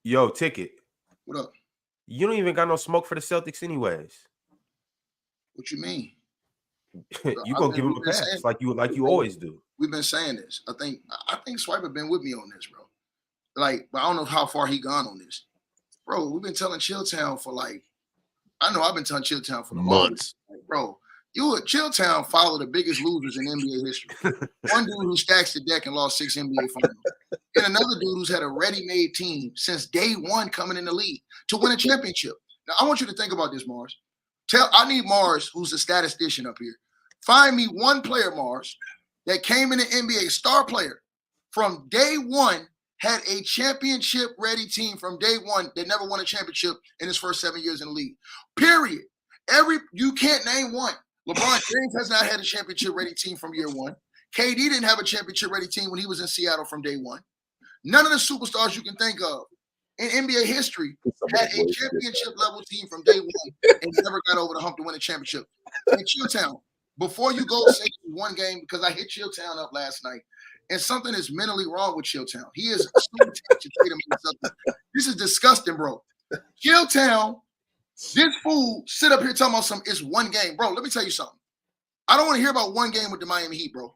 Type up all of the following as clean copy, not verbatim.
Yo, Ticket. What up? You don't even got no smoke for the Celtics anyways. What you mean? You gonna give him a pass like you always do. We've been saying this. I think Swiper been with me on this, bro. Like, but I don't know how far he gone on this. Bro, we've been telling Chilltown for like, I know I've been telling Chilltown for the months. Like, bro, Chilltown follow the biggest losers in NBA history. One dude who stacks the deck and lost 6 NBA finals. And another dude who's had a ready-made team since day one coming in the league to win a championship. Now, I want you to think about this, Mars. I need Mars, who's a statistician up here. Find me one player, Mars, that came in the NBA, star player, from day one, had a championship-ready team from day one that never won a championship in his first 7 years in the league. Period. You can't name one. LeBron James has not had a championship-ready team from year one. KD didn't have a championship-ready team when he was in Seattle from day one. None of the superstars you can think of in NBA history had a championship-level team from day one and never got over the hump to win a championship. And Chilltown, before you go say one game, because I hit Chilltown up last night, and something is mentally wrong with Chilltown. He is so attached to Tatum and something. This is disgusting, bro. Chilltown, this fool sit up here talking about it's one game. Bro, let me tell you something. I don't want to hear about one game with the Miami Heat, bro.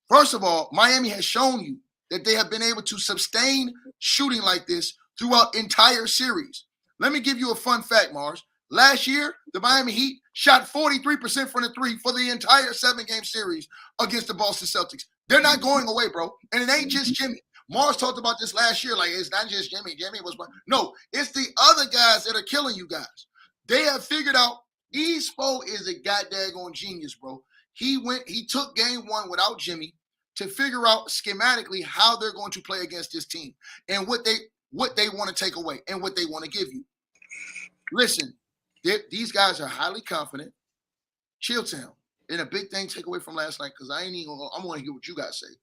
First of all, Miami has shown you that they have been able to sustain shooting like this throughout entire series. Let me give you a fun fact, Mars. Last year, the Miami Heat shot 43% from the three for the entire 7-game series against the Boston Celtics. They're not going away, bro. And it ain't just Jimmy. Mars talked about this last year. Like, it's not just Jimmy. Jimmy was one. No, it's the other guys that are killing you guys. They have figured out Espo is a goddamn genius, bro. He took game one without Jimmy to figure out schematically how they're going to play against this team and what they want to take away and what they want to give you. Listen, these guys are highly confident. Chilltown. And a big thing take away from last night, because I want to hear what you guys say.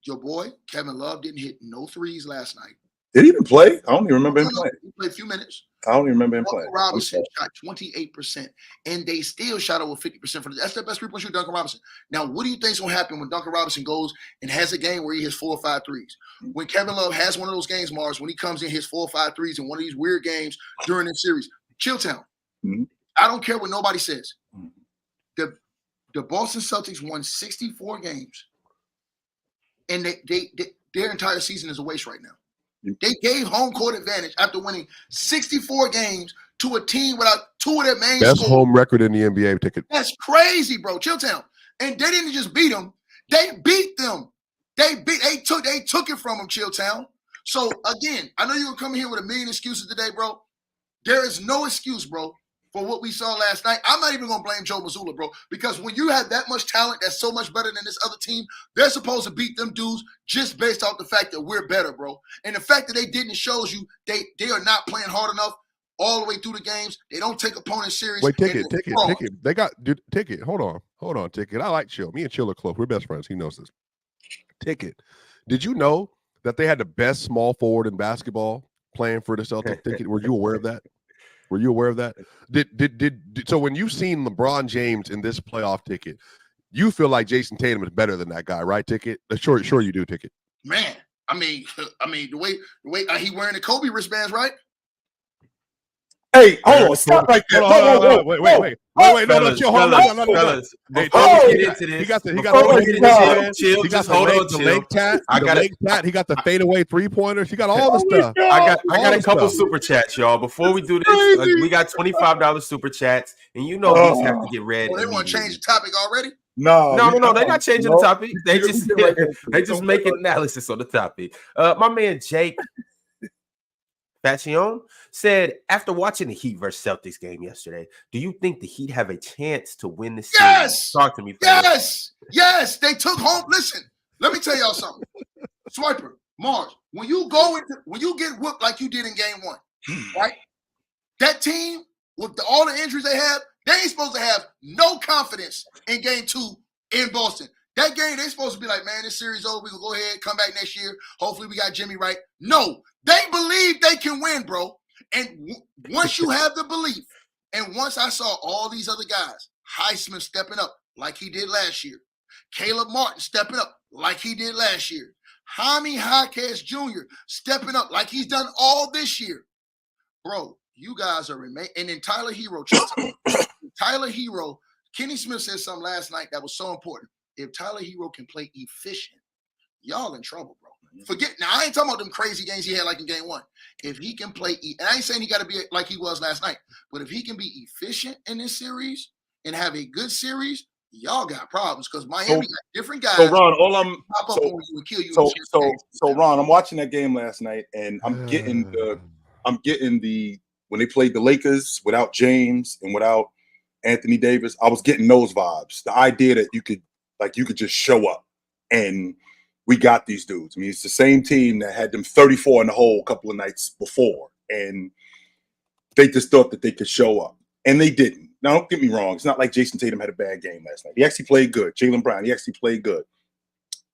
Your boy, Kevin Love, didn't hit no threes last night. Did he even play? I don't even remember him playing. He played a few minutes. I don't even remember him playing. Duncan Robinson shot 28%, and they still shot over 50% for that's the best three-point shooter, Duncan Robinson. Now, what do you think is going to happen when Duncan Robinson goes and has a game where he hits 4 or 5 threes? When Kevin Love has one of those games, Mars, when he comes in, hits 4 or 5 threes in one of these weird games during this series, Chilltown. Mm-hmm. I don't care what nobody says. The Boston Celtics won 64 games, and their entire season is a waste right now. They gave home court advantage after winning 64 games to a team without 2 of their main best home record in the NBA. Ticket. That's crazy, bro. Chilltown. And they didn't just beat them. They beat them. They took it from them, Chilltown. So, again, I know you're going to come here with a million excuses today, bro. There is no excuse, bro, for what we saw last night. I'm not even going to blame Joe Mazzulla, bro, because when you have that much talent that's so much better than this other team, they're supposed to beat them dudes just based off the fact that we're better, bro. And the fact that they didn't shows you they are not playing hard enough all the way through the games. They don't take opponents serious. Wait, Ticket. They got Ticket. Hold on, Ticket. I like Chill. Me and Chill are close. We're best friends. He knows this. Ticket. Did you know that they had the best small forward in basketball playing for the Celtics? Ticket. Were you aware of that? Were you aware of that? So when you've seen LeBron James in this playoff, Ticket, you feel like Jason Tatum is better than that guy, right, Ticket? Sure you do, Ticket. Man, I mean, the way he wearing the Kobe wristbands, right? Hey, hold on, stop right there. Wait, no, chill, hold on. Before we get into this, he got the leg tat. He got the fadeaway 3-pointers. He got all the stuff. I got a couple super chats, y'all. Before we do this, we got $25 super chats, and you know these have to get read. They want to change the topic already? No, they're not changing the topic. They just making analysis on the topic. My man Jake Fashion said, after watching the Heat versus Celtics game yesterday, do you think the Heat have a chance to win the series? Yes! Talk to me, fellas. Yes! They took home. Listen, let me tell y'all something. Swiper, Mars, when you get whooped like you did in game one, right? That team, with all the injuries they have, they ain't supposed to have no confidence in game 2 in Boston. That game, they supposed to be like, man, this series over. We can go ahead, come back next year. Hopefully we got Jimmy right. No, they believe they can win, bro. And once you have the belief, and once I saw all these other guys, Highsmith stepping up like he did last year, Caleb Martin stepping up like he did last year, Jaime Jaquez Jr. stepping up like he's done all this year. Bro, you guys are and then Tyler Hero. Tyler Hero, Kenny Smith said something last night that was so important. If Tyler Hero can play efficient, y'all in trouble, bro. Forget now. I ain't talking about them crazy games he had like in game 1. If he can play, and I ain't saying he got to be like he was last night, but if he can be efficient in this series and have a good series, y'all got problems because Miami got different guys. So Ron, all I'm pop up on you and kill you. So Ron, I'm watching that game last night, and I'm getting the when they played the Lakers without James and without Anthony Davis, I was getting those vibes. The idea that you could just show up and we got these dudes. I mean, it's the same team that had them 34 in the hole a couple of nights before, and they just thought that they could show up, and they didn't. Now, don't get me wrong. It's not like Jason Tatum had a bad game last night. He actually played good. Jalen Brown, he actually played good.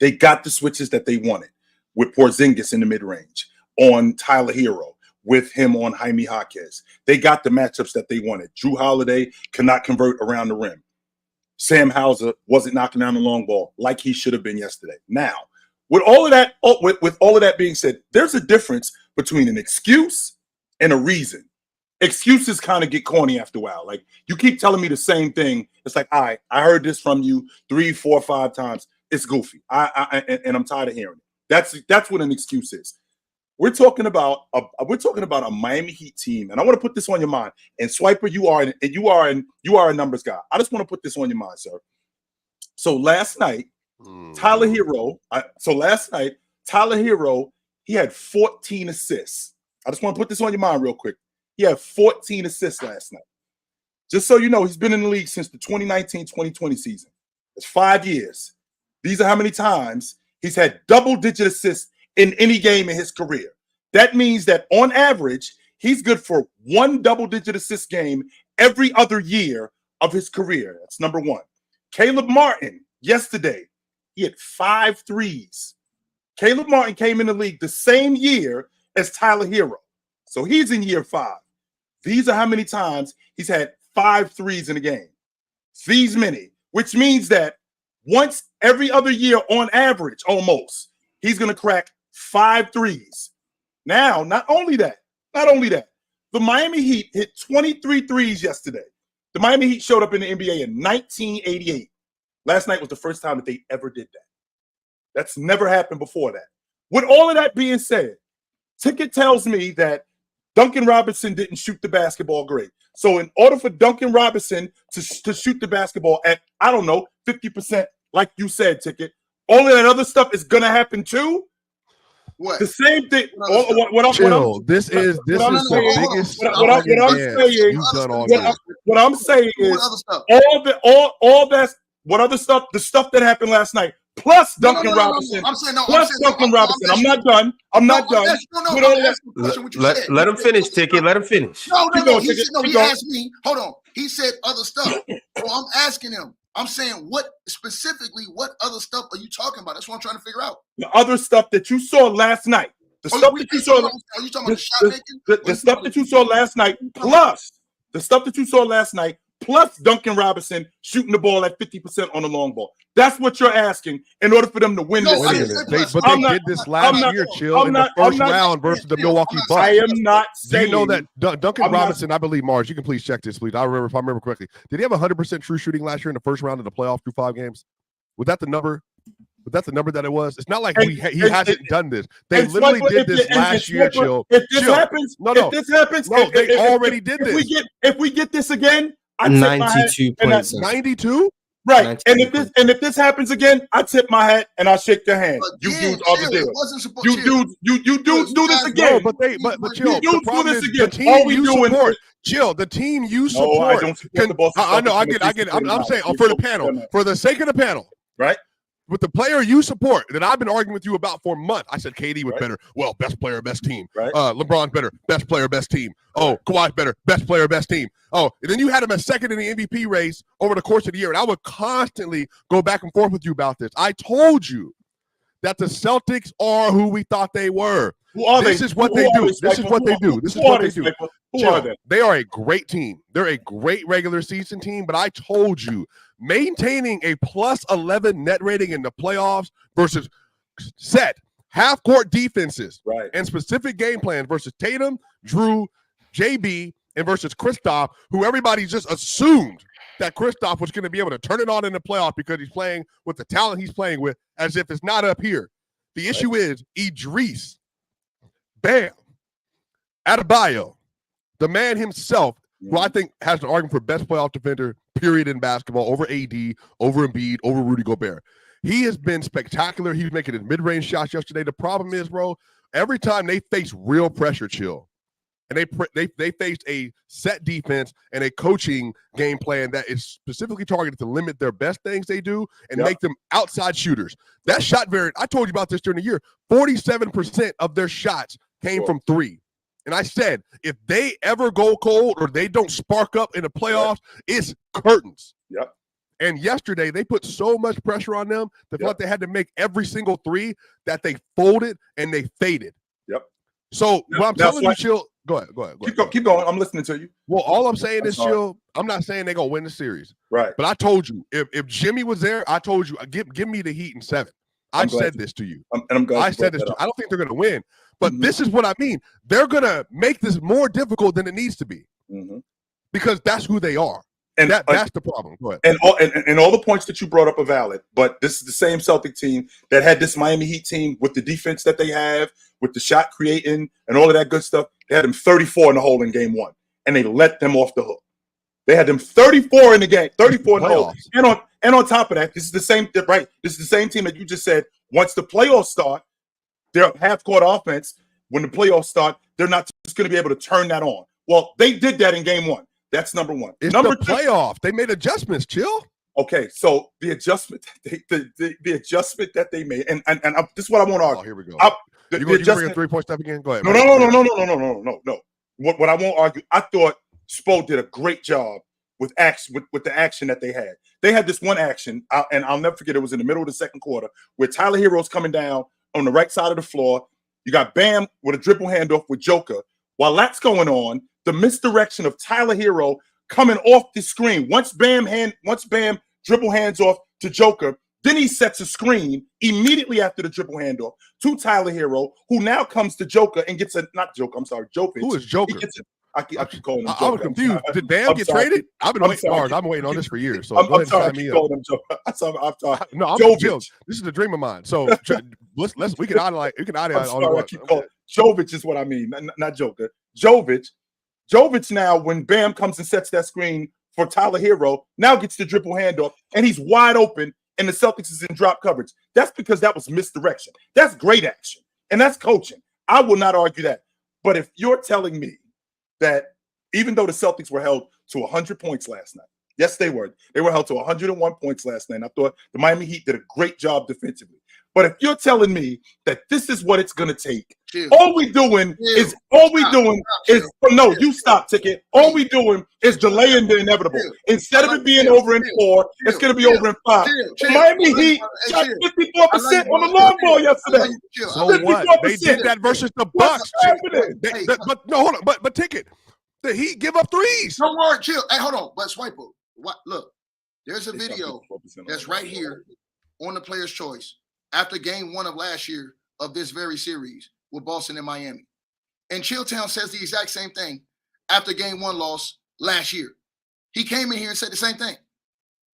They got the switches that they wanted with Porzingis in the mid-range, on Tyler Hero, with him on Jaime Jaquez. They got the matchups that they wanted. Drew Holiday cannot convert around the rim. Sam Hauser wasn't knocking down the long ball like he should have been yesterday. Now, with all of that, with all of that being said, there's a difference between an excuse and a reason. Excuses kind of get corny after a while. Like, you keep telling me the same thing. It's like, all right, I heard this from you 3, 4, 5 times. It's goofy. And I'm tired of hearing it. That's what an excuse is. We're talking about a Miami Heat team, and I want to put this on your mind. And Swiper, you are a numbers guy. I just want to put this on your mind, sir. So last night, Tyler Hero, he had 14 assists. I just want to put this on your mind real quick. He had 14 assists last night. Just so you know, he's been in the league since the 2019-2020 season. It's 5 years. These are how many times he's had double-digit assists in any game in his career. That means that on average, he's good for one double-digit assist game every other year of his career. That's number one. Caleb Martin, yesterday, he had 5 threes. Caleb Martin came in the league the same year as Tyler Hero. So he's in year 5. These are how many times he's had 5 threes in a game. These many, which means that once every other year on average, almost, he's going to crack 5 threes. Now, not only that, the Miami Heat hit 23 threes yesterday. The Miami Heat showed up in the NBA in 1988. Last night was the first time that they ever did that. That's never happened before that. With all of that being said, Ticket tells me that Duncan Robinson didn't shoot the basketball great. So in order for Duncan Robinson to shoot the basketball at, 50%, like you said, Ticket, all of that other stuff is going to happen too? What? The same thing. What I'm saying is the stuff that happened last night, plus Duncan Robinson. I'm not done. Let him finish, Ticket. Let him finish. No. He asked me. Hold on. He said other stuff. So I'm asking him. I'm saying what other stuff are you talking about? That's what I'm trying to figure out. The other stuff that you saw last night. The stuff that you saw. Are you talking about the shot making? The stuff that you saw last night, plus the stuff that you saw last night, plus Duncan Robinson shooting the ball at 50% on the long ball. That's what you're asking in order for them to win this series. They did this last year, Chill, in the first round versus the Milwaukee Bucks. I am not saying. Do you know that Duncan Robinson, I believe, Mars, you can please check this, please. If I remember correctly. Did he have 100% true shooting last year in the first round of the playoff through 5 games? Was that the number? Was that the number that it was? It's not like he hasn't done this. They literally did this last year, Chill. If this happens, they already did this. If we get this again, I 92 points. 92? Right. And if this happens again, I tip my hat and I shake your hand. You dudes are the deal. You dudes do this again. No, but Chill, the problem is the team you support. Chill, the team you support. No, I don't support the Boston. I know, I get it. I'm saying for the panel, for the sake of the panel, right? With the player you support that I've been arguing with you about for months, I said KD was better. Well, best player, best team. Right. LeBron's better, best player, best team. Oh, Kawhi's better, best player, best team. Oh, and then you had him as second in the MVP race over the course of the year, and I would constantly go back and forth with you about this. I told you that the Celtics are who we thought they were. This is what they do. This is what they do. Who are they? They are a great team. They're a great regular season team, but I told you, maintaining a +11 net rating in the playoffs versus half-court defenses Right. and specific game plans versus Tatum, Drew, JB, and versus Kristaps, who everybody just assumed that Kristaps was going to be able to turn it on in the playoffs because he's playing with the talent he's playing with, as if it's not up here. The issue is Idris, Bam, Adebayo, the man himself, who I think has an argument for best playoff defender, period, in basketball, over AD, over Embiid, over Rudy Gobert. He has been spectacular. He was making his mid-range shots yesterday. The problem is, bro, every time they face real pressure, Chill, and they faced a set defense and a coaching game plan that is specifically targeted to limit their best things they do and make them outside shooters. That shot variant, I told you about this during the year, 47% of their shots came from three. And I said, if they ever go cold or they don't spark up in the playoffs, it's curtains. Yep. And yesterday, they put so much pressure on them that felt like they had to make every single three that they folded and they faded. Yep. So what I'm telling you, Chill, go ahead. Keep going. I'm listening to you. Well, all I'm saying is, Chill, I'm not saying they're going to win the series. Right. But I told you, if Jimmy was there, I told you, give me the Heat in 7. I said this to you. I'm glad I said this to you. I don't think they're going to win. But this is what I mean. They're going to make this more difficult than it needs to be because that's who they are. And that's the problem. Go ahead. And all the points that you brought up are valid, but this is the same Celtic team that had this Miami Heat team with the defense that they have, with the shot creating and all of that good stuff. They had them 34 in the hole in game 1, and they let them off the hook. They had them 34 in the game, 34 in the hole. And on top of that, this is the same, right? This is the same team that you just said. Once the playoffs start, their half-court offense, when the playoffs start, they're not just going to be able to turn that on. Well, they did that in game 1. That's number 1. It's number the playoff. They made adjustments, Chill. Okay, so the adjustment, the adjustment that they made, and this is what I want to argue. Oh, here we go. You bring a 3-point step again? Go ahead. No. What I won't argue, I thought Spo did a great job with the action that they had. They had this one action, and I'll never forget. It was in the middle of the second quarter where Tyler Hero's coming down on the right side of the floor. You got Bam with a dribble handoff with Joker. While that's going on, the misdirection of Tyler Hero coming off the screen. Once Bam dribble hands off to Joker, then he sets a screen immediately after the dribble handoff to Tyler Hero, who now comes to Joker and gets Jokic. Who is Joker? I keep calling him Joker. I was confused. Did Bam get traded? I've been waiting on this for years. So I'm sorry, I keep calling him Joker. I'm sorry. No, I'm Jovic. This is a dream of mine. So we can idolize. You can idolize all the way. Jovic is what I mean, not Joker. Jovic now, when Bam comes and sets that screen for Tyler Hero, now gets the dribble handoff, and he's wide open, and the Celtics is in drop coverage. That's because that was misdirection. That's great action, and that's coaching. I will not argue that. But if you're telling me that even though the Celtics were held to 100 points last night, yes, they were. They were held to 101 points last night. And I thought the Miami Heat did a great job defensively. But if you're telling me that this is what it's going to take, all we doing is no, you stop, Ticket. All we doing is delaying the inevitable. Instead of it being over in 4, it's going to be over in 5. Miami Heat shot 54% on the long ball yesterday. So what? They did that versus the Bucks. But no, hold on. But Ticket, the Heat give up threes. Don't worry, chill. Hey, hold on. But Swipe up. Look, there's a video that's right here on the Player's Choice after game 1 of last year of this very series with Boston and Miami. And Chilltown says the exact same thing after game 1 loss last year. He came in here and said the same thing.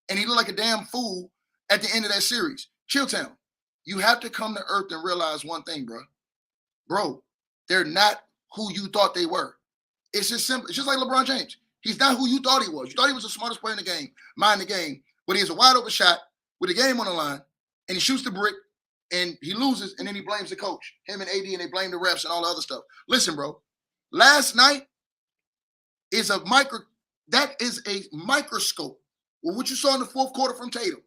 And he looked like a damn fool at the end of that series. Chilltown, you have to come to earth and realize one thing, bro. Bro, they're not who you thought they were. It's just simple. It's just like LeBron James. He's not who you thought he was. You thought he was the smartest player in the game, mind the game. But he has a wide open shot with the game on the line, and he shoots the brick, and he loses, and then he blames the coach, him and AD, and they blame the refs and all the other stuff. Listen, bro, last night is a microscope with what you saw in the fourth quarter from Tatum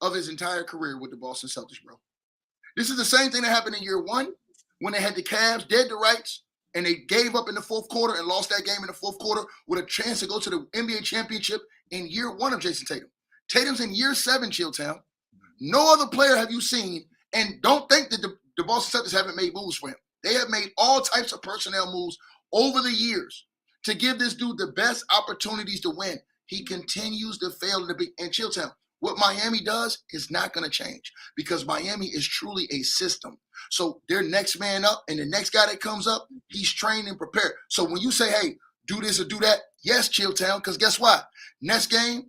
of his entire career with the Boston Celtics, bro. This is the same thing that happened in year 1 when they had the Cavs dead to rights, and they gave up in the fourth quarter and lost that game in the fourth quarter with a chance to go to the NBA championship in year 1 of Jason Tatum. Tatum's in year 7, Chilltown. No other player have you seen, and don't think that the Boston Celtics haven't made moves for him. They have made all types of personnel moves over the years to give this dude the best opportunities to win. He continues to fail in the big. And Chilltown, What Miami does is not going to change because Miami is truly a system. So their next man up and the next guy that comes up, he's trained and prepared. So when you say, hey, do this or do that, yes, Chilltown, because guess what? Next game,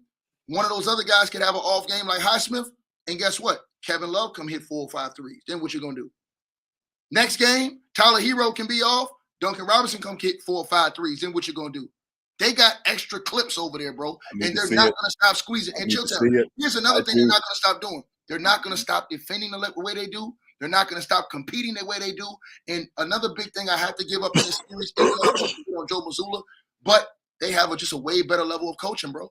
one of those other guys could have an off game like Highsmith, and guess what? Kevin Love come hit 4 or 5 threes. Then what you going to do? Next game, Tyler Hero can be off. Duncan Robinson come hit 4 or 5 threes. Then what you going to do? They got extra clips over there, bro, and they're not going to stop squeezing. And Chilltown, here's another thing they're not going to stop doing. They're not going to stop defending the way they do. They're not going to stop competing the way they do. And another big thing I have to give up in this series, on Joe Mazzulla, but they have just a way better level of coaching, bro.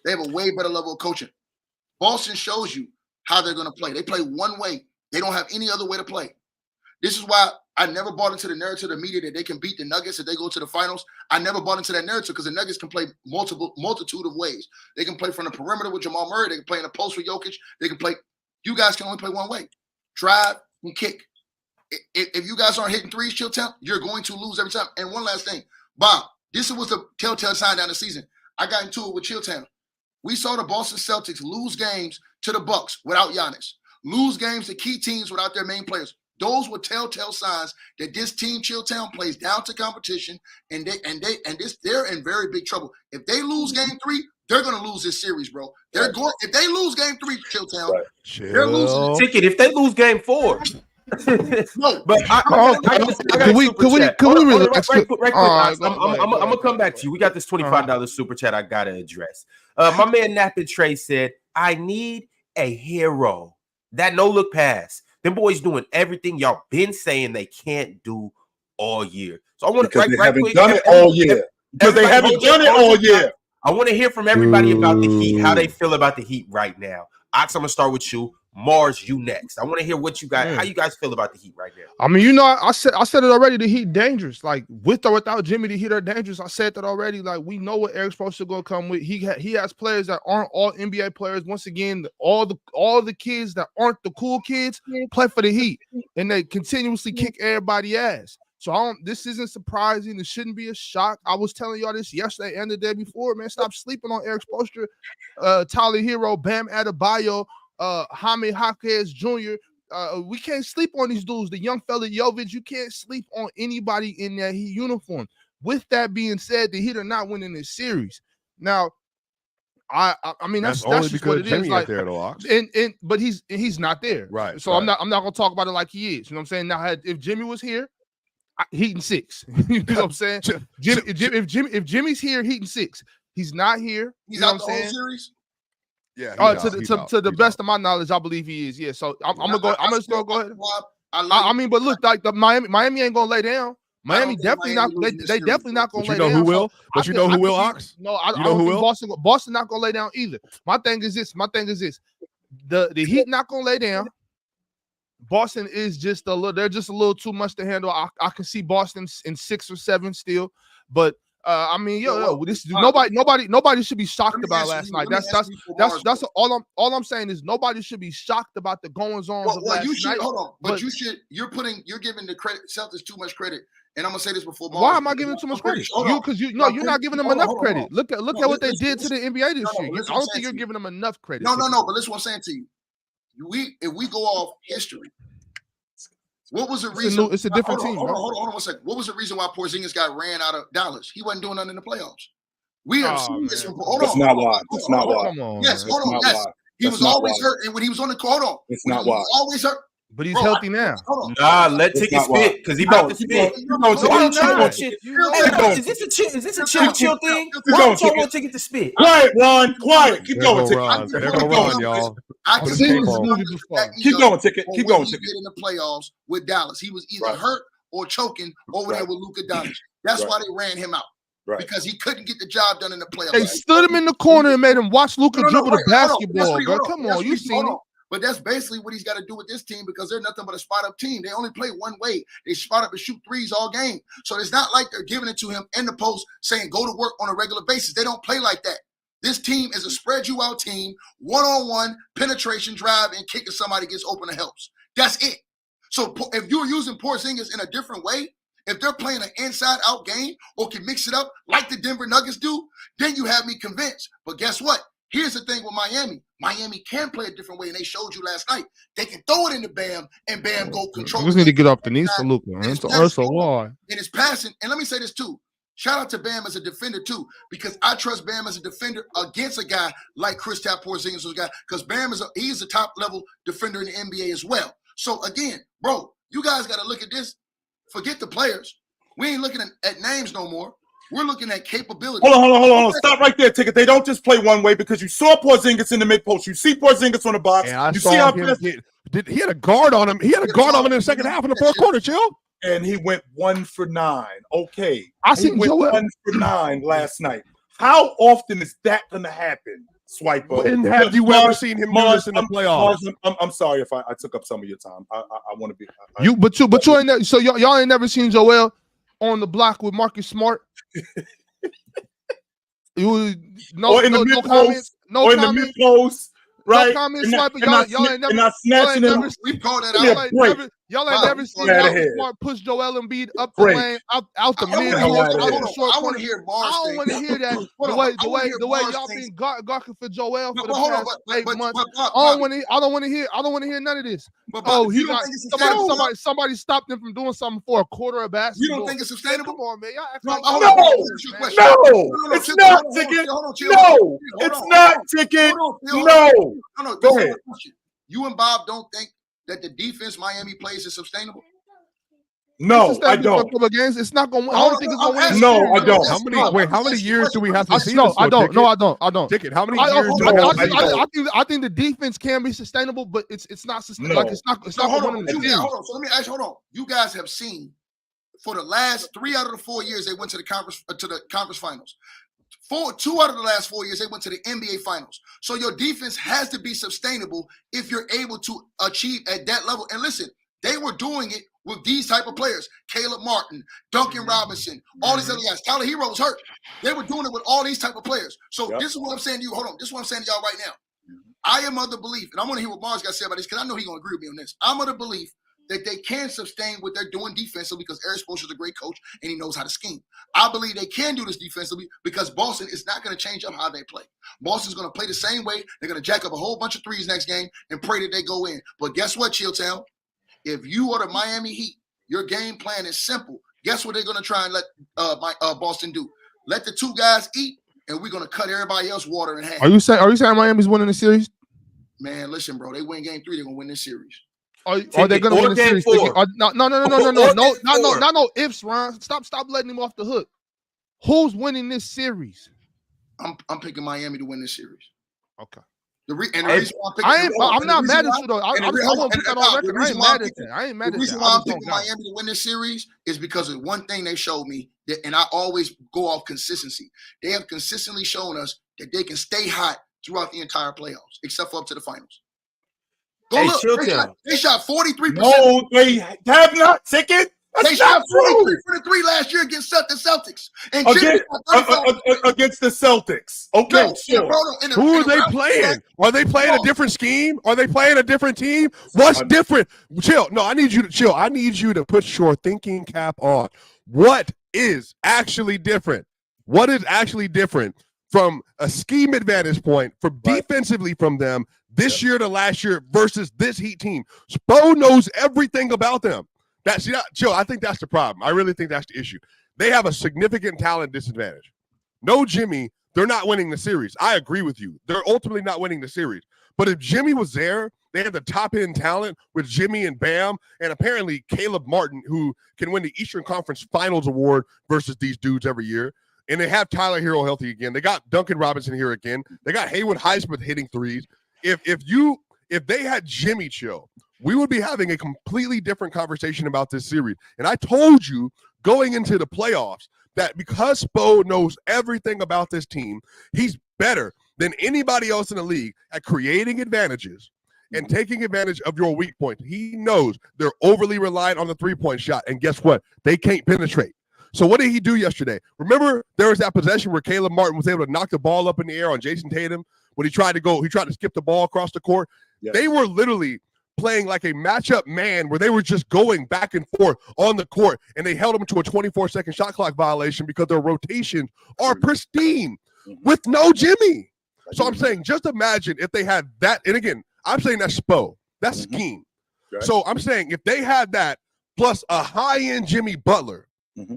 They have a way better level of coaching. Boston shows you how they're going to play. They play one way. They don't have any other way to play. This is why I never bought into the narrative of the media that they can beat the Nuggets if they go to the finals. I never bought into that narrative because the Nuggets can play multitude of ways. They can play from the perimeter with Jamal Murray. They can play in the post with Jokic. They can play. You guys can only play one way. Drive and kick. If you guys aren't hitting threes, Chilltown, you're going to lose every time. And one last thing, Bob, this was the telltale sign down the season. I got into it with Chilltown. We saw the Boston Celtics lose games to the Bucks without Giannis, lose games to key teams without their main players. Those were telltale signs that this team, Chilltown, plays down to competition, and they're in very big trouble. If they lose game 3, they're going to lose this series, bro. They're going. If they lose game 3, Chilltown, they're losing. Ticket. If they lose game 4. No, but can we relax? Right quick. I'm gonna come back to you. We got this $25 super chat I gotta address. My man Napin Trey said, "I need a hero. That no look pass. Them boys doing everything y'all been saying they can't do all year. So I want to they haven't done it all year. Because they haven't done it all year. I want to hear from everybody about the Heat, how they feel about the Heat right now. Ox, I'm gonna start with you. Mars, you next. I want to hear what you guys, how you guys feel about the Heat right now. I mean, I said it already. The Heat dangerous. Like with or without Jimmy, the Heat are dangerous. I said that already. Like we know what Eric Spoelstra gonna come with. He has players that aren't all NBA players. Once again, all the kids that aren't the cool kids play for the Heat, and they continuously kick everybody ass. So this isn't surprising. It shouldn't be a shock. I was telling y'all this yesterday and the day before. Man, stop sleeping on Eric Spoelstra, Tyler Hero, Bam Adebayo. Jaime Jaquez Jr. We can't sleep on these dudes. The young fella Jovic, you can't sleep on anybody in that Heat uniform. With that being said, the Heat are not winning this series. Now, I mean that's only just because what it Jimmy is. Like, there, though, Ox. But he's not there. Right. So right. I'm not gonna talk about it like he is. You know what I'm saying? Now, if Jimmy was here, Heat in 6. You know what I'm saying? If Jimmy's here, Heat in 6. He's not here. He's you know out the whole series. Yeah. To the best of my knowledge, I believe he is. Yeah. So I'm gonna go. I'm just gonna go ahead. I mean, but look, like the Miami ain't gonna lay down. Miami definitely not. They definitely not gonna lay down. You know who will? But you know who will, Ox? No, I don't think Boston not gonna lay down either. My thing is this. The Heat not gonna lay down. Boston is just a little. They're just a little too much to handle. I can see Boston in 6 or 7 still, but. I mean, nobody should be shocked about last night. That's all I'm saying is nobody should be shocked about the goings on of last night. Hold on, but you're giving the credit Celtics too much credit. And I'm gonna say this before. Why am I giving too much credit? You're not giving them enough credit. Look at what they did to the NBA this year. I don't think you're giving them enough credit. No. But listen, what I'm saying to you. If we go off history. What was the reason? It's a different team. Hold on 1 second. What was the reason why Porzingis got ran out of Dallas? He wasn't doing nothing in the playoffs. We have seen this. That's not why. That's not why. Yes, hold on. Yes, he was always hurt, and when he was on the court, hold on. It's not why. Always hurt. But he's healthy now. Nah, let Ticket spit because he about to spit. Is this a chill thing? Why don't y'all want Ticket to spit? Quiet, Ron. Quiet. Keep going, Ticket. They're gonna run, y'all. Keep going, Ticket. Keep going, Ticket. In the playoffs with Dallas, he was either hurt or choking over there with Luka Doncic. That's why they ran him out. Right. Because he couldn't get the job done in the playoffs. They stood him in the corner and made him watch Luka dribble the basketball, bro. Come on, you seen it. But that's basically what he's got to do with this team because they're nothing but a spot-up team. They only play one way. They spot up and shoot threes all game. So it's not like they're giving it to him in the post saying go to work on a regular basis. They don't play like that. This team is a spread-you-out team, one-on-one, penetration, drive, and kick if somebody gets open and helps. That's it. So if you're using Porzingis in a different way, if they're playing an inside-out game or can mix it up like the Denver Nuggets do, then you have me convinced. But guess what? Here's the thing with Miami. Miami can play a different way, and they showed you last night. They can throw it into Bam, and Bam go control. We just need to get off the knees to Luka. It's also why. And it's passing. And let me say this too. Shout out to Bam as a defender too, because I trust Bam as a defender against a guy like Kristaps Porzingis, because Bam he's a top level defender in the NBA as well. So again, bro, you guys got to look at this. Forget the players. We ain't looking at names no more. We're looking at capability. Hold on. Stop right there, Ticket. They don't just play one way because you saw Porzingis in the mid post. You see Porzingis on the box. Yeah, you see how he had a guard on him. He had a guard on him in the second half in the fourth quarter, chill. And he went 1 for 9. Okay. He went 1 for 9 last night. How often is that going to happen, Swiper? When have you ever seen him do this in the playoffs? I'm sorry if I took up some of your time. I want to be. But you ain't never, so y'all ain't never seen Joel on the block with Marcus Smart. No comments. In the mid post, right? No comments, Swiper. Y'all ain't never. We call that Y'all ain't never seen Marcus Smart push Joel Embiid up the lane, out the mid. I want to hear Mars. I don't want to hear that. The way y'all been gawking for Joel for the past 8 months. I don't want to hear none of this. Somebody stopped him from doing something for a quarter of basketball. You don't think it's sustainable? Come on, man. It's not, Ticket. No, it's not, Ticket. No. Go ahead. You and Bob don't think that the defense Miami plays is sustainable? No, I don't. It's not going. I don't think it's going to win. No, I don't. How many years do we have to see this? No, I don't. Ticket. How many years? I think the defense can be sustainable, but it's not sustainable. Like it's not. Hold on. So let me ask you. Hold on. You guys have seen for the last 3 out of the 4 years they went to the conference finals. 2 out of the last 4 years, they went to the NBA Finals. So your defense has to be sustainable if you're able to achieve at that level. And listen, they were doing it with these type of players. Caleb Martin, Duncan Robinson, all these other guys. Tyler Hero was hurt. They were doing it with all these type of players. So This is what I'm saying to you. Hold on. This is what I'm saying to y'all right now. I am of the belief, and I want to hear what Mars got to say about this because I know he's going to agree with me on this. I'm of the belief that they can sustain what they're doing defensively because Eric Spoelstra's a great coach and he knows how to scheme. I believe they can do this defensively because Boston is not going to change up how they play. Boston's going to play the same way. They're going to jack up a whole bunch of threes next game and pray that they go in. But guess what, Chilltown? If you are the Miami Heat, your game plan is simple. Guess what they're going to try and let Boston do? Let the two guys eat, and we're going to cut everybody else water in half. Are you saying Miami's winning the series? Man, listen, bro. They win game 3, they're going to win this series. Are they going to win the series? No, no ifs, Ron. Stop letting him off the hook. Who's winning this series? I'm picking Miami to win this series. Okay. I'm not mad at you though. I want to put that on record. I ain't mad at that. I ain't mad at that. The reason why I'm picking Miami to win this series is because of one thing they showed me, that, and I always go off consistency. They have consistently shown us that they can stay hot throughout the entire playoffs, except for up to the finals. Go look. They shot 43%. No, they have not. Ticket. They shot 43 for the 3 last year against the Celtics. And against the Celtics. Okay, sure. Who are they playing? Are they playing a different scheme? Are they playing a different team? What's different? Chill. No, I need you to chill. I need you to put your thinking cap on. What is actually different? What is actually different from a scheme advantage point, from defensively from them this year to last year versus this Heat team? Spo knows everything about them. Chill, I think that's the problem. I really think that's the issue. They have a significant talent disadvantage. No Jimmy, they're not winning the series. I agree with you. They're ultimately not winning the series. But if Jimmy was there, they had the top-end talent with Jimmy and Bam, and apparently Caleb Martin, who can win the Eastern Conference Finals Award versus these dudes every year. And they have Tyler Hero healthy again. They got Duncan Robinson here again. They got Haywood Highsmith hitting threes. If they had Jimmy chill, we would be having a completely different conversation about this series. And I told you going into the playoffs that because Spo knows everything about this team, he's better than anybody else in the league at creating advantages and taking advantage of your weak point. He knows they're overly reliant on the three-point shot. And guess what? They can't penetrate. So what did he do yesterday? Remember there was that possession where Caleb Martin was able to knock the ball up in the air on Jason Tatum when he tried to skip the ball across the court. Yes. They were literally playing like a matchup man where they were just going back and forth on the court, and they held them to a 24-second shot clock violation because their rotations are pristine with no Jimmy. So I'm saying, just imagine if they had that. And again, I'm saying that's Spo. That's scheme. Okay. So I'm saying if they had that plus a high-end Jimmy Butler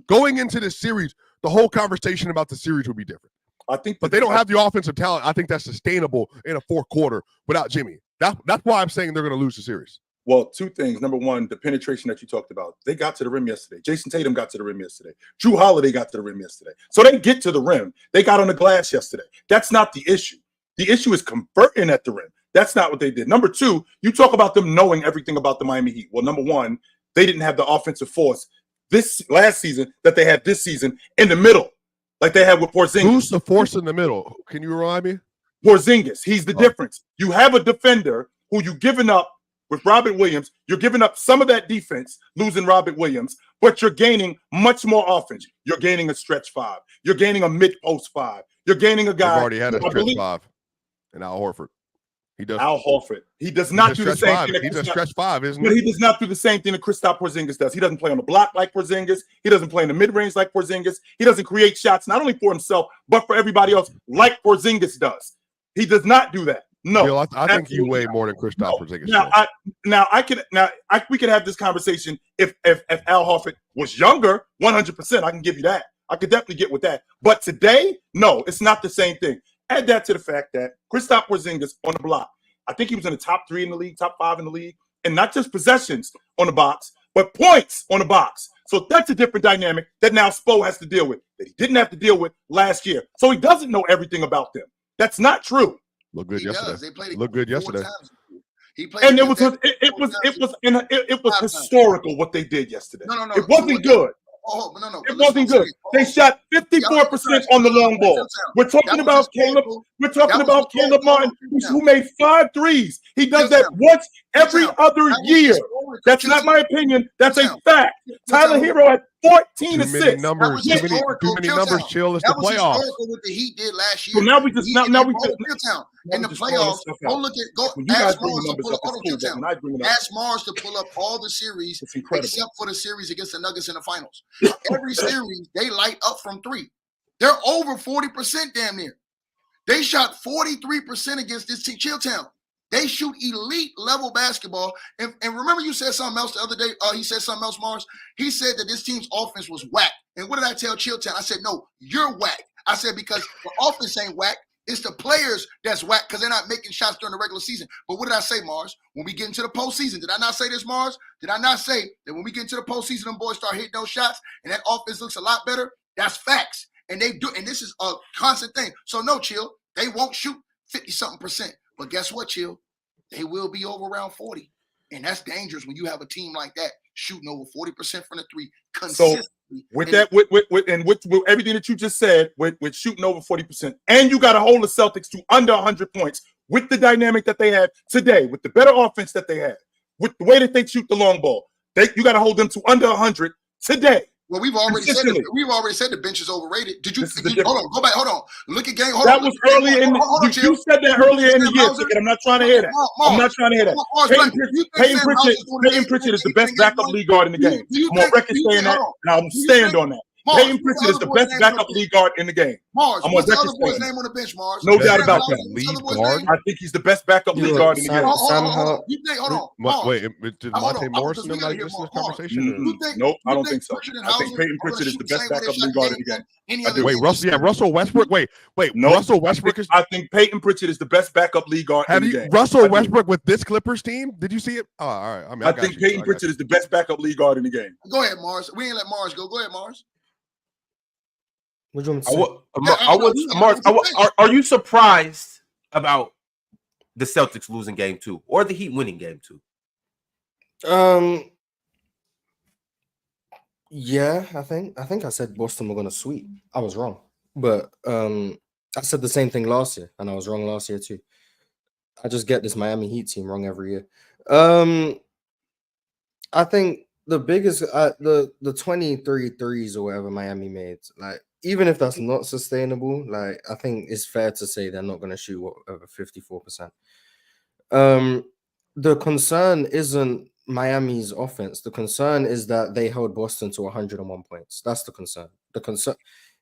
going into this series, the whole conversation about the series would be different. I think, but they don't have the offensive talent. I think that's sustainable in a fourth quarter without Jimmy. That's why I'm saying they're going to lose the series. Well, two things. Number one, the penetration that you talked about. They got to the rim yesterday. Jason Tatum got to the rim yesterday. Drew Holiday got to the rim yesterday. So they get to the rim. They got on the glass yesterday. That's not the issue. The issue is converting at the rim. That's not what they did. Number two, you talk about them knowing everything about the Miami Heat. Well, number one, they didn't have the offensive force this last season that they had this season in the middle, like they had with Porzingis. Who's the force in the middle? Can you remind me? Porzingis. He's the difference. You have a defender who you've given up with Robert Williams. You're giving up some of that defense, losing Robert Williams, but you're gaining much more offense. You're gaining a stretch five. You're gaining a mid-post five. You're gaining a guy. They've already had a stretch five. And Al Horford. He does. Al Horford. He does not do the same thing. He's a stretch five, isn't he? But he does not do the same thing that Kristaps Porzingis does. He doesn't play on the block like Porzingis. He doesn't play in the mid-range like Porzingis. He doesn't create shots not only for himself but for everybody else like Porzingis does. He does not do that. No, Bill, I think you weigh more than Kristaps Porzingis. We could have this conversation if Al Horford was younger. 100%, I can give you that. I could definitely get with that. But today, no, it's not the same thing. Add that to the fact that Kristaps Porzingis on the block, I think he was in the top 3 in the league, top 5 in the league, and not just possessions on the box, but points on the box. So that's a different dynamic that now Spo has to deal with that he didn't have to deal with last year. So he doesn't know everything about them. That's not true. Looked good yesterday. They played Looked good yesterday. He played, and it was historical what they did yesterday. No. It wasn't good. No. It wasn't good. They shot 54% on the long ball. We're talking about Caleb. We're talking about Caleb Martin, who made 5 threes. He does that once every other year. That's not my opinion. That's a fact. Tyler Hero had 14 assists. Too many numbers, Chill. It's the playoffs. What the Heat did last year. So now we just in the playoffs. Ask Mars to pull up all the series except for the series against the Nuggets in the finals. Every series they light up from 3. They're over 40% damn near. They shot 43% against this team, Chilltown. They shoot elite level basketball. And remember, you said something else the other day. He said something else, Mars. He said that this team's offense was whack. And what did I tell Chilltown? I said, no, you're whack. I said, because the offense ain't whack. It's the players that's whack because they're not making shots during the regular season. But what did I say, Mars? When we get into the postseason, did I not say this, Mars? Did I not say that when we get into the postseason, them boys start hitting those shots and that offense looks a lot better? That's facts. And they do, and this is a constant thing. So no, Chill, they won't shoot 50-something%. But guess what, Chill? They will be over around 40. And that's dangerous when you have a team like that shooting over 40% from the 3 consistently. So with everything that you just said, with shooting over 40%, and you got to hold the Celtics to under 100 points with the dynamic that they have today, with the better offense that they have, with the way that they shoot the long ball, you got to hold them to under 100 today. Well, we've already said the bench is overrated. Hold on, go back, hold on. Look at game. That was earlier in the you said that earlier in the year. I'm not trying to hear that. I'm not trying to hear that. Peyton Pritchard is the best backup league guard in the game. I'm on record saying that, and I'm stand on that. Peyton Pritchard is the best backup league guard in the game. Mars, what's the other boy's name on the bench, Mars? No doubt about that. Lead guard? I think he's the best backup league guard in the game. Hold on. Wait, did Monte Morrison not exist in this conversation? Nope, I don't think so. I think Peyton Pritchard is the best backup league guard in the game. Wait, Russell Westbrook? Wait, no, Russell Westbrook is... I think Peyton Pritchard is the best backup league guard in the game. Russell Westbrook with this Clippers team? Did you see it? Oh, all right. I think Peyton Pritchard is the best backup league guard in the game. Go ahead, Mars. We ain't let Mars go. Go ahead, Mars. What do you want to say? Are you surprised about the Celtics losing game 2 or the Heat winning game 2? Yeah, I think I said Boston were going to sweep. I was wrong, but I said the same thing last year, and I was wrong last year too. I just get this Miami Heat team wrong every year. I think the biggest the 23 threes or whatever Miami made, like, even if that's not sustainable, like, I think it's fair to say they're not going to shoot over 54%. The concern isn't Miami's offense. The concern is that they held Boston to 101 points. That's the concern. The concern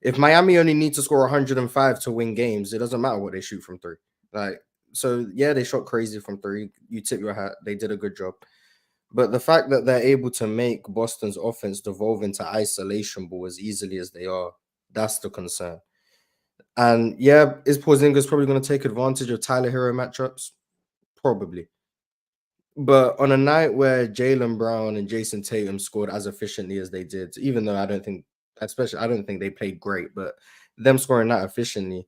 If Miami only need to score 105 to win games, it doesn't matter what they shoot from three. Like, so yeah, they shot crazy from three. You tip your hat. They did a good job. But the fact that they're able to make Boston's offense devolve into isolation ball as easily as they are, that's the concern. And yeah, is Porzingis probably going to take advantage of Tyler Hero matchups? Probably. But on a night where Jalen Brown and Jason Tatum scored as efficiently as they did, even though I don't think they played great, but them scoring that efficiently,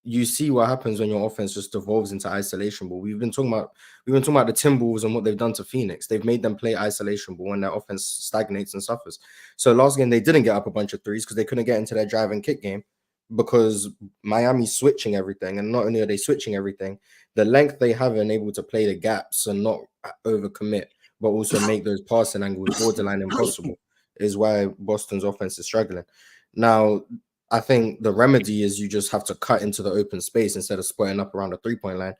you see what happens when your offense just devolves into isolation ball. We've been talking about the Timberwolves and what they've done to Phoenix. They've made them play isolation ball when their offense stagnates and suffers. So last game they didn't get up a bunch of threes because they couldn't get into their drive and kick game because Miami's switching everything. And not only are they switching everything, the length they have and able to play the gaps and not overcommit, but also make those passing angles borderline impossible is why Boston's offense is struggling. Now, I think the remedy is you just have to cut into the open space instead of splitting up around the three-point line.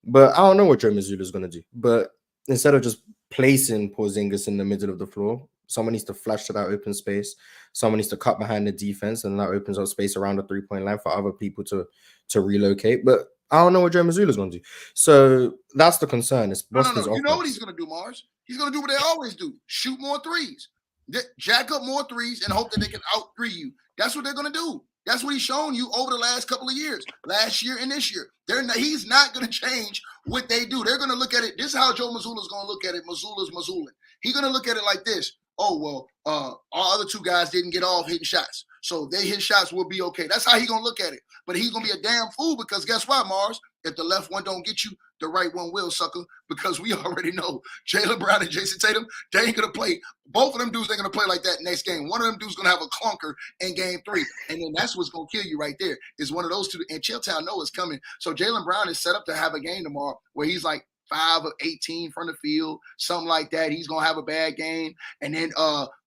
But I don't know what Joe Mazzulla is going to do. But instead of just placing Porzingis in the middle of the floor, someone needs to flash to that open space. Someone needs to cut behind the defense, and that opens up space around the three-point line for other people to relocate. But I don't know what Joe Mazzulla is going to do. So that's the concern. It's Boston's offense. You know what he's going to do, Mars? He's going to do what they always do. Shoot more threes. Jack up more threes and hope that they can out-3 you. That's what they're going to do. That's what he's shown you over the last couple of years, last year and this year. He's not going to change what they do. They're going to look at it. This is how Joe Mazzulla is going to look at it. Mazzulla's Mazzulla. He's going to look at it like this. Oh, well, our other two guys didn't get off hitting shots, so they hit shots will be okay. That's how he's going to look at it. But he's going to be a damn fool because guess what, Mars? If the left one don't get you, the right one will, sucker, because we already know Jalen Brown and Jason Tatum, they ain't going to play. Both of them dudes ain't going to play like that next game. One of them dudes going to have a clunker in game 3. And then that's what's going to kill you right there is one of those two. And Chilltown know it's coming. So Jalen Brown is set up to have a game tomorrow where he's like 5 of 18 from the field, something like that. He's going to have a bad game. And then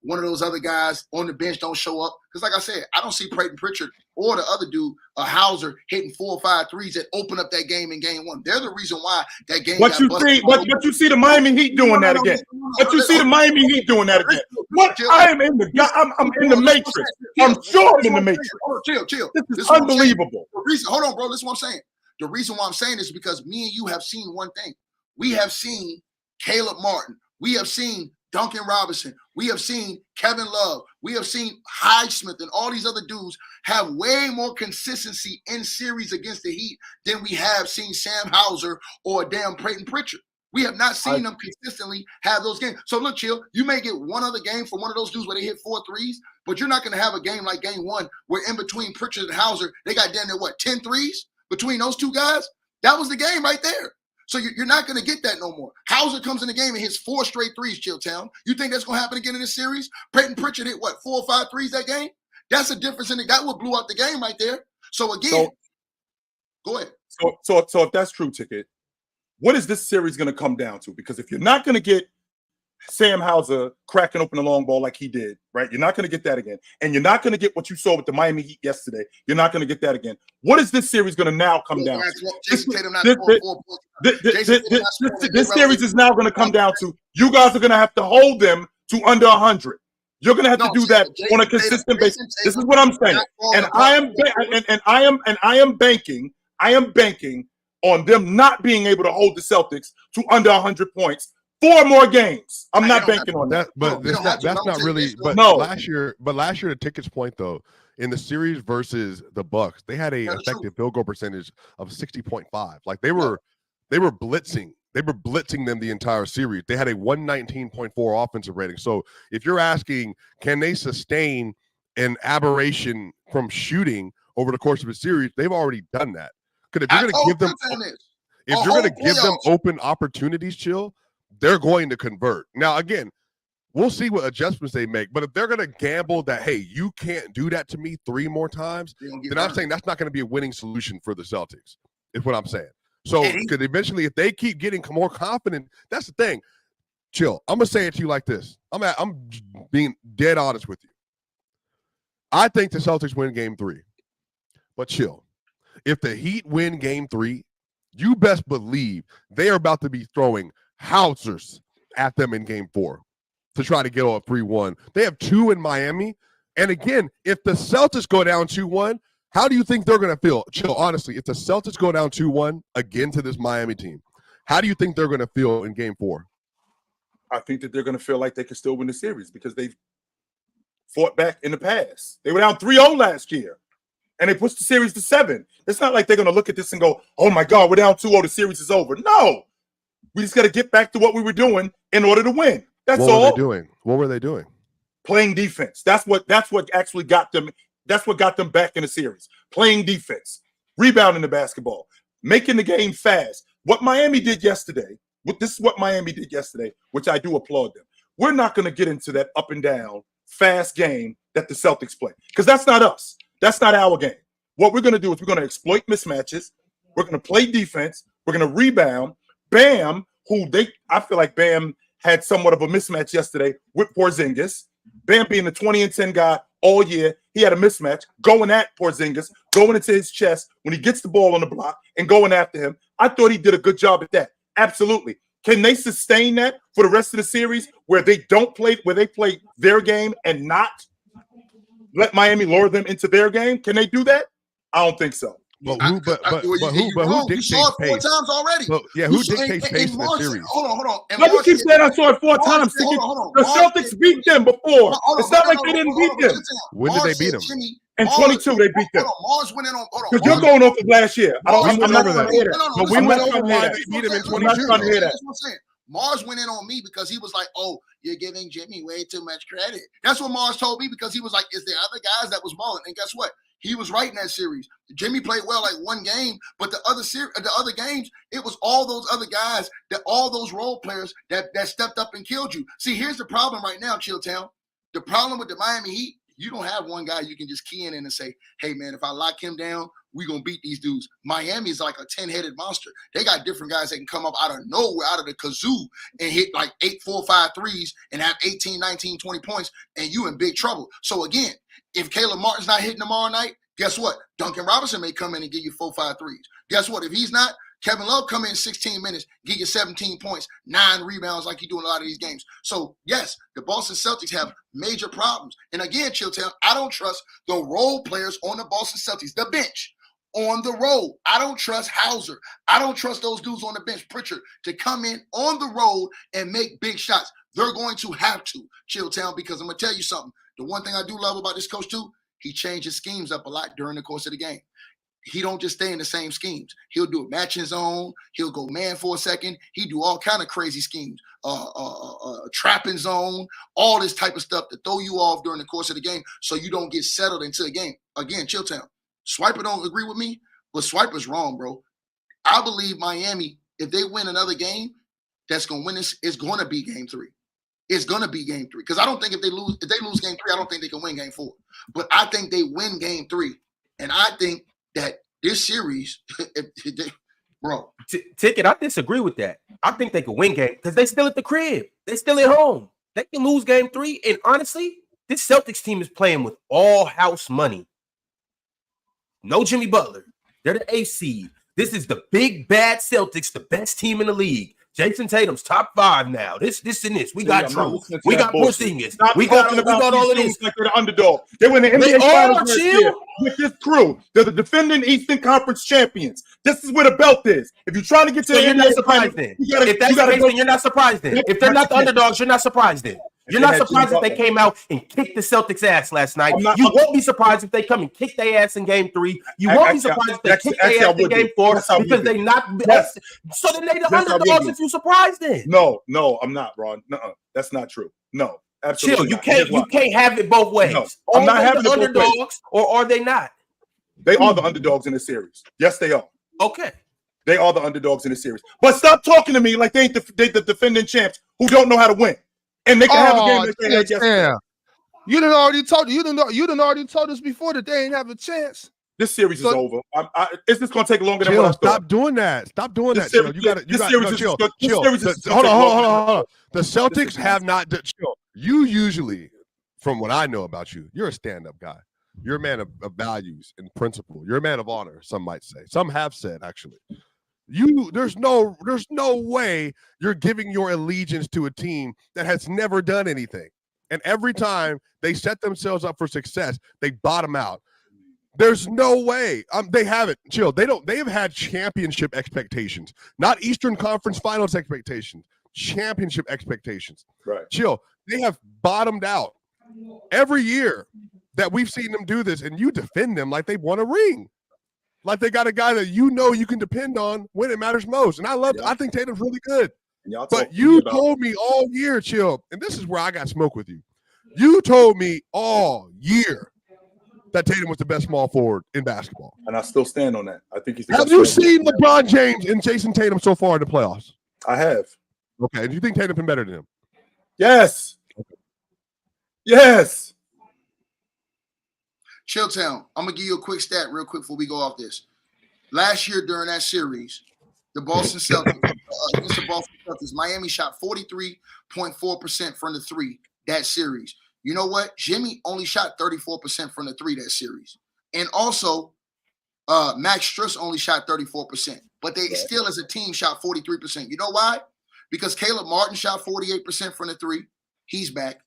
one of those other guys on the bench don't show up. Because like I said, I don't see Peyton Pritchard or the other dude, Hauser, hitting 4 or 5 threes that open up that game in game 1. They're the reason why that game But you see the Miami Heat doing that again. But you see the Miami Heat doing that again. What? I'm in the matrix. I'm sure I'm in the matrix. Chill. This is unbelievable. Hold on, bro. This is what I'm saying. The reason why I'm saying this is because me and you have seen one thing. We have seen Caleb Martin. We have seen Duncan Robinson. We have seen Kevin Love. We have seen Highsmith and all these other dudes have way more consistency in series against the Heat than we have seen Sam Hauser or damn Peyton Pritchard. We have not seen them consistently have those games. So look, Chill, you may get one other game from one of those dudes where they hit 4 threes, but you're not going to have a game like game 1 where in between Pritchard and Hauser, they got down there, 10 threes between those two guys? That was the game right there. So you're not going to get that no more. Hauser comes in the game and hits 4 straight threes, Chilltown. You think that's going to happen again in this series? Peyton Pritchard hit, 4 or 5 threes that game? That's a difference in it. That would blew out the game right there. So again, go ahead. So if that's true, Ticket, what is this series going to come down to? Because if you're not going to get Sam Hauser cracking open the long ball like he did, right? You're not going to get that again. And you're not going to get what you saw with the Miami Heat yesterday. You're not going to get that again. What is this series going to now come down to? This series is now going to come down to you guys are going to have to hold them to under 100. You're going to have to do that on a consistent basis. This is what I'm saying. And I am banking on them not being able to hold the Celtics to under 100 points. 4 more games. I'm not banking on that. But that's not really. But no. Last year, to Ticket's point though, in the series versus the Bucks, they had a effective field goal percentage of 60.5. Like they were blitzing. They were blitzing them the entire series. They had a 119.4 offensive rating. So if you're asking, can they sustain an aberration from shooting over the course of a series, they've already done that. Because if you're going to give them open opportunities, Chill, they're going to convert. Now, again, we'll see what adjustments they make. But if they're going to gamble that, hey, you can't do that to me 3 more times, then I'm saying that's not going to be a winning solution for the Celtics, is what I'm saying. So, because eventually, if they keep getting more confident, that's the thing. Chill. I'm going to say it to you like this. I'm being dead honest with you. I think the Celtics win game 3. But chill. If the Heat win game 3, you best believe they are about to be throwing housers at them in game 4 to try to get on 3-1. They have 2 in Miami. And again, if the Celtics go down 2-1, how do you think they're going to feel? Chill, honestly, if the Celtics go down 2-1 again to this Miami team, how do you think they're going to feel in game 4? I think that they're going to feel like they can still win the series because they've fought back in the past. They were down 3-0 last year, and they pushed the series to 7. It's not like they're going to look at this and go, oh, my God, we're down 2-0, the series is over. No. We just got to get back to what we were doing in order to win. That's all. What were they doing? Playing defense. That's what actually got them. That's what got them back in the series. Playing defense, rebounding the basketball, making the game fast. What Miami did yesterday, this is what Miami did yesterday, which I do applaud them. We're not going to get into that up and down, fast game that the Celtics play because that's not us. That's not our game. What we're going to do is we're going to exploit mismatches. We're going to play defense. We're going to rebound. Bam, I feel like Bam had somewhat of a mismatch yesterday with Porzingis. Bam being the 20-10 guy all year, he had a mismatch going at Porzingis, going into his chest when he gets the ball on the block and going after him. I thought he did a good job at that. Absolutely. Can they sustain that for the rest of the series where they play their game and not let Miami lure them into their game? Can they do that? I don't think so. But who dictates saw it 4 pace? times already. Who dictates pace in the series? Hold on. And Let me keep saying I saw it 4 times. The Celtics beat them before. It's not like they didn't beat them. When did they beat them? In 22, they beat them. Mars went in on. Because you're going off of last year. I'm not going to hear that. But we went over why they beat them in 22. I'm not going to hear that. That's what I'm saying. Mars went in on me because he was like, oh, you're giving Jimmy way too much credit. That's what Mars told me because he was like, is there other guys that was balling? And guess what? He was right in that series. Jimmy played well like one game, but the other games, it was all those other guys, all those role players that stepped up and killed you. See, here's the problem right now, Chilltown. The problem with the Miami Heat, you don't have one guy you can just key in and say, hey, man, if I lock him down, we're going to beat these dudes. Miami is like a 10-headed monster. They got different guys that can come up out of nowhere, out of the kazoo, and hit like 8 4-5 threes and have 18, 19, 20 points, and you in big trouble. So, again, if Caleb Martin's not hitting tomorrow night, guess what? Duncan Robinson may come in and give you 4-5 threes. Guess what? If he's not, Kevin Love come in 16 minutes, give you 17 points, 9 rebounds like you do in a lot of these games. So, yes, the Boston Celtics have major problems. And again, Chilltown, I don't trust the role players on the Boston Celtics, the bench, on the road. I don't trust Hauser. I don't trust those dudes on the bench, Pritchard, to come in on the road and make big shots. They're going to have to, Chilltown, because I'm going to tell you something. The one thing I do love about this coach, too, he changes schemes up a lot during the course of the game. He don't just stay in the same schemes. He'll do a matching zone. He'll go man for a second. He do all kind of crazy schemes, trapping zone, all this type of stuff to throw you off during the course of the game so you don't get settled into a game. Again, Chilltown, Swiper don't agree with me, but Swiper's wrong, bro. I believe Miami, if they win another game, that's going to win this, it's going to be game 3. It's going to be game 3. Because I don't think if they lose game 3, I don't think they can win game 4. But I think they win game 3. And I think that this series, bro. Ticket, I disagree with that. I think they could win game because they still at the crib. They still at home. They can lose game 3. And honestly, this Celtics team is playing with all house money. No Jimmy Butler. They're the 8th seed. This is the big bad Celtics, the best team in the league. Jason Tatum's top 5 now. This and this. We got Drew. We got Porzingis. We got all of this. Like they're the underdog. They win the NBA Finals last year with this crew. They're the defending Eastern Conference champions. This is where the belt is. If you're trying to get to the you're not surprised then. If that's the case, then you're not surprised then. If they're not the underdogs, you're not surprised then. You're not surprised if they came out and kicked the Celtics' ass last night. You won't be surprised if they come and kick their ass in game 3. You won't be surprised if they kick their ass in game 4 because they not. So then they the underdogs if you surprised then. No, I'm not, Ron. No, that's not true. No, absolutely. Chill. You can't have it both ways. No, I'm not having the underdogs, or are they not? They are the underdogs in the series. Yes, they are. Okay. They are the underdogs in the series. But stop talking to me like they ain't the defending champs who don't know how to win. And they can have a game that they had yesterday. You done already told us before that they ain't have a chance. This series is over. It's just gonna take longer than what I thought. Stop doing that. Stop doing that. Chill. You got chill. Hold on. The Celtics have not chill. You usually, from what I know about you, you're a stand-up guy. You're a man of values and principle. You're a man of honor, some might say. Some have said, actually. There's no way you're giving your allegiance to a team that has never done anything. And every time they set themselves up for success, they bottom out. There's no way. They haven't. Chill. They've had championship expectations, not Eastern Conference Finals expectations, championship expectations. Right. Chill. They have bottomed out every year that we've seen them do this, and you defend them like they won a ring. Like they got a guy that you can depend on when it matters most. And I think Tatum's really good. But you told me all year, Chill, and this is where I got smoke with you. You told me all year that Tatum was the best small forward in basketball. And I still stand on that. I think he's the Have you seen LeBron James and Jason Tatum so far in the playoffs? I have. Okay. Do you think Tatum's been better than him? Yes. Yes. Chilltown, I'm going to give you a quick stat real quick before we go off this. Last year during that series, the Boston Celtics, against the Boston Celtics, Miami shot 43.4% from the three that series. You know what? Jimmy only shot 34% from the three that series. And also, Max Strus only shot 34%. But they still, as a team, shot 43%. You know why? Because Caleb Martin shot 48% from the three. He's back.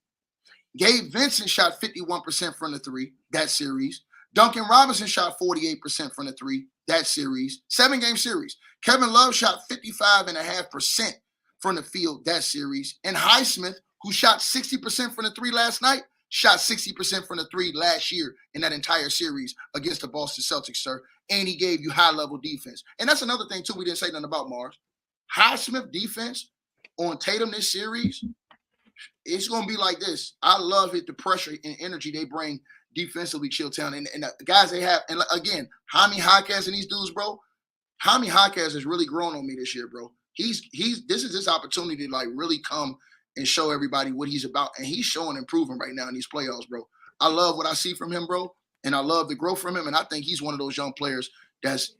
Gabe Vincent shot 51% from the three that series. Duncan Robinson shot 48% from the three that series. 7-game series. Kevin Love shot 55.5% from the field that series. And Highsmith, who shot 60% from the three last night, shot 60% from the three last year in that entire series against the Boston Celtics, sir. And he gave you high-level defense. And that's another thing, too, we didn't say nothing about, Mars. Highsmith defense on Tatum this series, it's going to be like this. I love it, the pressure and energy they bring defensively, Chilltown. And the guys they have, and again, Jaime Jaquez and these dudes, bro, Jaime Jaquez has really grown on me this year, bro. This is his opportunity to, like, really come and show everybody what he's about. And he's showing improvement right now in these playoffs, bro. I love what I see from him, bro. And I love the growth from him. And I think he's one of those young players that's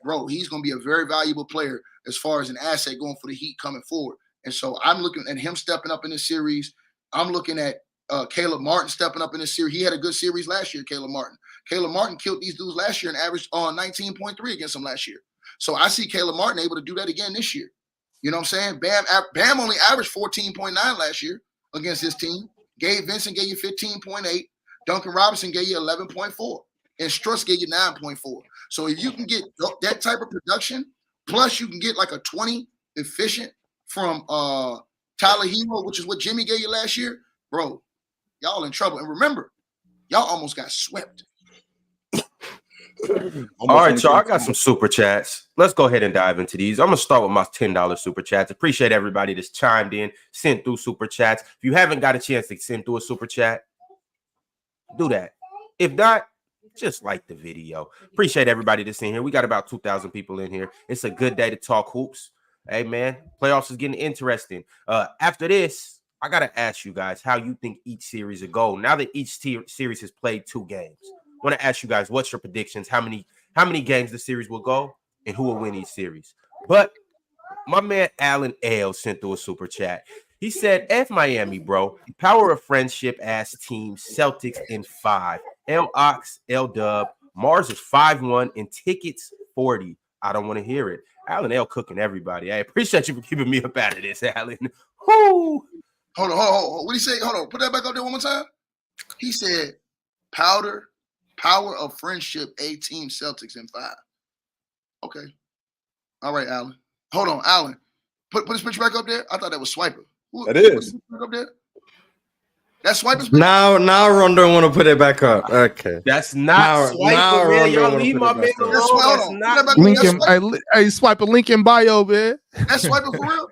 bro, he's going to be a very valuable player as far as an asset going for the Heat coming forward. And so I'm looking at him stepping up in this series. I'm looking at Caleb Martin stepping up in this series. He had a good series last year, Caleb Martin. Caleb Martin killed these dudes last year and averaged 19.3 against them last year. So I see Caleb Martin able to do that again this year. You know what I'm saying? Bam only averaged 14.9 last year against his team. Gabe Vincent gave you 15.8. Duncan Robinson gave you 11.4. And Strus gave you 9.4. So if you can get that type of production, plus you can get like a 20 efficient from Tyler Hero, which is what Jimmy gave you last year, bro, y'all in trouble. And remember, y'all almost got swept. All right, y'all. I got some super chats. Let's go ahead and dive into these. I'm gonna start with my $10 super chats. Appreciate everybody that's chimed in, sent through super chats. If you haven't got a chance to send through a super chat, do that. If not, just like the video. Appreciate everybody that's in here. We got about 2,000 people in here. It's a good day to talk hoops. Hey man, playoffs is getting interesting. After this, I gotta ask you guys how you think each series will go. Now that each series has played 2 games. I want to ask you guys, what's your predictions? How many games the series will go and who will win each series? But my man Alan L sent through a super chat. He said, F Miami, bro. Power of friendship ass team, Celtics in 5. L Ox, L Dub, Mars is 5-1 and tickets 40. I don't want to hear it. Alan L cooking everybody. I appreciate you for keeping me up out of this, Alan. Whoo! Hold on. What did he say? Hold on. Put that back up there one more time. He said, Power of friendship, A team, Celtics in 5. Okay. All right, Alan. Hold on, Alan. Put his picture back up there. I thought that was Swiper. That is. Up there? That's Swiper's picture? Now Ron don't want to put it back up. Okay. That's not Swiper, man. Y'all leave my man alone. That's not Lincoln. Hey, Swiper, link in bio, man. That's Swiper for real?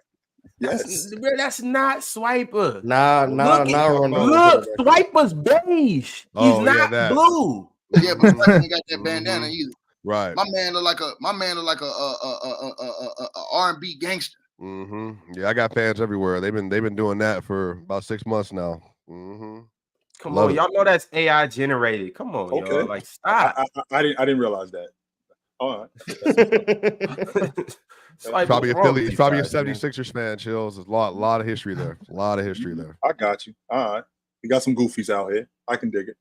Yes. That's not Swiper. Now Ron. Look, Swiper's beige. He's not blue. Yeah, but Swiper ain't got that bandana either. Right. My man look like a R&B gangster. Mm-hmm. Yeah, I got fans everywhere. They've been doing that for about 6 months now. Mm-hmm. Come on, y'all know that's AI generated. Come on, okay. Yo. Like, stop. I didn't realize that. All right. Probably a Philly. He's probably a 76ers fan. Chills. There's a lot of history there. A lot of history there. I got you. All right. We got some goofies out here. I can dig it.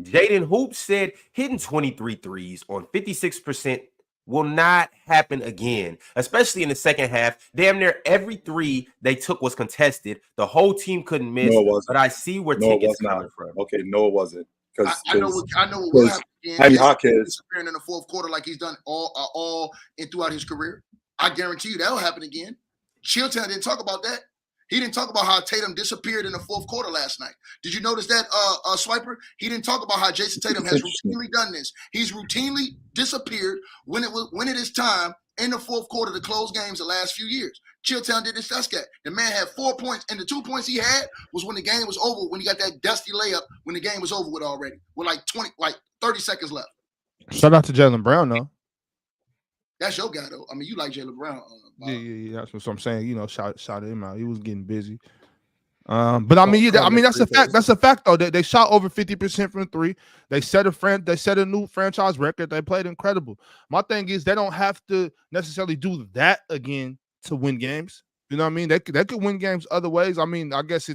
Jaden Hoop said hitting 23 threes on 56% will not happen again, especially in the second half. Damn near every three they took was contested. The whole team couldn't miss. No, it wasn't. But I see where No, it Ticket's was not. coming from. Okay, no, it wasn't. Because I know what will happen again. Heavy He's Hawkins disappearing in the fourth quarter like he's done all and throughout his career. I guarantee you that'll happen again. Chilltown didn't talk about that. He didn't talk about how Tatum disappeared in the fourth quarter last night. Did you notice that, Swiper? He didn't talk about how Jason Tatum has routinely done this. He's routinely disappeared when it is time in the fourth quarter to close games the last few years. Chilltown did discuss that. The man had 4 points, and the 2 points he had was when the game was over, when he got that dusty layup when the game was over with already, with like 30 seconds left. Shout out to Jalen Brown, though. That's your guy, though. I mean, you like Jalen Brown. Yeah. That's what I'm saying. You know, shout him out. He was getting busy. But I mean, that's a fact. That's a fact, though. They shot over 50% from three. They set a new franchise record. They played incredible. My thing is, they don't have to necessarily do that again to win games. You know what I mean? They could win games other ways. I mean, I guess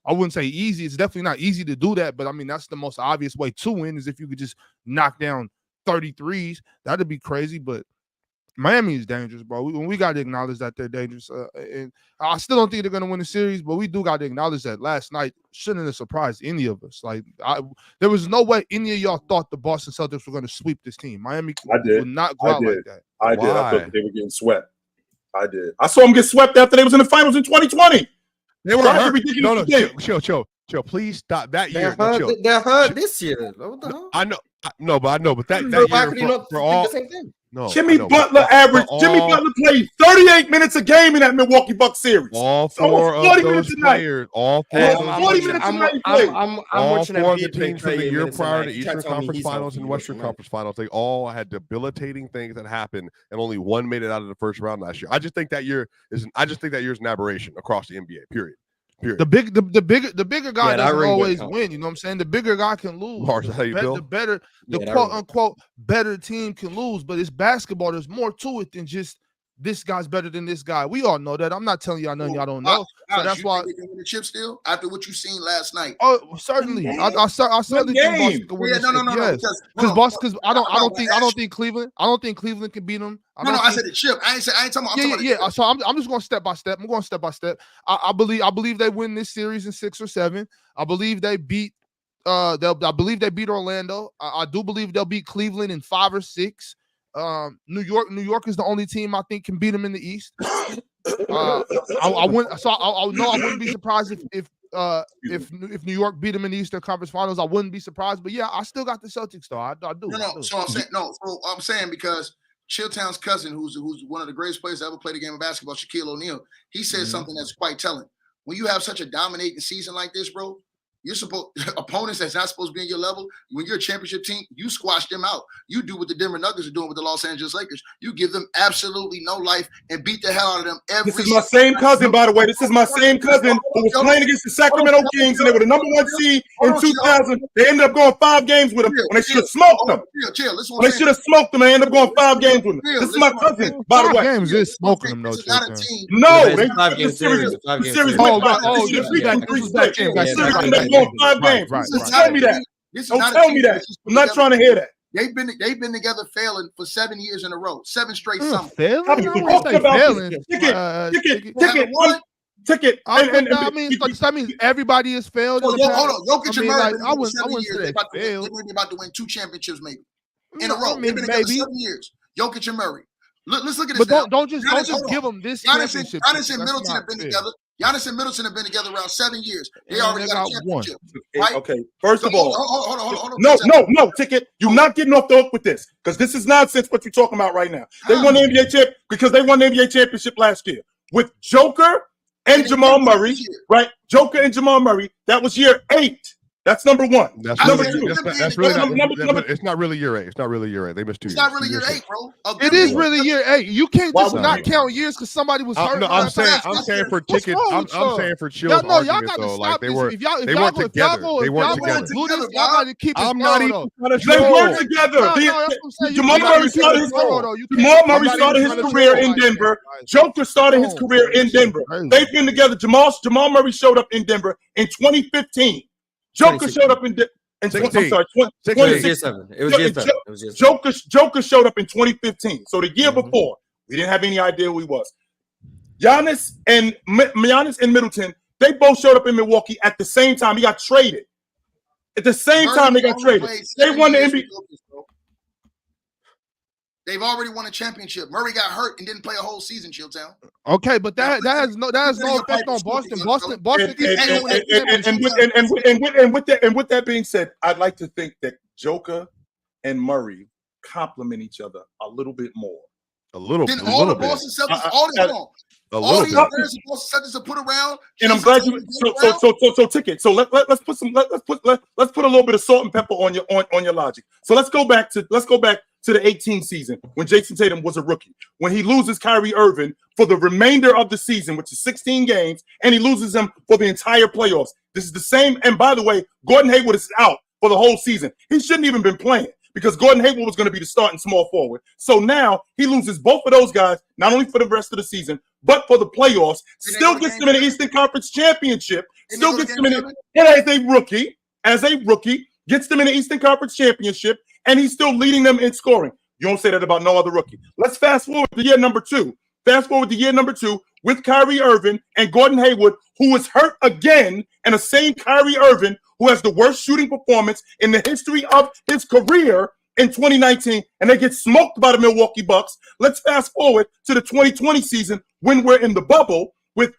I wouldn't say easy. It's definitely not easy to do that. But I mean, that's the most obvious way to win is if you could just knock down 33s. That'd be crazy. But Miami is dangerous, bro. We got to acknowledge that they're dangerous. And I still don't think they're going to win the series, but we do got to acknowledge that last night shouldn't have surprised any of us. Like, there was no way any of y'all thought the Boston Celtics were going to sweep this team. Miami would not go out like that. I did. I thought they were getting swept. I did. I saw them get swept after they was in the finals in 2020. They were hurt. No, chill. Please stop that year. They're hurt this year. What the hell? I know. But that year for all. The same thing? No, Jimmy Butler played 38 minutes a game in that Milwaukee Bucks series. All four of those players. All four of those 40 minutes a night. I'm all watching four of NBA the teams from the year prior to Eastern Conference Finals and Western Conference Finals, they all had debilitating things that happened, and only one made it out of the first round last year. I just think that year is an aberration across the NBA. Period. The bigger guy doesn't always win. You know what I'm saying? The bigger guy can lose. The quote unquote better team can lose. But it's basketball. There's more to it than just this guy's better than this guy. We all know that. I'm not telling y'all nothing y'all don't know. So that's why they can win the chip still after what you've seen last night. Oh, certainly. I certainly think Boston can win. No. Because I don't think Cleveland can beat them. I said the chip. I ain't talking about. Yeah. So I'm just going step by step. I'm going step by step. I believe they win this series in 6 or 7. I believe they beat. I believe they beat Orlando. I do believe they'll beat Cleveland in 5 or 6. New York is the only team I think can beat them in the East. I wouldn't be surprised if New York beat them in the Eastern Conference Finals. I wouldn't be surprised, but yeah, I still got the Celtics though. I do. So I'm saying because Chilltown's cousin, who's one of the greatest players to ever play the game of basketball, Shaquille O'Neal, he said something that's quite telling. When you have such a dominating season like this, bro, you're opponents that's not supposed to be in your level. When you're a championship team, you squash them out. You do what the Denver Nuggets are doing with the Los Angeles Lakers. You give them absolutely no life and beat the hell out of them every. This is my same cousin, by the way. This is my same cousin who was playing against the Sacramento Kings, and they were the number 1 seed in 2000. They ended up going 5 games with them when they should have smoked them. They should have smoked them and ended up going 5 games with them. This is my cousin, by the way. Games is smoking them, though. No, they 5-game series. Going 5 games. Right. Tell me that. Don't tell me that. I'm not trying to hear that. They've been together failing for 7 years in a row. 7 straight summers. Failing? Ticket. That means everybody has failed. Hold on. Jokic and Murray. I wouldn't say they failed. They're about to win 2 championships maybe in a row. They've been together 7 years. Jokic and Murray. Let's look at this. But don't just give them this championship. Giannis and Middleton have been together. Giannis and Middleton have been together around 7 years. They already got a championship. Right? Okay. First of all, hold on. No, Ticket. You're not getting off the hook with this because this is nonsense. What you're talking about right now? They won the NBA champ because they won the NBA championship last year with Joker and Jamal Murray. Right? Joker and Jamal Murray. That was year 8. That's number 1. That's number 2. That's really it's not really year 8. It's not really year 8. They missed 2 years. It's not really year 8, bro. It is really year 8. You can't just not count years because somebody was hurt. No, I'm saying for Ticket. I'm saying for Chill's argument though. Like they weren't together. They weren't together. I'm not even trying to They weren't together. Jamal Murray started his career in Denver. Joker started his career in Denver. They've been together. Jamal Murray showed up in Denver in 2015. Joker showed up in I'm 16. sorry, It was 2016. year 7. It was year 7. It was year 7. Joker showed up in 2015. So the year before, we didn't have any idea who he was. Giannis and Middleton, they both showed up in Milwaukee at the same time. He got traded. At the same time they got traded. They won the NBA. They've already won a championship. Murray got hurt and didn't play a whole season, Chilltown. Okay, but that has no effect on Boston. And with that being said, I'd like to think that Joker and Murray complement each other a little bit more. Then all the Boston Celtics, all these players the Boston Celtics are put around. And I'm glad you so Ticket. So let's put a little bit of salt and pepper on your logic. So let's go back to the 18 season when Jason Tatum was a rookie, when he loses Kyrie Irving for the remainder of the season, which is 16 games, and he loses him for the entire playoffs. This is the same. And by the way, Gordon Hayward is out for the whole season. He shouldn't even been playing because Gordon Hayward was going to be the starting small forward. So now he loses both of those guys, not only for the rest of the season, but for the playoffs. Still gets them in the Eastern Conference Championship. Still gets them in it as a rookie, gets them in the Eastern Conference Championship, and he's still leading them in scoring. You don't say that about no other rookie. Let's fast forward to year number 2. Fast forward to year number 2 with Kyrie Irving and Gordon Hayward, who was hurt again, and the same Kyrie Irving who has the worst shooting performance in the history of his career in 2019, and they get smoked by the Milwaukee Bucks. Let's fast forward to the 2020 season when we're in the bubble with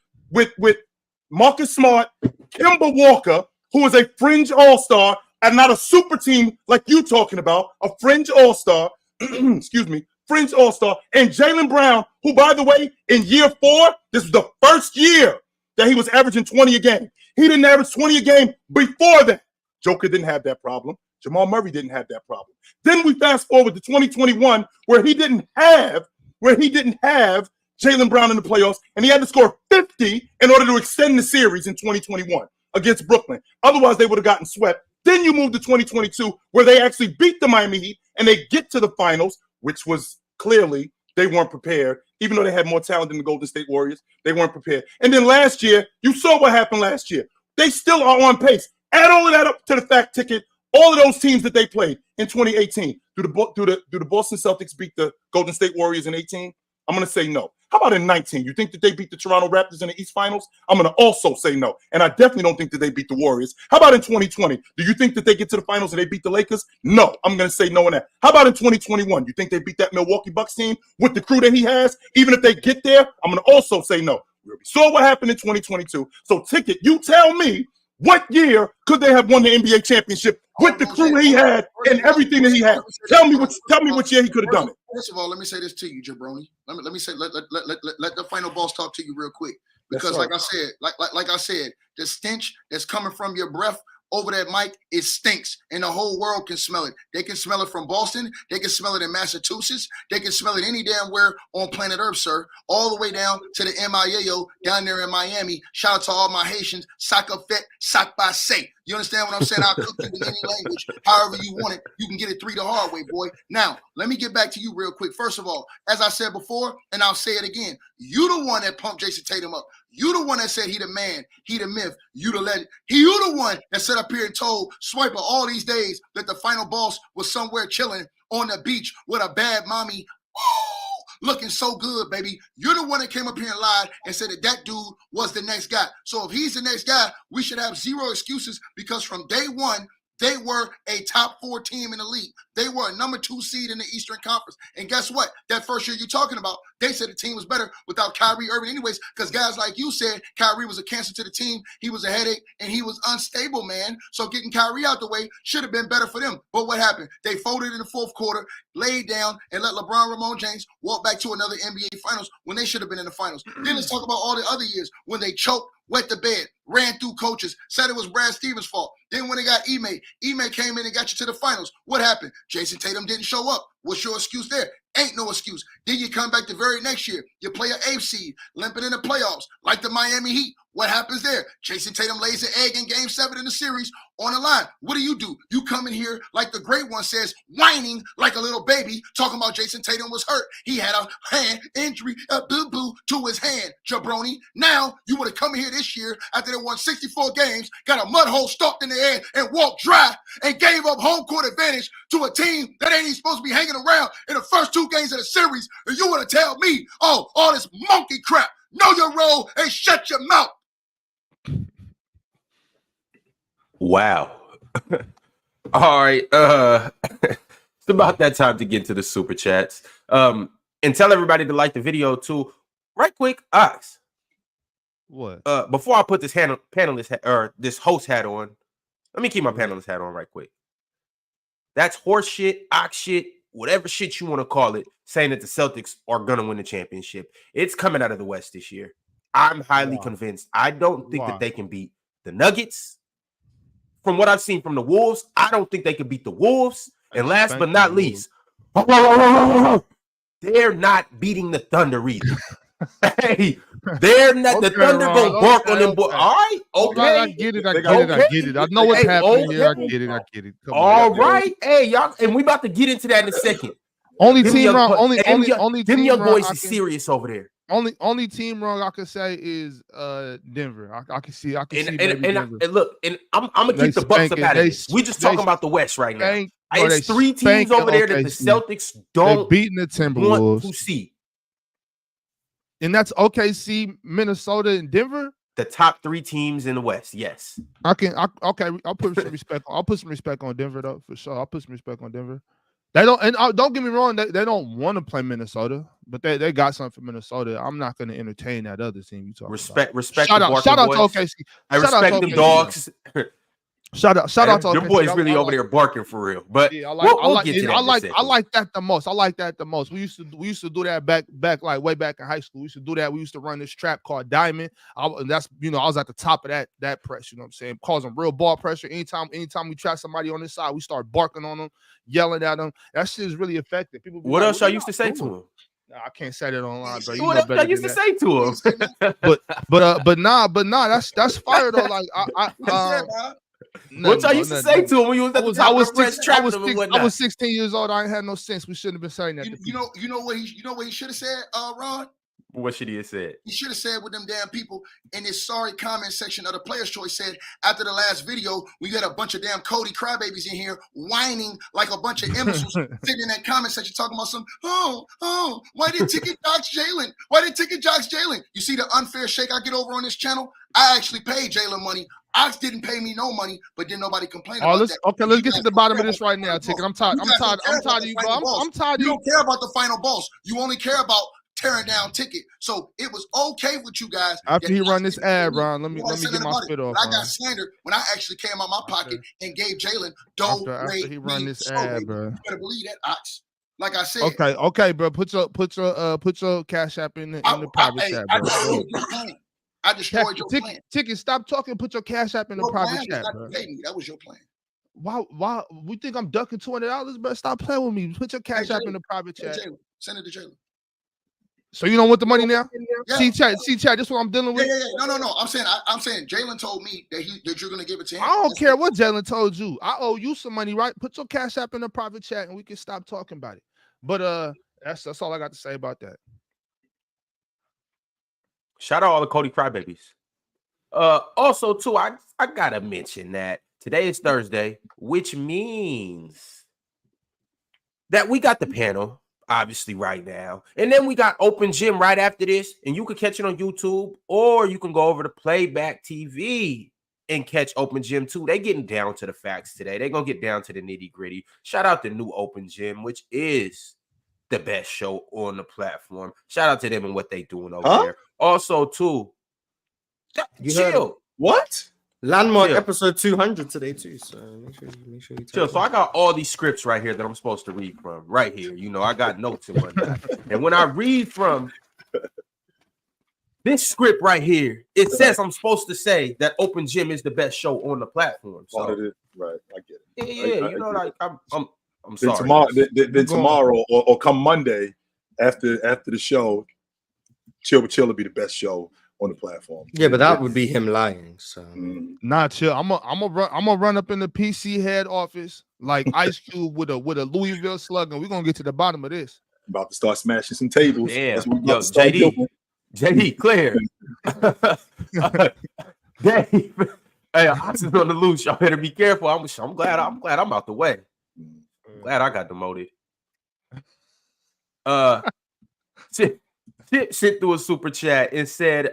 Marcus Smart, Kemba Walker, who is a fringe all-star, and not a super team like you talking about, a fringe all-star, fringe all-star, and Jalen Brown, who, by the way, in year 4, this was the first year that he was averaging 20 a game. He didn't average 20 a game before that. Joker didn't have that problem. Jamal Murray didn't have that problem. Then we fast forward to 2021, where he didn't have Jalen Brown in the playoffs, and he had to score 50 in order to extend the series in 2021 against Brooklyn. Otherwise, they would have gotten swept. Then you move to 2022, where they actually beat the Miami Heat, and they get to the finals, which was clearly they weren't prepared. Even though they had more talent than the Golden State Warriors, they weren't prepared. And then last year, you saw what happened last year. They still are on pace. Add all of that up to the fact ticket, all of those teams that they played in 2018. Do the Boston Celtics beat the Golden State Warriors in 18? I'm going to say no. How about in 19? You think that they beat the Toronto Raptors in the East Finals? I'm going to also say no. And I definitely don't think that they beat the Warriors. How about in 2020? Do you think that they get to the finals and they beat the Lakers? No. I'm going to say no in that. How about in 2021? You think they beat that Milwaukee Bucks team with the crew that he has? Even if they get there, I'm going to also say no. We saw what happened in 2022. So, Ticket, you tell me, what year could they have won the NBA championship with the crew he had and everything that he had? Tell me which year he could have done it. First of all, let me say this to you, Jabroni. Let me say let the final boss talk to you real quick, because like I said, the stench that's coming from your breath over that mic, it stinks, and the whole world can smell it. They can smell it from Boston. They can smell it in Massachusetts. They can smell it any damn where on planet Earth, sir. All the way down to the MIAO down there in Miami. Shout out to all my Haitians. Saka fet, sak ba say. You understand what I'm saying? I'll cook you in any language, however you want it. You can get it 3 the hard way, boy. Now, let me get back to you real quick. First of all, as I said before, and I'll say it again, you the one that pumped Jason Tatum up. You the one that said he the man, he the myth, you the legend. You the one that sat up here and told Swiper all these days that the final boss was somewhere chilling on the beach with a bad mommy. Oh, looking so good, baby. You're the one that came up here and lied and said that dude was the next guy. So if he's the next guy, we should have zero excuses, because from day one, they were a top 4 team in the league. They were a number 2 seed in the Eastern Conference. And guess what? That first year you're talking about, they said the team was better without Kyrie Irving anyways, because guys like you said, Kyrie was a cancer to the team. He was a headache, and he was unstable, man. So getting Kyrie out the way should have been better for them. But what happened? They folded in the fourth quarter, laid down, and let LeBron Ramon James walk back to another NBA Finals when they should have been in the finals. Then let's talk about all the other years when they choked, wet the bed, ran through coaches, said it was Brad Stevens' fault. Then when they got Ime came in and got you to the finals. What happened? Jason Tatum didn't show up. What's your excuse there? Ain't no excuse. Then you come back the very next year. You play an 8th seed, limping in the playoffs, like the Miami Heat. What happens there? Jason Tatum lays an egg in Game 7 in the series on the line. What do? You come in here, like the great one says, whining like a little baby, talking about Jason Tatum was hurt. He had a hand injury, a boo-boo to his hand, jabroni. Now, you would have come here this year after they won 64 games, got a mud hole stalked in the head, and walked dry, and gave up home court advantage to a team that ain't even supposed to be hanging around in the first 2 games of the series, and you want to tell me, oh, all this monkey crap. Know your role and shut your mouth. Wow. All right. It's about that time to get to the super chats. And tell everybody to like the video too. Right quick, Ox. What? Before I put this panelist or this host hat on, let me keep my panelist hat on right quick. That's horse shit, ox shit, whatever shit you want to call it, saying that the Celtics are gonna win the championship. It's coming out of the West this year. I'm highly convinced. I don't think that they can beat the Nuggets. From what I've seen from the Wolves, I don't think they can beat the Wolves. And last but not least, they're not beating the Thunder either. Hey, they're not. The Thunder gonna bark on them. All right, okay. I get it. I get it. I know what's happening here. I get it. Come all right, hey y'all, and we about to get into that in a second. Only team wrong. Only them team young wrong, boys is serious over there. Only team wrong I can say is Denver. I can see. And look, and I'm gonna keep the Bucks up out of this. We just talking about the West right now. It's 3 teams over there that the Celtics don't beating the Timberwolves want to see. And that's OKC, Minnesota, and Denver. The top 3 teams in the West. Yes. I'll put some respect. I'll put some respect on Denver though, for sure. I'll put some respect on Denver. They don't, and don't get me wrong, they don't want to play Minnesota, but they got something for Minnesota. I'm not going to entertain that other team you talk about. Respect. Shout out to OKC. I respect them dogs. Shout out to your boys really over there barking for real. But yeah, I like that the most. I like that the most. We used to do that back like way back in high school. We used to do that. We used to run this trap called Diamond. I was at the top of that press. You know what I'm saying? Causing real ball pressure. Anytime we trap somebody on this side, we start barking on them, yelling at them. That shit is really effective. People. What else y'all used to say to him? I can't say that online, bro. What else I used to say to him? but nah. That's fire though. Like what y'all used to say to him when you was at the top of the press trapping him and whatnot? I was 16 years old. I ain't had no sense. We shouldn't have been saying that. You know what he should have said, Ron? What should he have said? He should have said with them damn people in this sorry comment section of the Players' Choice said, after the last video, we got a bunch of damn Cody crybabies in here whining like a bunch of imbeciles sitting in that comment section talking about some, why did Ticket Jocks Jalen? Why did Ticket Jocks Jalen? You see the unfair shake I get over on this channel? I actually paid Jalen money. Ox didn't pay me no money, but then nobody complained about that. Okay, let's get to the bottom of this right now, Ticket. I'm tired of you, bro. I'm tired of you. You don't care about the final boss. You only care about tearing down Ticket. So it was okay with you guys. After he run this ad, Ron, let me get my spit off. I got slandered when I actually came out my pocket and gave Jalen after he run this ad, bro. You better believe that, Ox. Like I said. Okay, bro. Put your Cash App in the private chat, bro. I destroyed your plan. Ticket, stop talking. Put your Cash App in the private chat, bro. That was your plan. Why? We think I'm ducking $200, bro? Stop playing with me. Put your Cash App in the private chat. Send it to Jalen. So you don't want the money now? Yeah. See chat. This is what I'm dealing with. Yeah. No. I'm saying Jalen told me that you're gonna give it to him. I don't care what Jalen told you. I owe you some money, right? Put your Cash App in the private chat, and we can stop talking about it. But that's all I got to say about that. Shout out all the Cody crybabies. Also, too, I gotta mention that today is Thursday, which means that we got the panel, obviously, right now. And then we got Open Gym right after this, and you can catch it on YouTube, or you can go over to Playback TV and catch Open Gym too. They getting down to the facts today. They're gonna get down to the nitty-gritty. Shout out to New Open Gym, which is the best show on the platform. Shout out to them and what they doing over there. Also, too, chill. What? Landmark episode 200 today, too. So make sure you chill. So I got all these scripts right here that I'm supposed to read from right here. You know, I got notes and whatnot. And when I read from this script right here, it says I'm supposed to say that Open Gym is the best show on the platform. So right, I get it. Yeah, you know, like I'm sorry. Tomorrow or come Monday after the show, Chill with Chill will be the best show on the platform. Yeah, but that would be him lying. So Nah, chill. I'm gonna run up in the PC head office like Ice Cube with a Louisville slug, and we're gonna get to the bottom of this. About to start smashing some tables. Damn. That's what we Yo, about to start JD, clear. Dave, hey, Ox is on the loose. Y'all better be careful. I'm glad I'm out the way. I'm glad I got demoted. Chit through a super chat and said,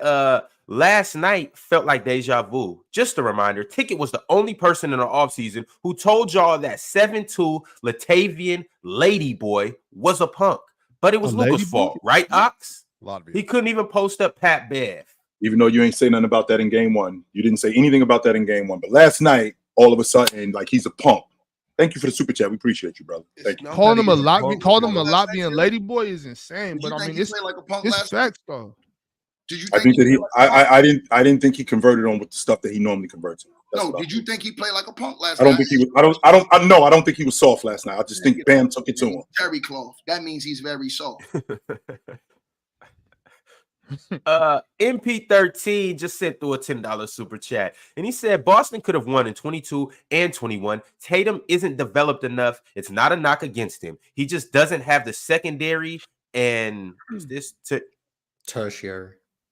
last night felt like deja vu. Just a reminder, Ticket was the only person in the offseason who told y'all that 7'2" Latavian Ladyboy was a punk. But it was Luka's fault, right, Ox? A lot of He couldn't even post up Pat Bev. Even though you ain't say nothing about that in game one. You didn't say anything about that in game one. But last night, all of a sudden, like he's a punk. Thank you for the super chat. We appreciate you, brother. Thank you. Calling him a Latvian ladyboy is insane. But I mean, it's like a punk it's facts though. Did you? I think that I didn't think he converted on with the stuff that he normally converts on. No, did you think he played like a punk last I night? don't think he was. I don't think he was soft last night. I just think Bam took it to him. Terry cloth. That means he's very soft. MP13 just sent through a $10 super chat, and he said Boston could have won in 22 and 21. Tatum isn't developed enough. It's not a knock against him. He just doesn't have the secondary and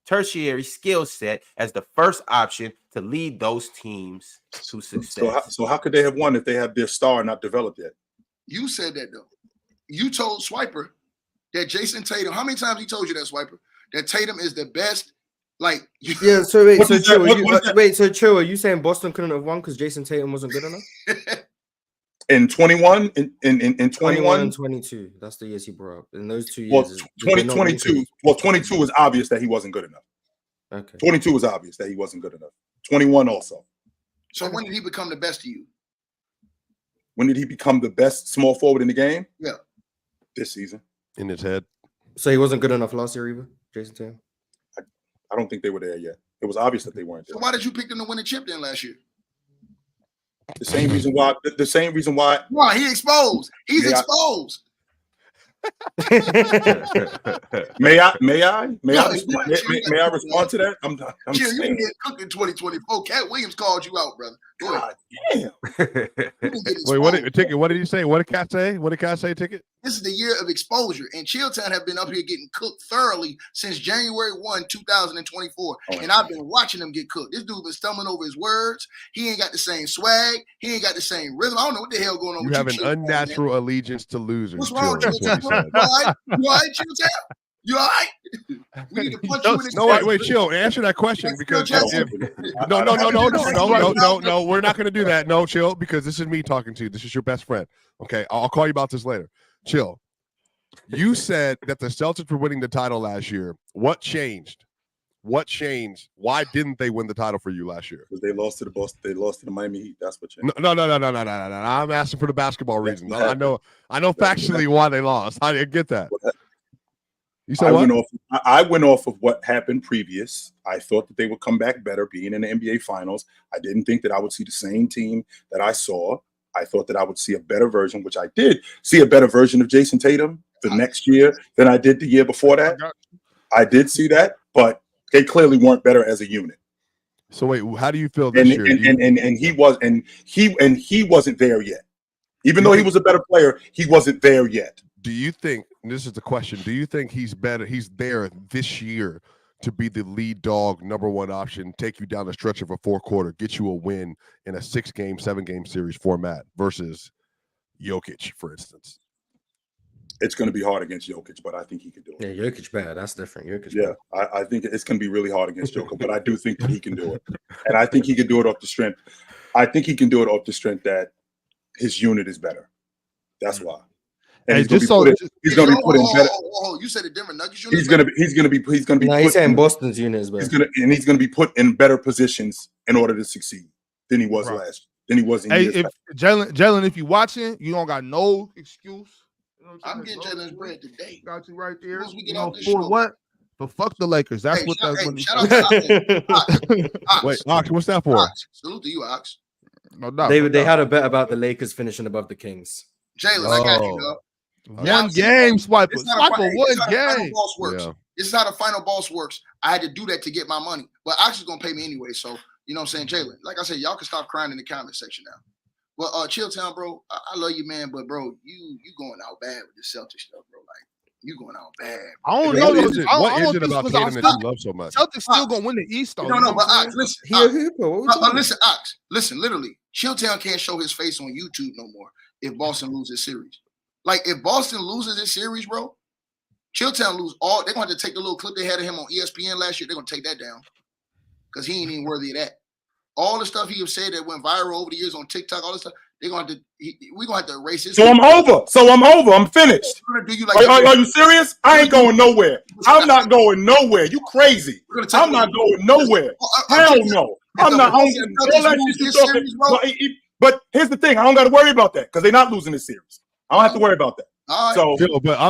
tertiary skill set as the first option to lead those teams to success. So how could they have won if they have their star not developed yet? You said that though. You told Swiper that Jason Tatum. How many times he told you that, Swiper? That Tatum is the best. Like yeah. So wait. So Chill. Are you saying Boston couldn't have won because Jason Tatum wasn't good enough? In 21, in 21 and 22. That's the years he brought up. In those 2 years, well, 2022. Well, 22 was obvious that he wasn't good enough. Okay. 22 was obvious that he wasn't good enough. 21 also. So when did he become the best to you? When did he become the best small forward in the game? Yeah. This season. In his head. So he wasn't good enough last year either, Jason Tatum? I don't think they were there yet. It was obvious that they weren't there. So why did you pick them to win a chip then last year? The same reason why. Why he exposed? He's exposed. May I respond to that? I'm Chill, you didn't get cooked in 2024. Cat Williams called you out, brother. God damn. Wait, what did he say? What did Cat say? What did Cat say, Ticket? This is the year of exposure, and Chilltown have been up here getting cooked thoroughly since January 1, 2024. And I've been watching them get cooked. This dude been stumbling over his words. He ain't got the same swag. He ain't got the same rhythm. I don't know what the hell going on you with have you. Have an unnatural allegiance to losers. What's wrong with Chilltown? You all right, Chilltown? You all right? We need to punch you in the No, wait, chill. Answer that question because no, we're not going to do that. No, chill, because this is me talking to you. This is your best friend. Okay, I'll call you about this later. Chill. You said that the Celtics were winning the title last year. What changed? What changed? Why didn't they win the title for you last year? Because they lost to the Boston. They lost to the Miami Heat. That's what changed. No. I'm asking for the basketball reasons. I know factually why they lost. I didn't get that. You said I went off of what happened previous. I thought that they would come back better being in the NBA Finals. I didn't think that I would see the same team that I saw. I thought that I would see a better version, which I did see a better version of Jason Tatum the next year than I did the year before that. I did see that, but they clearly weren't better as a unit. So wait, how do you feel this year? And he wasn't there yet. Even though he was a better player, he wasn't there yet. Do you think, and this is the question, do you think he's better? He's there this year to be the lead dog, number one option, take you down the stretch of a 4-quarter, get you a win in a 6-game, 7-game series format versus Jokic, for instance? It's going to be hard against Jokic, but I think he can do it. Yeah, Jokic bad. That's different. I think it's going to be really hard against Jokic, but I do think that he can do it. And I think he can do it off the strength. I think he can do it off the strength that his unit is better. That's why. And he's going to be put in better. You said a Denver Nuggets unit. He's going to be. No, he's saying Boston's unit is better. He's going to be put in better positions in order to succeed than he was last. Than he was in years past. Jalen, if you're watching, you don't got no excuse. You know I'm getting Jalen's bread today. Got you right there. We get off this show. What? But fuck the Lakers. That's what that's going to be. Wait, Ox, what's that for? Salute to you, Ox. No doubt. They had a bet about the Lakers finishing above the Kings. Jalen, I got you, dog. One game, Swiper. Swiper, one game. Works. This is how the final boss works. I had to do that to get my money. But Ox is going to pay me anyway. So, you know what I'm saying, Jalen? Like I said, y'all can stop crying in the comment section now. But Chill Town, bro, I love you, man. But, bro, you going out bad with this Celtics stuff, bro. Like, you going out bad. I don't know. What is it about Tatum that you love so much? Celtics still going to win the East, though. No, but Ox, listen. He a hooper. Listen, Ox. Listen, literally, Chilltown can't show his face on YouTube no more if Boston loses series. Like, if Boston loses this series, bro, Chilltown lose all. They're going to have to take the little clip they had of him on ESPN last year. They're going to take that down because he ain't even worthy of that. All the stuff he have said that went viral over the years on TikTok, all this stuff, they're going to have to. We're going to have to erase it. So I'm over. I'm finished. Are you serious? I ain't going nowhere. I'm not going nowhere. You crazy? I'm not going nowhere. Hell no. I'm not. But here's the thing. I don't got to worry about that because they're not losing this series. I don't have to worry about that. So,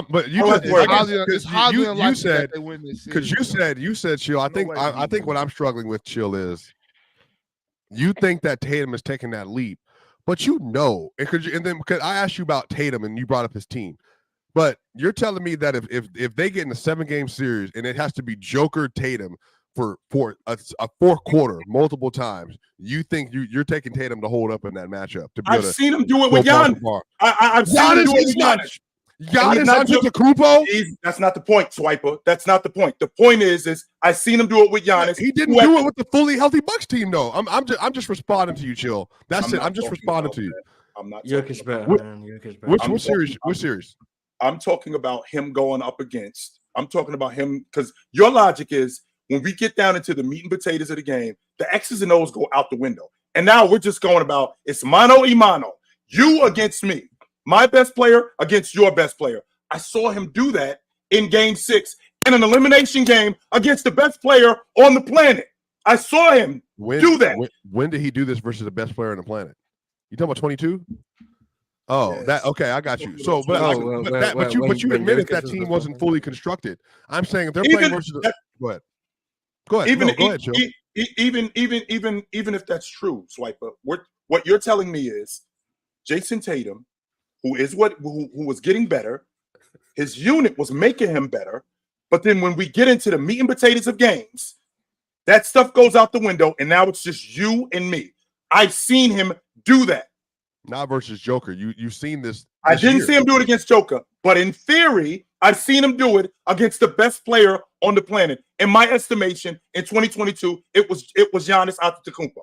but you said they win this series. Because you said Chill. I think what I'm struggling with, Chill, is you think that Tatum is taking that leap, but because I asked you about Tatum and you brought up his team, but you're telling me that if they get in a 7-game series and it has to be Joker Tatum for a fourth quarter multiple times, you think you're taking Tatum to hold up in that matchup? I've seen him do it with Giannis. I've seen him do it with Giannis. Giannis Antetokounmpo? That's not the point, Swiper. That's not the point. The point is I've seen him do it with Giannis. He didn't do it with the fully healthy Bucks team, though. I'm just responding to you, Chill. That's it. I'm just responding to you. I'm not. Jokic better, man. Jokic better. Which series? I'm talking about him going up against. I'm talking about him because your logic is when we get down into the meat and potatoes of the game, the X's and O's go out the window. And now we're just going about it's mano y mano. You against me. My best player against your best player. I saw him do that in Game 6 in an elimination game against the best player on the planet. I saw him do that. When did he do this versus the best player on the planet? You talking about 22? Oh, yes. That okay. I got you. So, but you admitted that team wasn't fully constructed. I'm saying if they're playing versus. Go ahead. Go ahead, Joe. Even if that's true, Swiper, what you're telling me is Jason Tatum, who was getting better, his unit was making him better, but then when we get into the meat and potatoes of games, that stuff goes out the window, and now it's just you and me. I've seen him do that. Not versus Joker. You've seen this. I didn't see him do it against Joker, but in theory, I've seen him do it against the best player on the planet. In my estimation, in 2022, it was Giannis Antetokounmpo.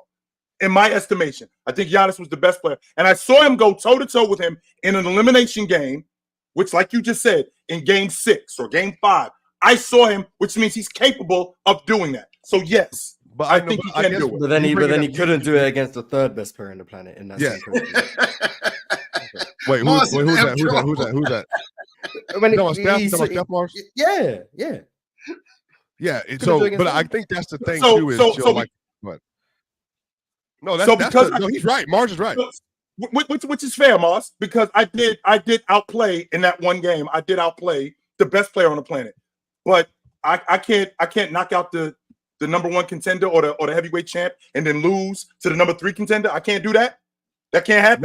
In my estimation, I think Giannis was the best player. And I saw him go toe-to-toe with him in an elimination game, which, like you just said, in Game 6 or Game 5, I saw him, which means he's capable of doing that. So, yes, but I think he can do it. But then he couldn't do it against the third best player on the planet. In that Wait, who's that? Steph Mars? Yeah. Yeah. So, but I think that's the thing too. What? No, he's right. Mars is right. Which is fair, Mars, because I did outplay in that one game. I did outplay the best player on the planet, but I can't knock out the number 1 contender or the heavyweight champ and then lose to the number 3 contender. I can't do that. That can't happen.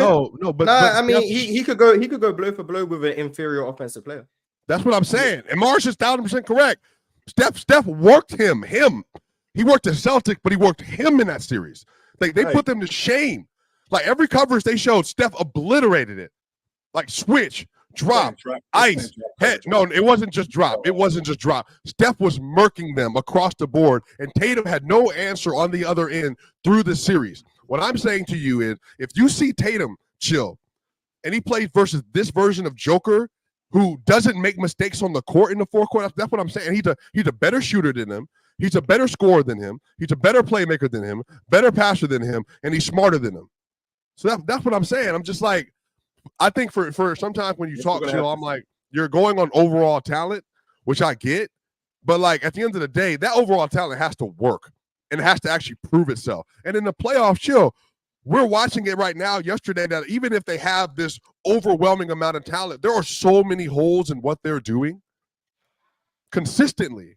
But I mean, he could go blow for blow with an inferior offensive player. That's what I'm saying. And Mars is 1,000% correct. Steph worked him. He worked the Celtics, but he worked him in that series. They put them to shame. Like every coverage they showed, Steph obliterated it. Like switch, drop, ice, head. No, it wasn't just drop. It wasn't just drop. Steph was murking them across the board, and Tatum had no answer on the other end through the series. What I'm saying to you is, if you see Tatum chill, and he plays versus this version of Joker, who doesn't make mistakes on the court in the fourth quarter, that's what I'm saying. He's a better shooter than him. He's a better scorer than him. He's a better playmaker than him, better passer than him, and he's smarter than him. So that's what I'm saying. I'm just like, I think for sometimes when you talk chill, I'm like, you're going on overall talent, which I get, but like at the end of the day, that overall talent has to work and it has to actually prove itself. And in the playoffs, chill, we're watching it right now yesterday that even if they have this overwhelming amount of talent, there are so many holes in what they're doing consistently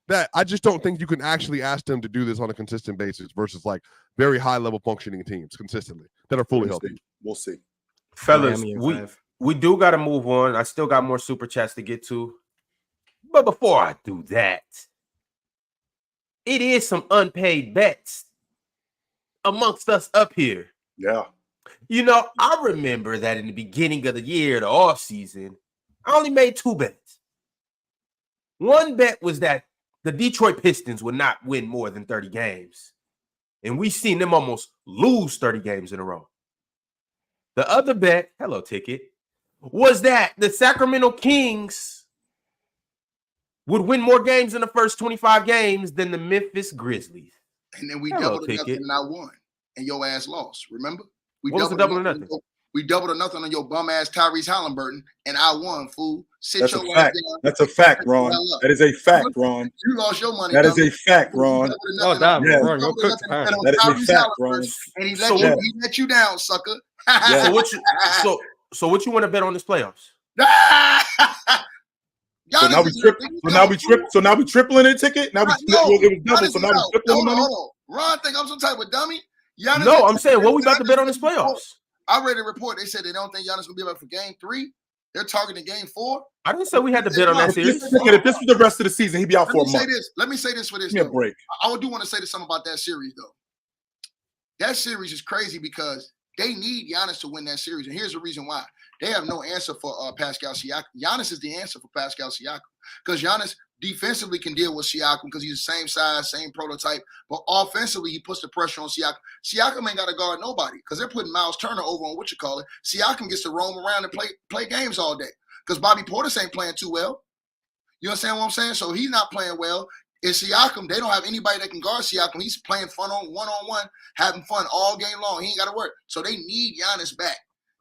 that I just don't think you can actually ask them to do this on a consistent basis versus like very high level functioning teams consistently that are fully healthy. We'll see. Fellas, we do got to move on. I still got more super chats to get to. But before I do that, it is some unpaid bets amongst us up here. Yeah. You know, I remember that in the beginning of the year, the offseason, I only made 2 bets. One bet was that the Detroit Pistons would not win more than 30 games. And we've seen them almost lose 30 games in a row. The other bet, hello, Ticket, was that the Sacramento Kings would win more games in the first 25 games than the Memphis Grizzlies. And then we Hello, doubled or nothing Ticket. and I won. And your ass lost. Remember? We What was the double or nothing? We doubled or nothing on your bum ass Tyrese Halliburton, and I won, fool. That's a fact. That's a fact, Ron. That is a fact, Ron. You lost your money. That is a fact, Ron. Oh, damn, Yeah. Ron, you're cooked, apparently. That is a fact, Ron. And he So let you down, sucker. Yeah. So what you want to bet on this playoffs? So now we tripling it, Ticket. Now it was double. So now we tripling the money. Ron think I'm some type of dummy. Giannis No, I'm saying what we about to bet on this playoffs. I read a report. They said they don't think Giannis will be back for game 3. They're targeting game 4. I didn't say we had to bet on that series. If this was the rest of the season, he'd be out for a month. Let me say this for this. Give me a break. I do want to say something about that series, though. That series is crazy because they need Giannis to win that series. And here's the reason why. They have no answer for Pascal Siakam. Giannis is the answer for Pascal Siakam because Giannis defensively can deal with Siakam because he's the same size, same prototype. But offensively, he puts the pressure on Siakam. Siakam ain't got to guard nobody because they're putting Miles Turner over on Siakam gets to roam around and play games all day because Bobby Portis ain't playing too well. You understand what I'm saying? So he's not playing well. In Siakam, they don't have anybody that can guard Siakam. He's playing fun on one-on-one, having fun all game long. He ain't got to work. So they need Giannis back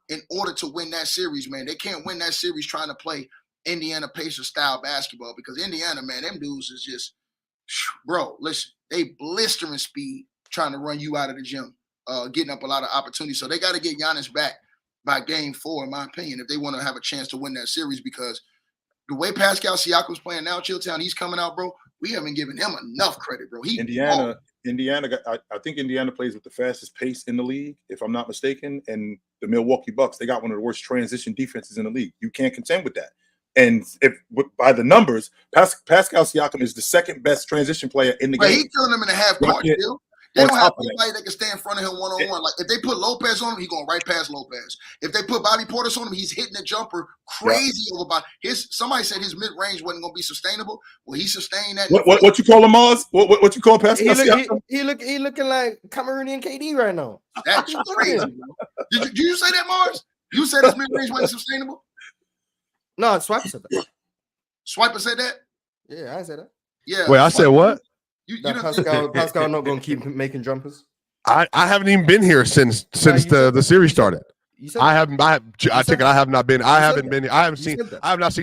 in order to win that series, man. They can't win that series trying to play Indiana Pacers style basketball because Indiana, man, them dudes is just, bro, listen, they blistering speed trying to run you out of the gym, getting up a lot of opportunities. So they got to get Giannis back by game 4, in my opinion, if they want to have a chance to win that series because the way Pascal Siakam's playing now, Chilltown, he's coming out, bro. We haven't given him enough credit, bro. Indiana, I think Indiana plays with the fastest pace in the league, if I'm not mistaken. And the Milwaukee Bucks, they got one of the worst transition defenses in the league. You can't contend with that. And by the numbers, Pascal Siakam is the second best transition player in the game. He's killing them in the half court, still. They don't have anybody that can stand in front of him one-on-one. Like, if they put Lopez on him, he's going right past Lopez. If they put Bobby Portis on him, he's hitting the jumper crazy over by somebody said his mid-range wasn't going to be sustainable. Well, he sustained that. What you call him, Maz? What you call Pascal Siakam? He looking like Cameroonian KD right now. That's crazy, bro. Did you say that, Mars? You said his mid-range wasn't sustainable? No, Swiper said that. Swiper said that? Yeah, I said that. Yeah. Wait, I said what? Pascal not going to keep making jumpers. I haven't even been here since the series started. I have not seen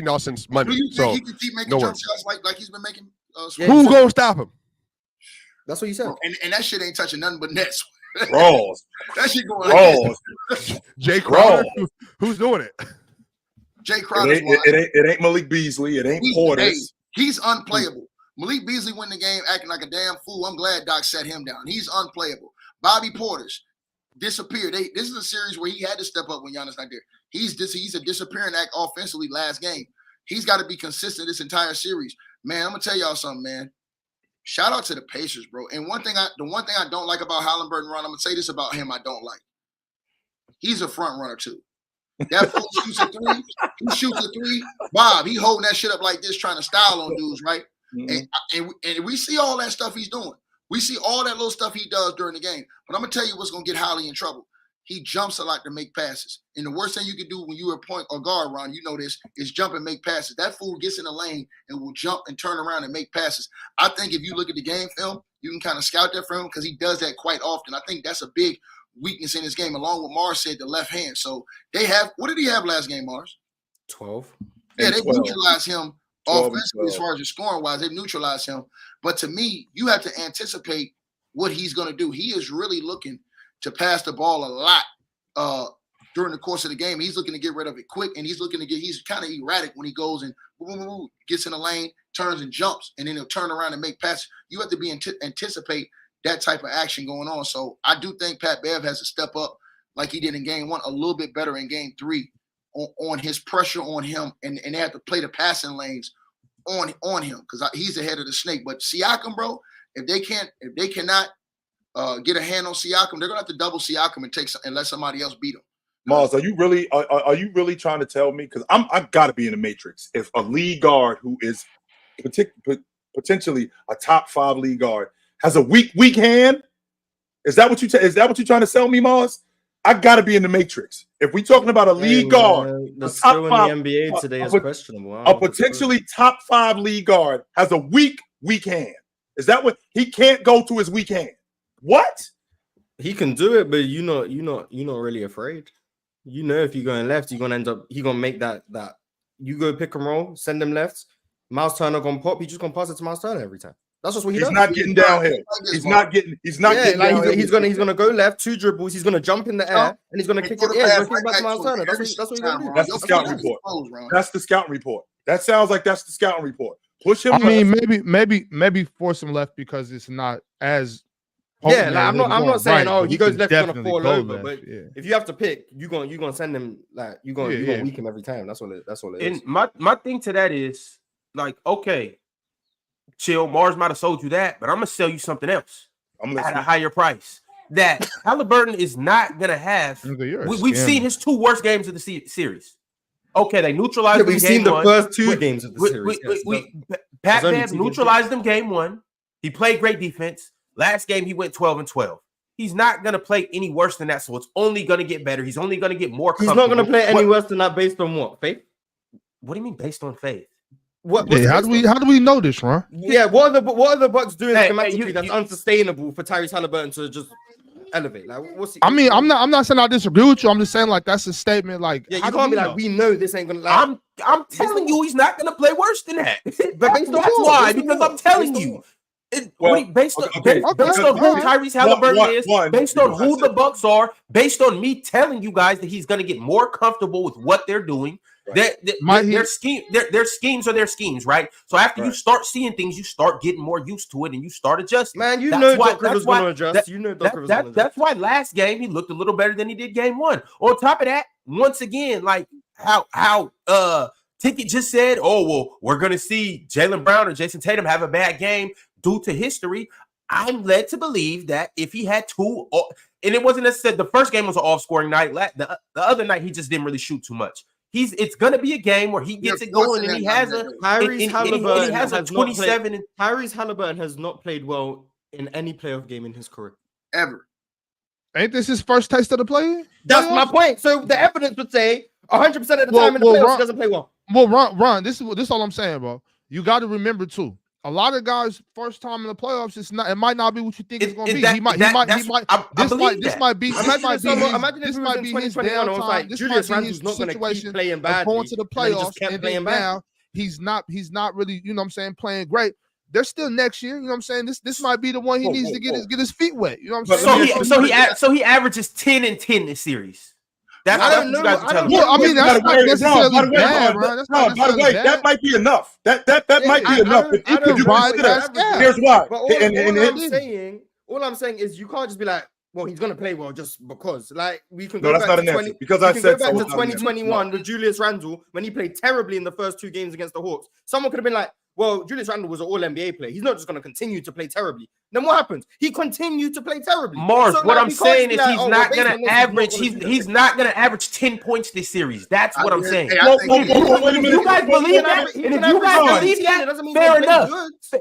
y'all since Monday. Do you think he can keep making jump shots like he's been making? Who gonna stop him? That's what you said. And that shit ain't touching nothing but nets. Rolls. That shit going rolls. Jay Crowder. Who's doing it? Jay Crowder. It ain't Malik Beasley. It ain't Portis. He's unplayable. Malik Beasley win the game acting like a damn fool. I'm glad Doc set him down. He's unplayable. Bobby Portis disappeared. This is a series where he had to step up when Giannis not there. He's a disappearing act offensively last game. He's got to be consistent this entire series. Man, I'm gonna tell y'all something, man. Shout out to the Pacers, bro. And the one thing I don't like about Halliburton, Ron, I'm gonna say this about him I don't like. He's a front runner too. That fool shoots a 3. He shoots a 3. Bob, he holding that shit up like this, trying to style on dudes, right? Mm-hmm. And we see all that stuff he's doing. We see all that little stuff he does during the game. But I'm going to tell you what's going to get Holly in trouble. He jumps a lot to make passes. And the worst thing you can do when you're a point or guard, Ron, you know this, is jump and make passes. That fool gets in the lane and will jump and turn around and make passes. I think if you look at the game film, you can kind of scout that for him because he does that quite often. I think that's a big weakness in his game, along with Mars said, the left hand. So they have – what did he have last game, Mars? 12. Yeah, they neutralized him offensively as far as the scoring wise. They've neutralized him. But to me, you have to anticipate what he's going to do. He is really looking to pass the ball a lot during the course of the game. He's looking to get rid of it quick, and he's kind of erratic when he goes and gets in the lane, turns and jumps, and then he'll turn around and make passes. You have to be anticipate that type of action going on. So I do think Pat Bev has to step up like he did in game 1, a little bit better in game 3 on his pressure on him, and they have to play the passing lanes on him because he's the head of the snake. But Siakam, bro, if they cannot get a hand on Siakam, they're gonna have to double Siakam and let somebody else beat him. Mars, are you really trying to tell me? Because I've got to be in the matrix. If a lead guard who is potentially a top 5 lead guard has a weak hand, is that what you're trying to sell me, Mars? I got to be in the matrix. If we're talking about a lead guard, the skill in the NBA today is questionable. A potentially top 5 lead guard has a weak hand. Is that what he can't go to his weak hand? What? He can do it, but you're not really afraid. You know, if you're going left, you're gonna end up. He gonna make that. You go pick and roll, send him left. Miles Turner gonna pop. He's just gonna pass it to Miles Turner every time. That's just what he does. He's not getting downhill. He's not getting downhill. He's gonna go left, 2 dribbles. He's gonna jump in the air and he's gonna kick it. Yeah, he's gonna kick back to Miles Turner. That's what he's gonna do. That's the scouting report. That's the scouting report. That sounds like that's the scouting report. Push him. I mean, maybe force him left because it's not as. Yeah, like, I'm not saying he goes left, gonna fall over. Left, but if you have to pick, you're gonna send him like you're gonna weak him every time. That's all it is. And my thing to that is like, okay, chill. Mars might have sold you that, but I'm gonna sell you something else at a higher price. That Halliburton is not gonna have. We've seen his 2 worst games of the series. Okay, they neutralized. We've seen the first 2 games of the series. Pat Bev neutralized them game 1. He played great defense. Last game, he went 12-12. He's not going to play any worse than that, so it's only going to get better. He's only going to get more comfortable. He's not going to play any worse than that based on what? Faith? What do you mean based on faith? How do we know this, Ron? Yeah, what are the Bucks doing schematically that's unsustainable for Tyrese Halliburton to just elevate? Like, I'm not saying I disagree with you. I'm just saying like that's a statement. Like, yeah, you can't be like, we know this ain't gonna. Like, I'm telling you, he's not gonna play worse than that. But that's why, because I'm telling you. Based on who Tyrese Halliburton is, based on who the Bucks are, based on me telling you guys that he's going to get more comfortable with what they're doing. Right. Their schemes are their schemes, right? So after you start seeing things, you start getting more used to it and you start adjusting. Man, Doc Rivers going to adjust. That's why last game he looked a little better than he did game 1. On top of that, once again, like how Ticket just said, oh, well, we're going to see Jalen Brown or Jason Tatum have a bad game due to history. I'm led to believe that if he had 2, and it wasn't necessarily the first game was an off-scoring night. The other night, he just didn't really shoot too much. It's going to be a game where he gets it going and he has a Tyrese Halliburton has a 27. Tyrese Halliburton has not played well in any playoff game in his career. Ever. Ain't this his first taste of the play? That's my point. So the evidence would say 100% of the time in the playoffs he doesn't play well. Well, Ron, this is all I'm saying, bro. You got to remember too. A lot of guys' first time in the playoffs, it might not be what you think it's going to be. This might be his downtime. Julius Randle's not going to keep playing badly. Going to the playoffs, and then now he's not really, you know what I'm saying, playing great. They're still next year, you know what I'm saying? This might be the one he needs to get his feet wet. You know what I'm saying? So he averages 10 and 10 this series. That's what you guys are telling me. Well, I mean, that's not necessarily bad, bro. By the way, that might be enough. That might be enough. Here's why. All I'm saying is you can't just be like, well, he's gonna play well just because. Like we can go back to 2021 with Julius Randle when he played terribly in the first 2 games against the Hawks. Someone could have been like, well, Julius Randle was an all-NBA player. He's not just going to continue to play terribly. Then what happens? He continued to play terribly. Mars, so, what I'm saying is he's not going to average. He's not going to average 10 points this series. That's what I'm saying. If you guys believe that, fair enough.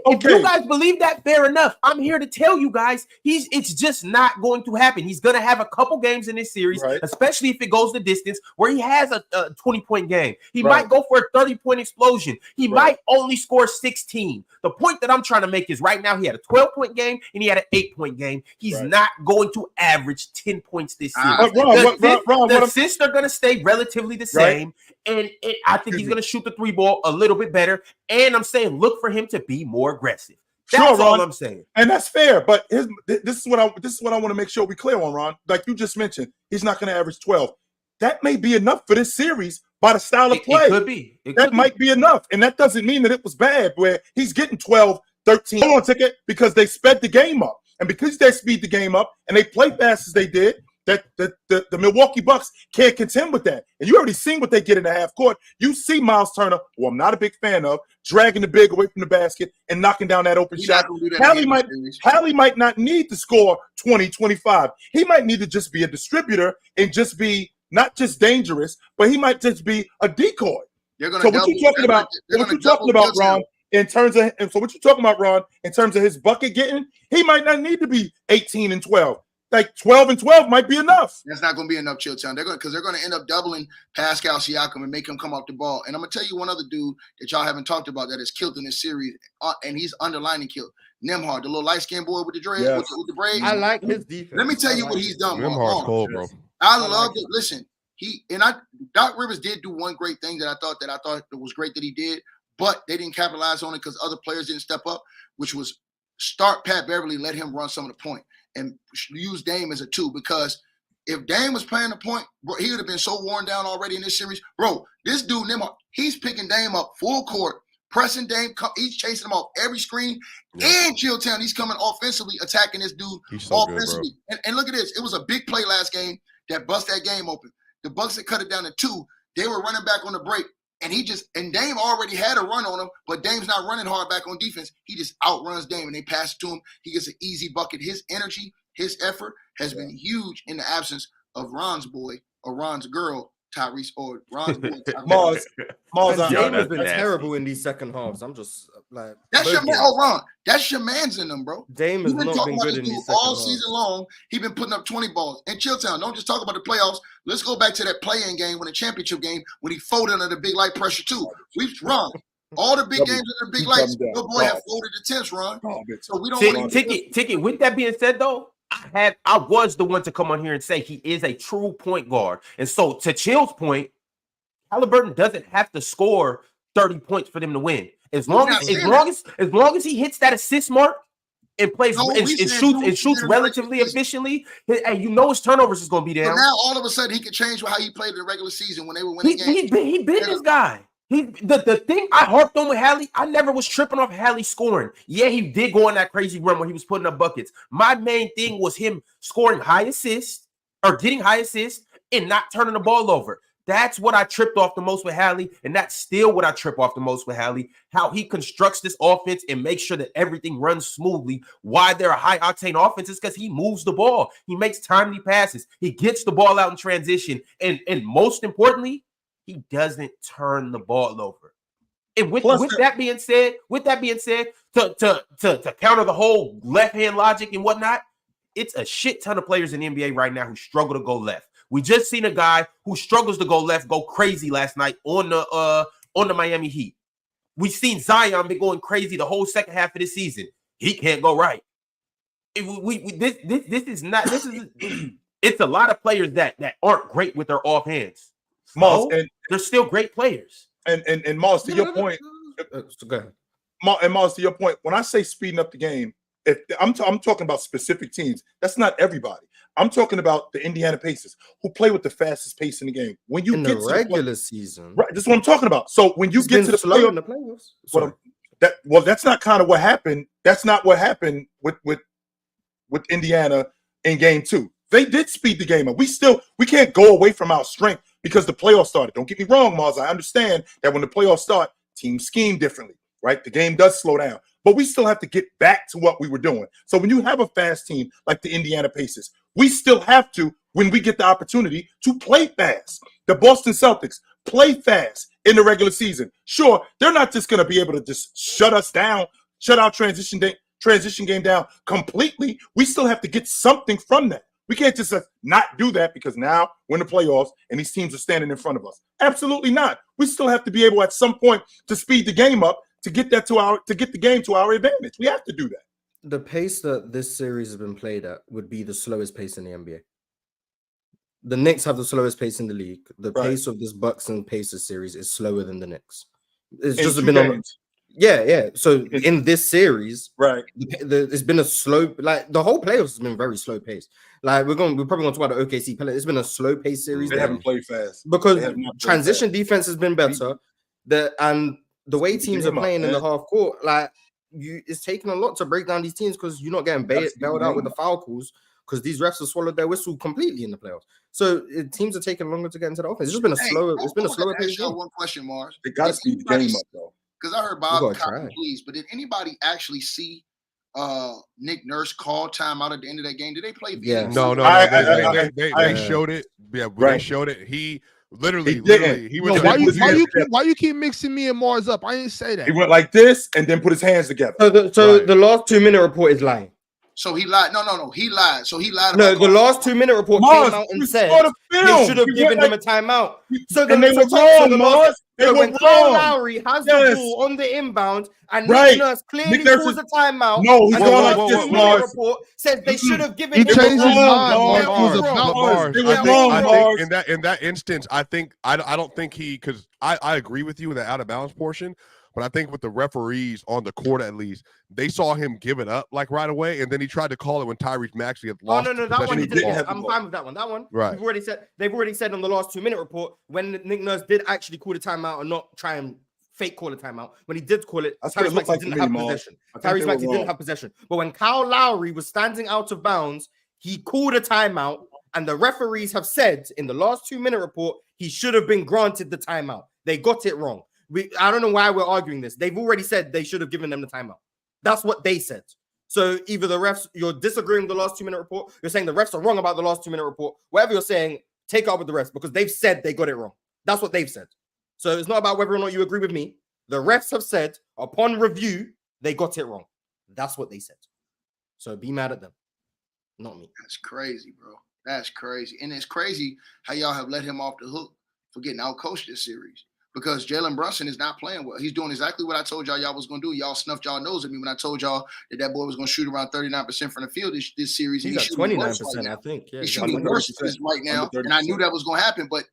If you guys believe that, fair enough. I'm here to tell you guys, it's just not going to happen. He's going to have a couple games in this series, especially if it goes the distance, where he has a 20-point game. He might go for a 30-point explosion. He might only score 16. The point that I'm trying to make is right now he had a 12-point game and he had an 8-point game. He's not going to average 10 points this series. The assists are going to stay relatively the same, and I think he's going to shoot the 3 ball a little bit better. And I'm saying look for him to be more aggressive. That's all I'm saying. And that's fair, but this is what I want to make sure we clear on, Ron. Like you just mentioned, he's not going to average 12. That may be enough for this series by the style of play. It could be. That might be enough. And that doesn't mean that it was bad where he's getting 12, 13 on ticket because they sped the game up. And because they speed the game up and they play fast as they did, that the Milwaukee Bucks can't contend with that. And you already seen what they get in the half court. You see Miles Turner, who I'm not a big fan of, dragging the big away from the basket and knocking down that open shot. Hallie might not need to score 20, 25. He might need to just be a distributor and just be not just dangerous, but he might just be a decoy. So what you talking about, Ron, in terms of his bucket getting, he might not need to be 18 and 12. Like 12 and 12 might be enough. That's not going to be enough, Chilltown. They're going to end up doubling Pascal Siakam and make him come off the ball. And I'm going to tell you one other dude that y'all haven't talked about that is killed in this series, and he's underlining killed. Nemhard, the little light-skinned boy with the dreads, with the braids. I like his defense. Let me tell you what he's done. Nemhard's cold, bro. I love it. Listen, Doc Rivers did do one great thing that I thought it was great that he did, but they didn't capitalize on it because other players didn't step up, which was start Pat Beverly, let him run some of the point, and use Dame as a 2, because if Dame was playing the point, bro, he would have been so worn down already in this series. Bro, this dude, Nemhard, he's picking Dame up full court, pressing Dame, he's chasing him off every screen, and Chilltown, he's coming offensively, attacking this dude offensively. Good, and look at this. It was a big play last game that bust that game open. The Bucks had cut it down to 2. They were running back on the break. And Dame already had a run on him, but Dame's not running hard back on defense. He just outruns Dame, and they pass it to him. He gets an easy bucket. His energy, his effort has been huge in the absence of Ron's boy or Ron's girl, Tyrese, or Ron's boy, Tyrese. Mars, Dame has been terrible in these second halves. I'm just like, that's your man. Oh, Ron, that's your man's in them, bro. Dame has not been good in these second all season long. He's been putting up 20 balls. And Chilltown, don't just talk about the playoffs. Let's go back to that play-in game, when the championship game, when he folded under the big light pressure too. We've run all the big games under the big lights. Your boy have folded the temps, Ron. So we don't Ticket. With that being said, though, I was the one to come on here and say he is a true point guard. And so, to Chill's point, Halliburton doesn't have to score 30 points for them to win. As long as he hits that assist mark and plays and shoots relatively efficiently, and his turnovers is going to be down. But now all of a sudden he can change how he played in the regular season when they were winning games. He been this guy. The thing I harped on with Hallie, I never was tripping off Hallie scoring. Yeah, he did go on that crazy run where he was putting up buckets. My main thing was him scoring high assists or getting high assists and not turning the ball over. That's what I tripped off the most with Hallie, and that's still what I trip off the most with Hallie, how he constructs this offense and makes sure that everything runs smoothly. Why they're a high-octane offense is because he moves the ball. He makes timely passes. He gets the ball out in transition, and most importantly, he doesn't turn the ball over. And with that being said, to counter the whole left-hand logic and whatnot, it's a shit ton of players in the NBA right now who struggle to go left. We just seen a guy who struggles to go left go crazy last night on the Miami Heat. We seen Zion been going crazy the whole second half of the season. He can't go right. It's a lot of players that aren't great with their offhands. Moss, and they're still great players. And Moss, to your point. Go ahead. And Moss, to your point, when I say speeding up the game, if I'm talking about specific teams, that's not everybody. I'm talking about the Indiana Pacers, who play with the fastest pace in the game. When you get the regular season, right? That's what I'm talking about. So when you get to the playoffs, that's not kind of what happened. That's not what happened with Indiana in Game 2. They did speed the game up. We can't go away from our strength because the playoffs started. Don't get me wrong, Mars. I understand that when the playoffs start, teams scheme differently, right? The game does slow down. But we still have to get back to what we were doing. So when you have a fast team like the Indiana Pacers, we still have to, when we get the opportunity, to play fast. The Boston Celtics play fast in the regular season. Sure, they're not just going to be able to just shut us down, shut our transition game down completely. We still have to get something from that. We can't just not do that because now we're in the playoffs and these teams are standing in front of us. Absolutely not. We still have to be able at some point to speed the game up to get that to get the game to our advantage. We have to do that. The pace that this series has been played at would be the slowest pace in the NBA. The Knicks have the slowest pace in the league. The pace of this Bucks and Pacers series is slower than the Knicks. It's just been on. Yeah. So in this series, right, it's been a slow. Like the whole playoffs has been very slow pace. Like we're probably going to talk about the OKC Pelicans. It's been a slow pace series. They haven't played fast because transition defense has been better. And the way teams are playing in the half court, like it's taking a lot to break down these teams because you're not getting bailed out with the foul calls because these refs have swallowed their whistle completely in the playoffs. So teams are taking longer to get into the offense. It's just been a slower. It's been a slower pace. One question, Mars. They got to speed the game up though. Because I heard Bob please, but did anybody actually see Nick Nurse call timeout at the end of that game? Did they play? Yeah. No. They showed it. Yeah, they showed it. He literally he was. Why you keep mixing me and Mars up? I didn't say that. He went like this and then put his hands together. So the last 2-minute report is lying. So he lied. No, he lied. So he lied. No, the last 2-minute report came out and said they should have given him a timeout. So they were wrong, Mars. They were when Kyle Lowry has the ball on the inbound and Nick Nurse clearly calls a timeout. No, he's going like this, Mars. Report says they should have given him. He changed his mind. I think in that instance, I don't think he, because I agree with you in the out of bounds portion. But I think with the referees on the court, at least, they saw him give it up like right away, and then he tried to call it when Tyrese Maxey had lost. No, that one he didn't. I'm fine with that one. That one, right? They've already said on the last 2-minute report when Nick Nurse did actually call the timeout and not try and fake call a timeout. When he did call it, Tyrese Maxey didn't have possession. Tyrese Maxey didn't have possession. But when Kyle Lowry was standing out of bounds, he called a timeout, and the referees have said in the last 2-minute report he should have been granted the timeout. They got it wrong. I don't know why we're arguing this. They've already said they should have given them the timeout. That's what they said. So either the refs, you're disagreeing with the last 2-minute report, you're saying the refs are wrong about the last 2-minute report. Whatever you're saying, take it up with the refs because they've said they got it wrong. That's what they've said. So it's not about whether or not you agree with me. The refs have said upon review, they got it wrong. That's what they said. So be mad at them, not me. That's crazy, bro. That's crazy. And it's crazy how y'all have let him off the hook for getting out-coached this series. Because Jalen Brunson is not playing well. He's doing exactly what I told y'all was going to do. Y'all snuffed y'all nose at me when I told y'all that boy was going to shoot around 39% from the field this series. He's got 29%, I think. Yeah, he's shooting worse right now, and I knew that was going to happen. But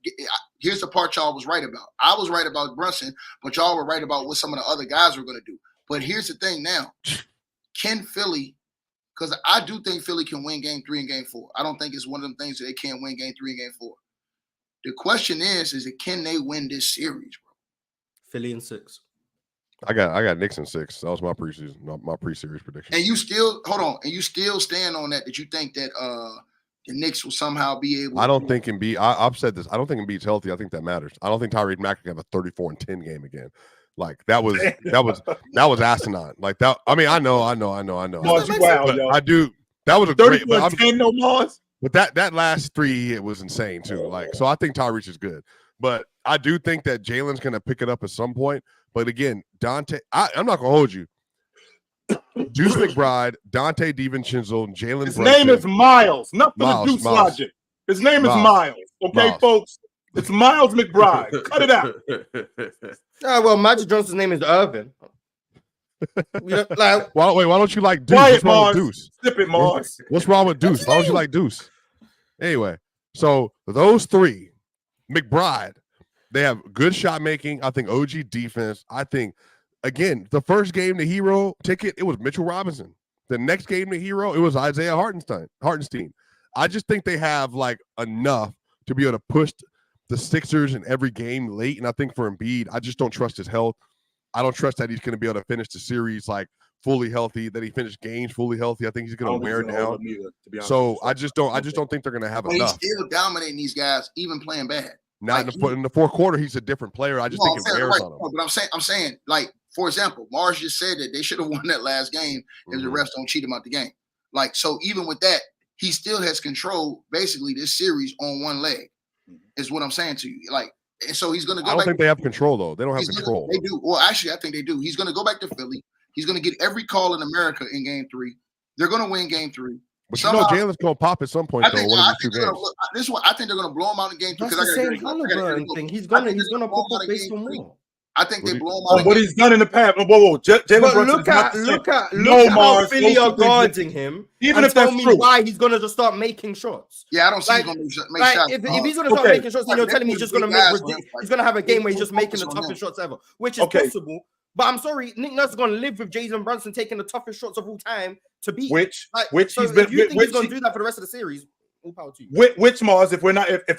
here's the part y'all was right about. I was right about Brunson, but y'all were right about what some of the other guys were going to do. But here's the thing now. Can Philly, because I do think Philly can win game 3 and game 4. I don't think it's one of them things that they can't win game 3 and game 4. The question is can they win this series, bro? Philly in 6. I got Knicks in 6. That was my preseason, my pre-series prediction. And you still you still stand on that you think that the Knicks will somehow be able. I don't think Embiid. I've said this. I don't think Embiid's healthy. I think that matters. I don't think Tyrese Maxey can have a 34-10 game again. Like that was asinine. Like that. I mean, I know. Mars, yo. I do. That was a great. 34-10, no Mars. But that last 3 it was insane too. Like, so I think Tyrese is good, but I do think that Jalen's gonna pick it up at some point. But again, Dante, I'm not gonna hold you. Deuce McBride, Dante DiVincenzo, and Jalen. His name is Miles, not for the Deuce logic. His name is Miles. Okay, folks, it's Miles McBride. Cut it out. Well, Magic Johnson's name is Irvin. Why don't you like Deuce? Quiet, what's wrong Mars. with Deuce? Sip it, Mars. What's wrong with Deuce? Why don't you like Deuce? Anyway, so those 3, McBride, they have good shot making. I think OG defense. I think, again, the first game, the hero ticket, it was Mitchell Robinson. The next game, the hero, it was Isaiah Hartenstein. I just think they have like enough to be able to push the Sixers in every game late. And I think for Embiid, I just don't trust his health. I don't trust that he's going to be able to finish the series like fully healthy, that he finished games fully healthy. I think he's going to wear down. So I just don't think they're going to have enough. He's still dominating these guys, even playing bad. Not in the fourth quarter, he's a different player. I just think it wears on him. But I'm saying, like, for example, Mars just said that they should have won that last game if the refs don't cheat him out the game. Like, so even with that, he still has control basically this series on one leg, is what I'm saying to you. Like, and so he's going to go back. I don't think they have control, though. They don't have control. They do. Well, actually, I think they do. He's going to go back to Philly. He's going to get every call in America in game 3. They're going to win game 3. But somehow, Jalen's going to pop at some point, though. I think they're going to blow him out in game 2. That's the same Halliburton thing. He's going to pop up based on more. I think they blow him out. What he's done in the past. Whoa. Jalen look at how Philly are guarding him. Even if that's true, why he's going to just start making shots. Yeah, I don't see he's going to make shots. If he's going to start making shots, then you're telling me he's just going to he's going to have a game where he's just making the toughest shots ever, which is possible. But I'm sorry, Nick Nurse is going to live with Jalen Brunson taking the toughest shots of all time to beat. Which he's been. If you think he's going to do that for the rest of the series, all power to you. Which Mars, if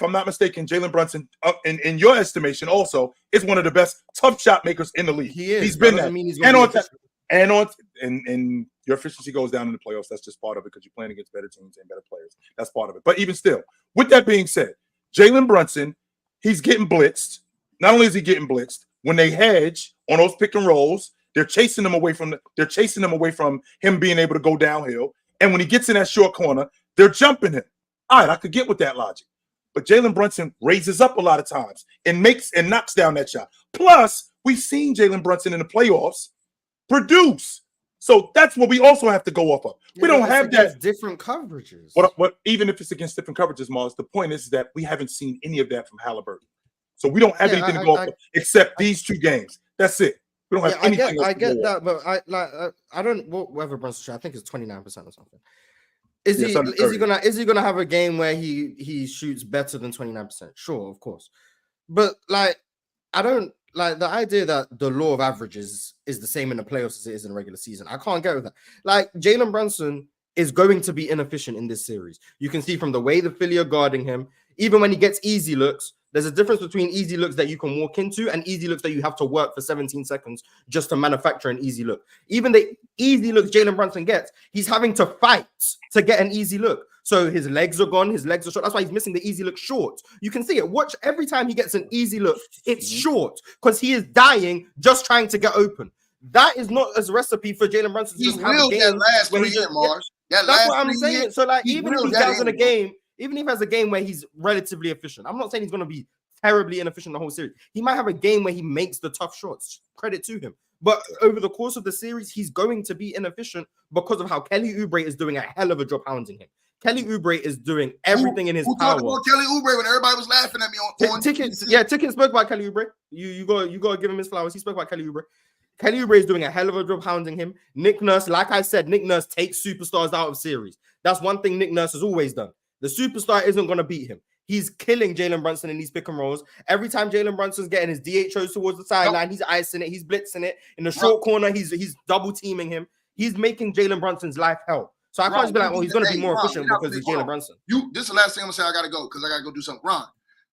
I'm not mistaken, Jalen Brunson, in your estimation, also is one of the best tough shot makers in the league. He is. He's been there. and your efficiency goes down in the playoffs. That's just part of it because you're playing against better teams and better players. That's part of it. But even still, with that being said, Jalen Brunson, he's getting blitzed. Not only is he getting blitzed, when they hedge on those pick and rolls, they're chasing him away from him being able to go downhill. And when he gets in that short corner, they're jumping him. All right, I could get with that logic. But Jalen Brunson raises up a lot of times and knocks down that shot. Plus, we've seen Jalen Brunson in the playoffs produce. So that's what we also have to go off of. We don't have that. Different coverages. What even if it's against different coverages, Mars, the point is that we haven't seen any of that from Halliburton. So we don't have anything to go off of except these 2 games. That's it. We don't have anything. I get that, but I don't whatever Brunson shot. I think it's 29% or something. Is he gonna have a game where he shoots better than 29%? Sure, of course. But like I don't like the idea that the law of averages is the same in the playoffs as it is in the regular season. I can't get with that. Like Jalen Brunson is going to be inefficient in this series. You can see from the way the Philly are guarding him, even when he gets easy looks. There's a difference between easy looks that you can walk into and easy looks that you have to work for 17 seconds just to manufacture an easy look. Even the easy looks Jalen Brunson gets, he's having to fight to get an easy look. So his legs are gone, his legs are short. That's why he's missing the easy look short. You can see it. Watch every time he gets an easy look, it's short because he is dying just trying to get open. That is not a recipe for Jalen Brunson to just have a game. That last where he Mars. That's what I'm saying. So like even if he does in a game, even if he has a game where he's relatively efficient, I'm not saying he's going to be terribly inefficient the whole series. He might have a game where he makes the tough shots. Credit to him. But over the course of the series, he's going to be inefficient because of how Kelly Oubre is doing a hell of a job hounding him. Kelly Oubre is doing everything in his power. Who talked about Kelly Oubre when everybody was laughing at me on Ticket spoke about Kelly Oubre. You got to give him his flowers. He spoke about Kelly Oubre. Kelly Oubre is doing a hell of a job hounding him. Nick Nurse, like I said, Nick Nurse takes superstars out of series. That's one thing Nick Nurse has always done. The superstar isn't going to beat him. He's killing Jalen Brunson in these pick and rolls. Every time Jalen Brunson's getting his DHOs towards the sideline, he's icing it, he's blitzing it. In the short corner, he's double teaming him. He's making Jalen Brunson's life hell. So I can't just be like, he's going to be more efficient because he's Jalen Brunson. This is the last thing I'm going to say. I got to go because I got to go do something. Ron,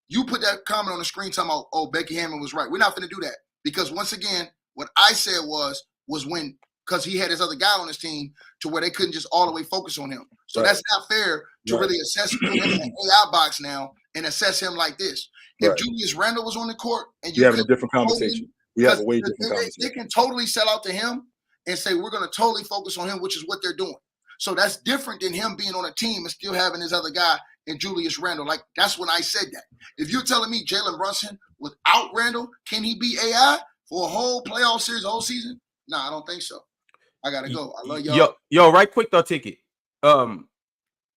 you put that comment on the screen talking about, Becky Hammond was right. We're not going to do that because once again, what I said was when because he had his other guy on his team to where they couldn't just all the way focus on him. So that's not fair to really assess him in an AI box now and assess him like this. If Julius Randle was on the court and you having a different conversation. We have a way different conversation. They can totally sell out to him and say, we're going to totally focus on him, which is what they're doing. So that's different than him being on a team and still having his other guy and Julius Randle. Like, that's when I said that. If you're telling me Jalen Brunson without Randle, can he be AI for a whole playoff series, the whole season? No, I don't think so. I got to go. I love y'all. Yo, right quick though, Ticket.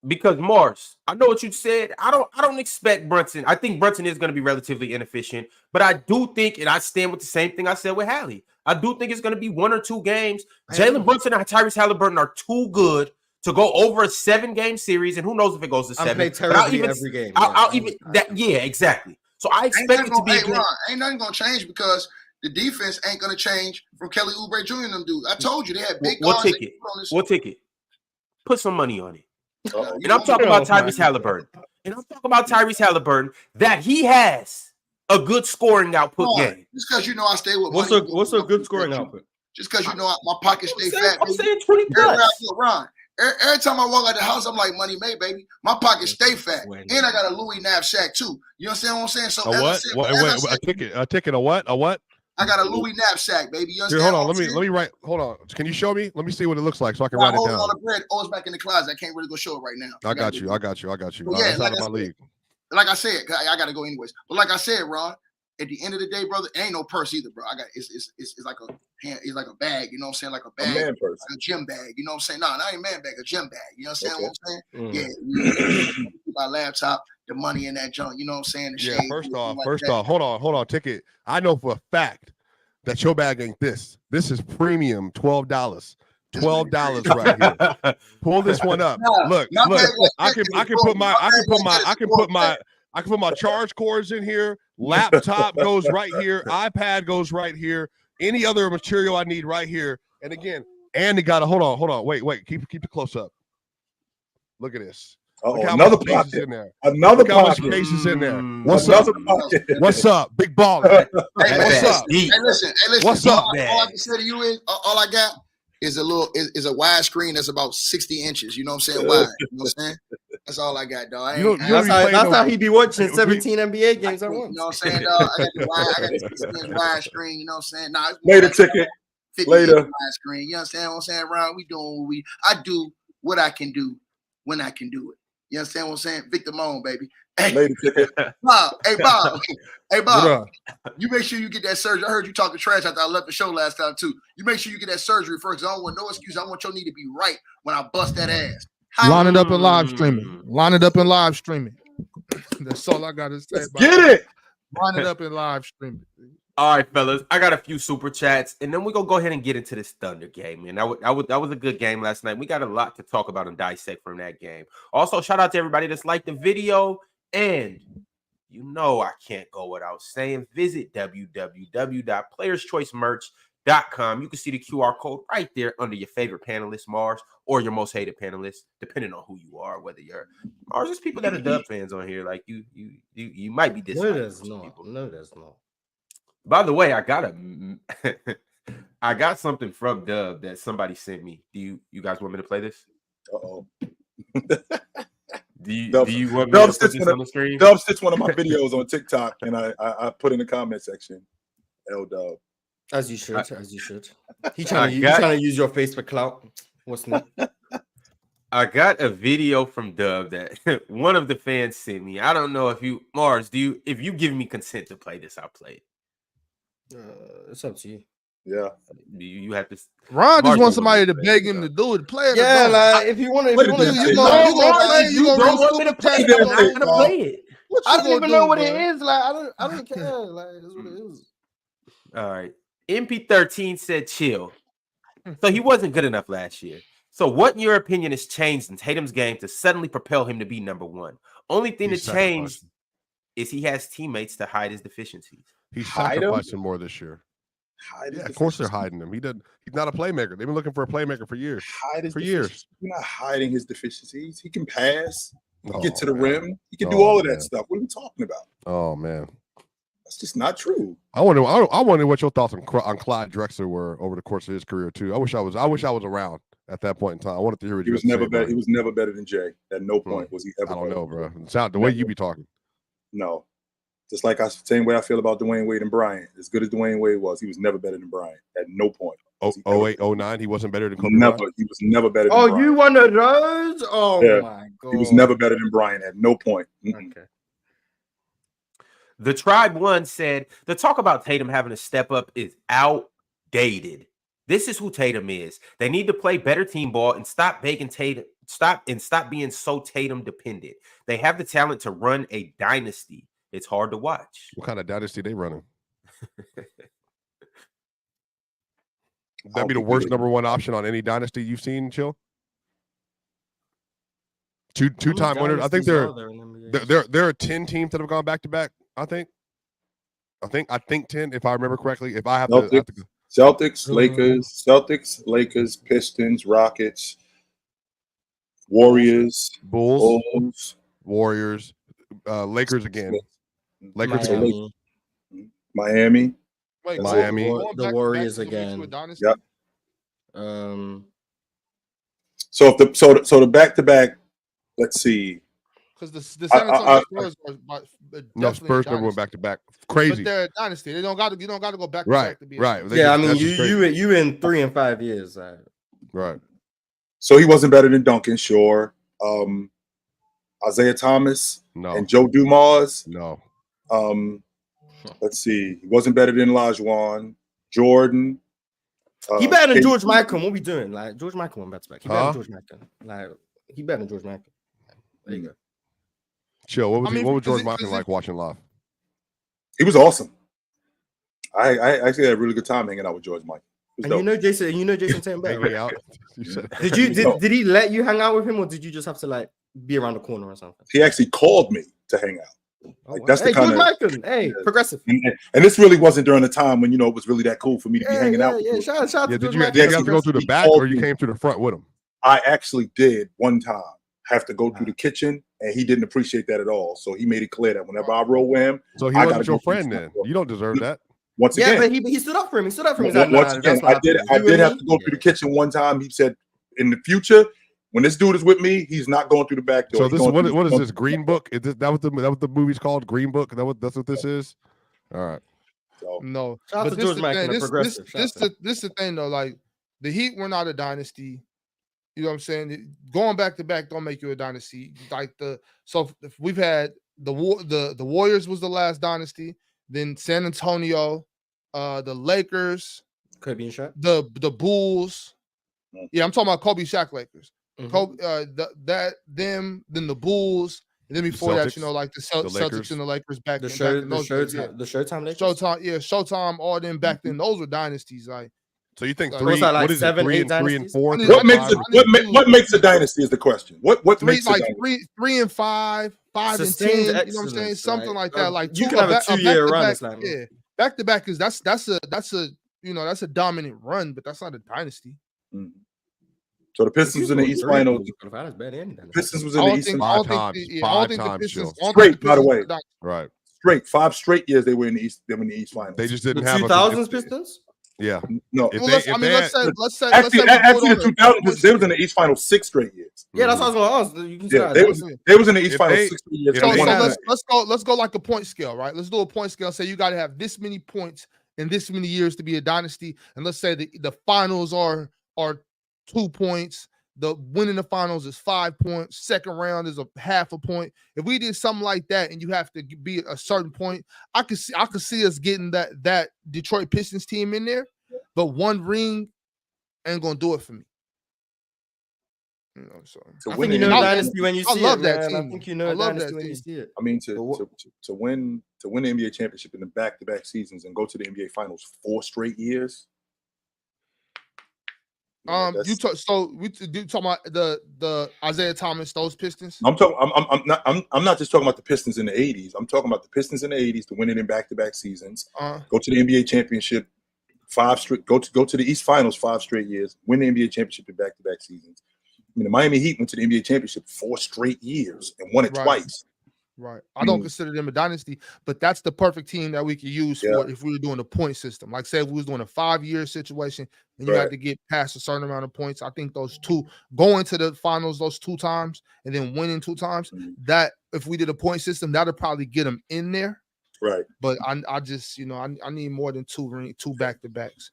Because Mars, I know what you said. I don't expect Brunson. I think Brunson is going to be relatively inefficient, but I do think, and I stand with the same thing I said with Hallie. I do think it's going to be 1 or 2 games. Jalen Brunson and Tyrese Halliburton are too good to go over a 7-game series, and who knows if it goes to 7. Play terribly every game. Exactly. So I expect it to be. Ain't nothing going to change because the defense ain't going to change from Kelly Oubre Jr. and them dudes. I told you they had big guards. What ticket? Put some money on it. And I'm talking about Tyrese Halliburton. That he has a good scoring output game. Just because you know I stay with what's a good scoring output? Just because you know my pockets stay fat. I'm saying 20 plus. Every time I walk out the house, I'm like, money made, baby. My pockets stay fat. And I got a Louis knapsack too. You understand what I'm saying? So a ticket, a what? I got a Louis knapsack, baby. You understand? Here, hold on. Let me write. Hold on. Can you show me? Let me see what it looks like so I can write it down. All the bread. It's back in the closet. I can't really go show it right now. I got you. Well, That's out of my league. Like I said, I got to go anyways. But like I said, Ron, at the end of the day, brother, it ain't no purse either, bro. It's like a bag. You know what I'm saying? Like a bag, like a gym bag. You know what I'm saying? No, not a man bag, a gym bag. You know what I'm saying? Yeah. My laptop, the money in that junk. You know what I'm saying? Yeah. First off, hold on, Ticket. I know for a fact that your bag ain't this. This is premium, $12. $12 right here. Pull this one up. Look. I can put my charge cords in here. Laptop goes right here. iPad goes right here. Any other material I need right here. And again, Andy got to hold on. Wait. Keep the close up. Look at this. Another pocket in there. Another pocket. Space is in there. What's up? What's up? Big baller. Hey, what's up? Hey, listen. What's up? All I can say to you is, all I got is a wide screen that's about 60 inches. You know what I'm saying? Wide. You know what I'm saying? That's all I got, dog. That's how he be watching 17 NBA games at once. You know what I'm saying, dog? I got the 60-inch wide screen. You know what I'm saying? Nah, Later ticket. 50 Later. wide screen. You understand what I'm saying, Ron? We doing I do what I can do when I can do it. You understand what I'm saying? Victor Moan, baby. Hey, Later ticket. Bob. Hey, Bob. You make sure you get that surgery. I heard you talking trash after I left the show last time, too. You make sure you get that surgery first. I don't want no excuse. I want your knee to be right when I bust that ass. Line it up and live streaming. Line it up and live streaming. That's all I got to say. Get it. Line it up and live streaming. All right, fellas. I got a few super chats, and then we're gonna go ahead and get into this Thunder game. Man, that was a good game last night. We got a lot to talk about and dissect from that game. Also, shout out to everybody that's liked the video. And you know I can't go without saying visit www.playerschoicemerch.com. You can see the QR code right there under your favorite panelist, Mars, or your most hated panelist, depending on who you are, whether you're Mars. There's people that are Dub fans on here. Like you might be disliking. No, there's not. By the way, I got something from Dub that somebody sent me. Do you guys want me to play this? Uh-oh. Do you want me to put this on the screen? Dub stitched one of my videos on TikTok, and I put in the comment section, L-Dub. As you should. He's trying to use your face for clout. What's new? I got a video from Dub that one of the fans sent me. I don't know if you, Mars, if you give me consent to play this, I'll play it. It's up to you. Yeah. You have to. Ron just wants somebody to beg him to do it. Play it. Yeah, like if you want to, you don't want me to play it. I'm not gonna play it. I don't even know what it is. Like I don't care. Like that's what it is. All right. MP13 said chill. So he wasn't good enough last year. So what in your opinion has changed in Tatum's game to suddenly propel him to be number one? Only thing that changed is he has teammates to hide his deficiencies. He's sacrificing more this year. Yeah, of course they're hiding him. He's not a playmaker. They've been looking for a playmaker for years. Years. You're not hiding his deficiencies. He can pass, get to the rim. He can do all of that stuff. What are we talking about? Oh man, that's just not true. I wonder what your thoughts on Clyde Drexler were over the course of his career too. I wish I was around at that point in time. I wanted to hear what he was never better. He was never better than Jay. At no point was he ever. I don't know, bro. Sound the way you be talking. No. Just like same way I feel about Dwayne Wade and Bryant. As good as Dwayne Wade was, he was never better than Bryant. At no point. 08, 09, he wasn't better than Kobe Never. Bryant? He was never better than Bryant. Bryant. You one of those? Oh, yeah. My God. He was never better than Bryant at no point. Okay. The Tribe One said, the talk about Tatum having to step up is outdated. This is who Tatum is. They need to play better team ball and stop being so Tatum dependent. They have the talent to run a dynasty. It's hard to watch. What kind of dynasty they running? That'd be the worst number one option on any dynasty you've seen, Chill. Two-time winners. I think there are 10 teams that have gone back to back. I think 10, if I remember correctly. If I have Celtics, Lakers, Pistons, Rockets, Warriors, Bulls, Warriors, Lakers again. Miami. Wait, Miami. The Warriors again. Yep. So the back-to-back, let's see. Because the San Antonio Spurs no, Spurs never went back to back. Crazy. But they're a dynasty. You don't got to go back to right, back to be right. Yeah, I mean you in 3 and 5 years. Right. So he wasn't better than Duncan, sure. Isaiah Thomas, no, and Joe Dumars, no. Let's see. He wasn't better than Olajuwon, Jordan. He better than George Michael. What we doing? Like George Michael went back to back. He better than George Michael. Like he better than George Michael. There you go. Chill. What was George Michael like watching live? He was awesome. I actually had a really good time hanging out with George Michael. And you know Jason Tatum better. Right? Did he let you hang out with him, or did you just have to like be around the corner or something? He actually called me to hang out. Like, that's the kind George Michael. Hey, progressive. And this really wasn't during the time when it was really that cool for me to be hanging out with him. Shout out to did George you Michael. have to go through the back, or you came to the front with him? I actually did one time have to go through the kitchen, and he didn't appreciate that at all. So he made it clear that whenever I roll with him, so he wasn't your friend then. You don't deserve that. Once Yeah, again, but he stood up for him. He stood up for him. He's like, once nah, again, that's what I did happened. have to go through the kitchen one time. He said, in the future, when this dude is with me, he's not going through the back door. So this what is this Green Book? Is this that was the movie's called Green Book? That's what this is. All right. So, No, Shout out but to George Michael, the progressive. This the thing though. Like the Heat were not a dynasty. You know what I'm saying? Going back to back don't make you a dynasty. Like if we've had the Warriors was the last dynasty. Then San Antonio, the Lakers, Kobe and Shaq. the Bulls. Yeah, I'm talking about Kobe, Shaq, Lakers. Mhm. Kobe, then the Bulls, and then before Celtics, that, you know, like the Celtics and the Lakers back The then. Showtime Lakers. Showtime, all them back then. Those were dynasties. Like, So you think Like, three? what's that, like What is it? 7, 3 8 and 3 and dynasties? 4? I mean, what makes a dynasty is the question. What three makes a like dynasty? 3 and 5, 5 and 10. Sustained You know what I'm saying? excellence, Something right? like that. Like You can have a 2-year run. It's like, yeah, back to back is that's a you know that's a dominant run, but that's not a dynasty. Mhm. So the Pistons was in the East Finals. Pistons was in the East I don't Five think times, the Pistons Straight, by the way. Right. Straight 5 straight years they were in the East. They were in the East Finals. They just The didn't have 2000s Pistons. Yeah. No, If Well, they- if they let's had- say let's say actually we put the on a 2000s they was in the East Finals 6 straight years. Yeah, that's what I was going to ask. You can say Yeah, that. they was in the East If Finals they- 6 straight years. if So, they so had- let's go like a point scale, right? Let's do a point scale. Say you got to have this many points in this many years to be a dynasty, and let's say the finals are 2 points. The winning the finals is 5 points. Second round is a half a point. If we did something like that, and you have to be at a certain point, I could see us getting that Detroit Pistons team in there, but one ring ain't gonna do it for me. You know, so I think you know dynasty when you see I love it, that man. team. I think you know I love dynasty that when you team. see it. I mean to win the NBA championship in the back-to-back seasons and go to the NBA Finals 4 straight years. Yeah, you talking about the Isaiah Thomas, those Pistons? I'm not just talking about the Pistons in the 80s. I'm talking about the Pistons in the 80s to win it in back-to-back seasons. Go to the NBA championship 5 straight. Go to the East Finals 5 straight years. Win the NBA championship in back-to-back seasons. I mean, the Miami Heat went to the NBA championship 4 straight years and won it twice. Right. I don't consider them a dynasty, but that's the perfect team that we could use for if we were doing a point system. Like, say if we was doing a 5-year situation and you had to get past a certain amount of points. I think those two going to the finals those 2 times and then winning 2 times, that if we did a point system, that would probably get them in there. Right. But I just, you know, I need more than 2 back-to-backs.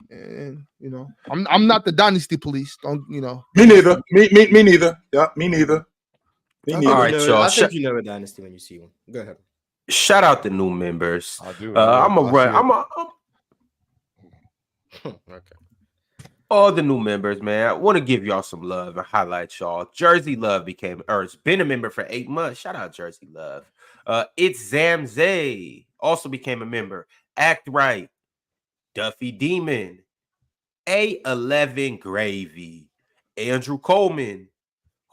And you know, I'm not the dynasty police. Don't you know? Me neither. Me neither. Yeah, me neither. All right, y'all. I think you know a dynasty when you see one. Go ahead. Shout out the new members. I do. I'm a run. Okay. All the new members, man. I want to give y'all some love and highlight y'all. Jersey Love has been a member for 8 months. Shout out Jersey Love. It's Zamzay also became a member. Act Right. Duffy Demon. A11 Gravy. Andrew Coleman.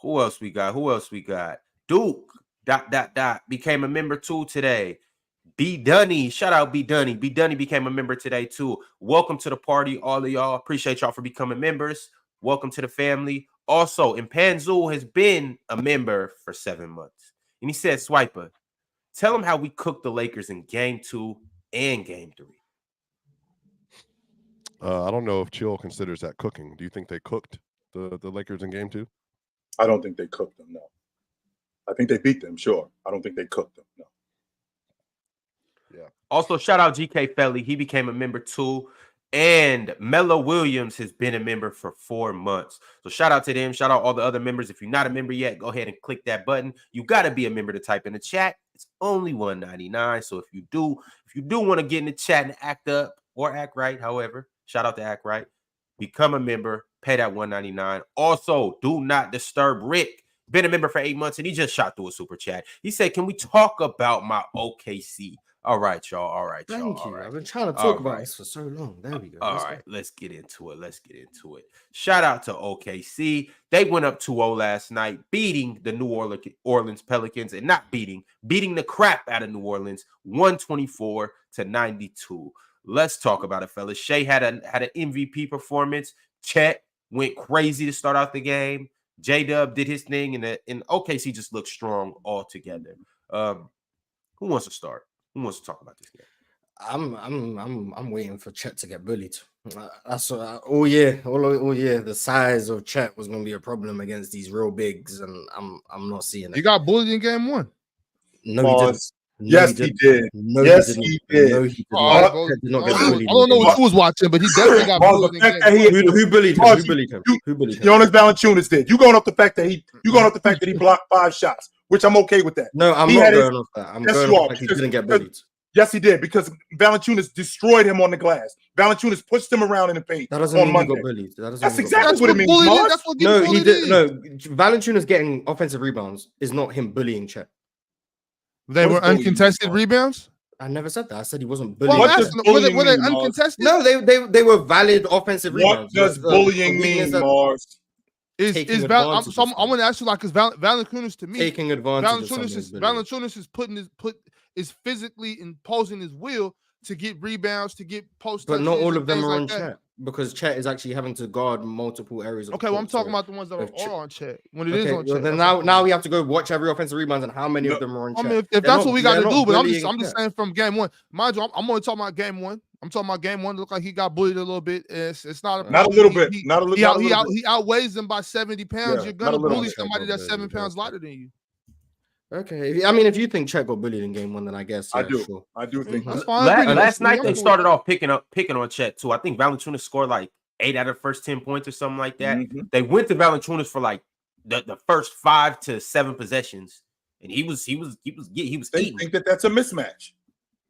Who else we got? Duke. ... Became a member too today. B Dunny. Shout out B Dunny. B Dunny became a member today too. Welcome to the party, all of y'all. Appreciate y'all for becoming members. Welcome to the family. Also, Impanzul has been a member for 7 months. And he said, Swiper, tell him how we cooked the Lakers in game 2 and game 3. I don't know if Chill considers that cooking. Do you think they cooked the Lakers in game 2? I don't think they cooked them, no. I think they beat them, sure. I don't think they cooked them, no. Yeah. Also, shout out GK Felly. He became a member too. And Mello Williams has been a member for 4 months. So shout out to them. Shout out all the other members. If you're not a member yet, go ahead and click that button. You got to be a member to type in the chat. It's only $1.99. So if you do want to get in the chat and act up or act right, however, shout out to Act Right. Become a member. Pay that $1.99. Also, do not disturb Rick. Been a member for 8 months, and he just shot through a super chat. He said, "Can we talk about my OKC?" All right, y'all. Thank you. Right. I've been trying to talk about this for so long. There we go. All right, let's get into it. Shout out to OKC. They went up 2-0 last night, beating the New Orleans Pelicans, and not beating the crap out of New Orleans, 124-92. Let's talk about it, fellas. Shea had an MVP performance. Chet went crazy to start out the game. J-Dub did his thing, and OKC just looked strong altogether. Who wants to start? Who wants to talk about this game? I'm waiting for Chet to get bullied. That's all year. All year, the size of Chet was going to be a problem against these real bigs, and I'm not seeing it. He got bullied in game 1. No, he didn't. Yes, he did. No, yes, he did. No, he did not. Chet did not get bullied. I don't know what you was watching, but he definitely got bullied in game 1. Who bullied him? Who bullied him? Who bullied him? Jonas Valanciunas did. You going off the fact that he blocked 5 shots, which I'm okay with that. No, I'm not going off that. I'm going off that he didn't get bullied. Yes, he did, because Valanciunas destroyed him on the glass. Valanciunas pushed him around in the paint. That doesn't mean he got bullied. That's exactly what it means. No, he did. No, Valanciunas getting offensive rebounds is not him bullying Chet. They were uncontested rebounds? I never said that. I said he wasn't bullying. Well, were they uncontested? No, they were valid offensive rebounds. What does bullying mean, Mars? I want to ask you, like, because Valanciunas to me taking advantage. Valanciunas is physically imposing his will to get rebounds, to get post. But not all of them are on Chet, because Chet is actually having to guard multiple areas. Okay, well, I'm talking about the ones that are on Chet. When it is on Chet, then now we have to go watch every offensive rebound and how many of them are on Chet. I mean, if that's what we got to do, but I'm just saying from game 1. Mind you, I'm only talking about game 1. I'm talking about game 1. Look like he got bullied a little bit. It's not a little bit. He outweighs them by 70 pounds. You're gonna bully somebody that's 7 pounds lighter than you. Okay, I mean, if you think Chet got bullied in game 1, then I guess I do. Sure. I do think that's fine. Last night they started off picking on Chet too. I think Valanciunas scored like 8 out of the first 10 points or something like that. Mm-hmm. They went to Valanciunas for like the first 5 to 7 possessions, and he was eating. Think that's a mismatch,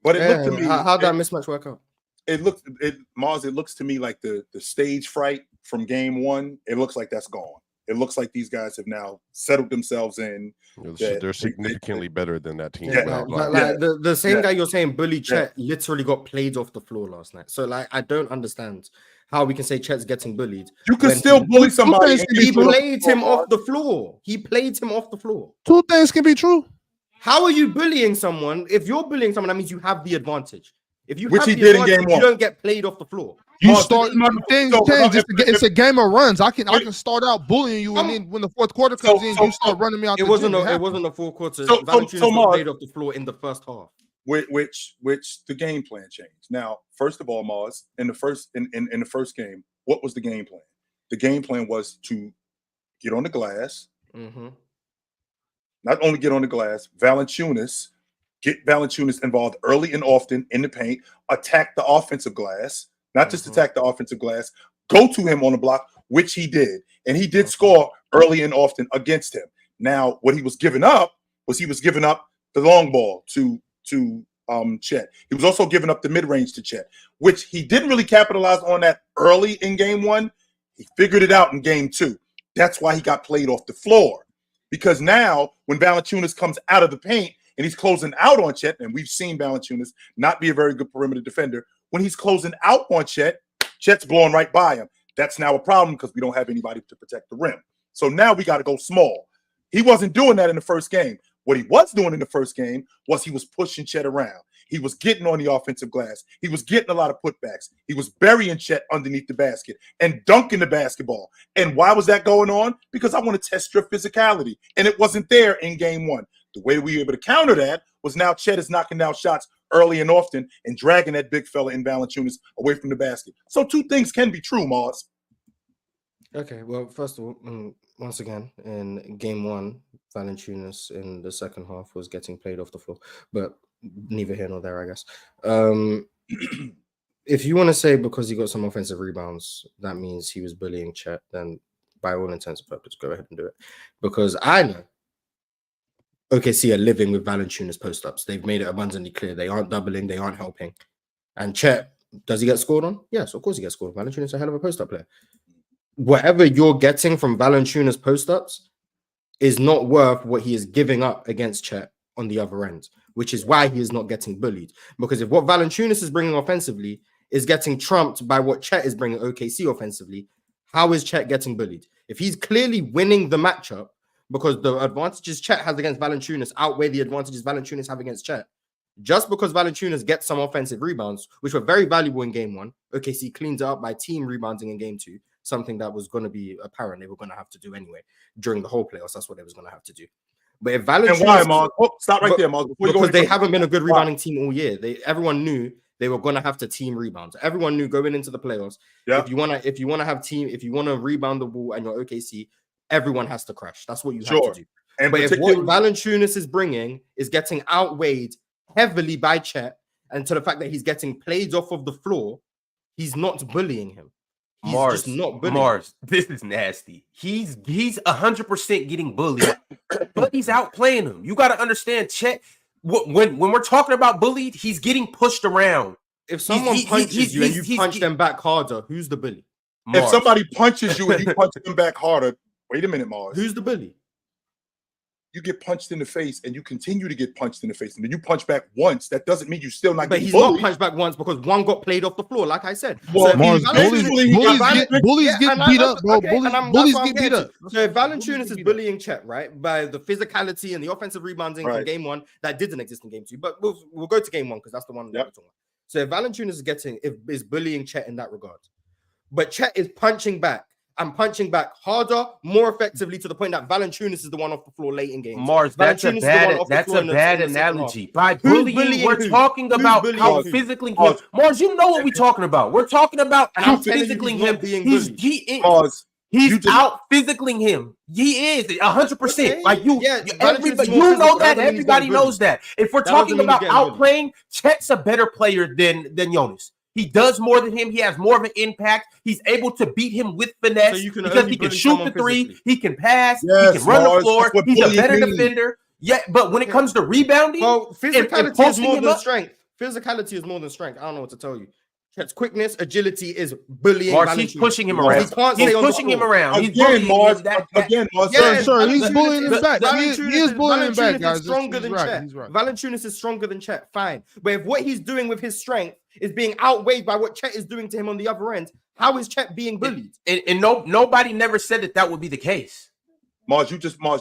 but it looked to me. How'd that mismatch work out? It looks to me like the stage fright from game 1. It looks like that's gone. It looks like these guys have now settled themselves in. They're significantly better than that team. The same guy you're saying bully Chet literally got played off the floor last night. So like, I don't understand how we can say Chet's getting bullied. You can still bully somebody. He played him off the floor. He played him off the floor. 2 things can be true. How are you bullying someone? If you're bullying someone, that means you have the advantage. If you which he did in game 1, you don't get played off the floor. You start things change. It's a game of runs. I can start out bullying you, and then when the fourth quarter comes in, you start running me out. It wasn't a full quarter. Valanciunas got played off the floor in the first half. Which the game plan changed. Now, first of all, Mars, in the first game, what was the game plan? The game plan was to get on the glass. Mm-hmm. Not only get on the glass, get Valanciunas involved early and often in the paint, attack the offensive glass, not just attack the offensive glass, go to him on the block, which he did. And he did score early and often against him. Now, what he was giving up was the long ball to Chet. He was also giving up the mid-range to Chet, which he didn't really capitalize on that early in game 1. He figured it out in game 2. That's why he got played off the floor. Because now, when Valanciunas comes out of the paint, and he's closing out on Chet, and we've seen Valanciunas not be a very good perimeter defender. When he's closing out on Chet, Chet's blowing right by him. That's now a problem because we don't have anybody to protect the rim. So now we got to go small. He wasn't doing that in the first game. What he was doing in the first game was he was pushing Chet around. He was getting on the offensive glass. He was getting a lot of putbacks. He was burying Chet underneath the basket and dunking the basketball. And why was that going on? Because I want to test your physicality. And it wasn't there in game 1. The way we were able to counter that was now Chet is knocking down shots early and often and dragging that big fella in Valanciunas away from the basket. So 2 things can be true, Mars. Okay, well, first of all, once again, in game 1, Valanciunas in the second half was getting played off the floor, but neither here nor there, I guess. If you want to say because he got some offensive rebounds, that means he was bullying Chet, then by all intents and purposes, go ahead and do it. Because I know OKC are living with Valanciunas post-ups. They've made it abundantly clear. They aren't doubling. They aren't helping. And Chet, does he get scored on? Yes, of course he gets scored on. Valanciunas is a hell of a post-up player. Whatever you're getting from Valanciunas post-ups is not worth what he is giving up against Chet on the other end, which is why he is not getting bullied. Because if what Valanciunas is bringing offensively is getting trumped by what Chet is bringing OKC offensively, how is Chet getting bullied? If he's clearly winning the matchup, because the advantages Chet has against Valanciunas outweigh the advantages Valanciunas have against Chet. Just because Valanciunas gets some offensive rebounds, which were very valuable in game 1, OKC cleans it up by team rebounding in game 2, something that was going to be apparent they were going to have to do anyway during the whole playoffs. That's what they was going to have to do. But if Valanciunas... And why, Mark? Stop right there, Mark. Because they haven't been a good rebounding team all year. Everyone knew they were gonna have to team rebounds. Everyone knew going into the playoffs. Yeah. If you wanna rebound the ball and you're OKC, everyone has to crash. That's what you have Sure. to do. And But if what particularly, Valanciunas is bringing is getting outweighed heavily by Chet, and to the fact that he's getting plays off of the floor, he's not bullying him. He's just not bullying. Mars, this is nasty. He's 100% getting bullied, but he's outplaying him. You got to understand, Chet. When we're talking about bullied, he's getting pushed around. If someone punches you and you punch them back harder, who's the bully? if somebody punches you and you punch them back harder, wait a minute, Mars. Who's the bully? You get punched in the face and you continue to get punched in the face, and then you punch back once. That doesn't mean you still not. But he's not punched back once because one got played off the floor, like I said. Well, so Mars, bullies get beat up, bro. Bullies get beat up. So if Valanciunas is bullying Chet, right, by the physicality and the offensive rebounding from game one, that didn't exist in game two. But we'll go to game one because that's the one we're talking about. So if Valanciunas is bullying Chet in that regard, but Chet is punching back and punching back harder, more effectively, to the point that Valanciunas is the one off the floor late in games. Mars, that's a bad analogy. By bullying, we're talking about how physically him. Mars, you know what we're talking about. We're talking about how physically him. He's out physically him. He is 100%. Like you know that. Everybody knows that. If we're talking about outplaying, Chet's a better player than Giannis. He does more than him. He has more of an impact. He's able to beat him with finesse because he can shoot the three. He can pass. He can run the floor. He's a better defender. Yeah, but when it comes to rebounding, physicality is more than strength. Physicality is more than strength. I don't know what to tell you. Chet's quickness, agility is bullying. He's pushing him around. He's pushing him around. He's bullying Mars. Sir, he's bullying him back. He is bullying him back, guys. Stronger than Chet. Valanciunas is stronger than Chet. Fine, but if what he's doing with his strength is being outweighed by what Chet is doing to him on the other end, how is Chet being bullied? And nobody never said that would be the case. Mars, you just brought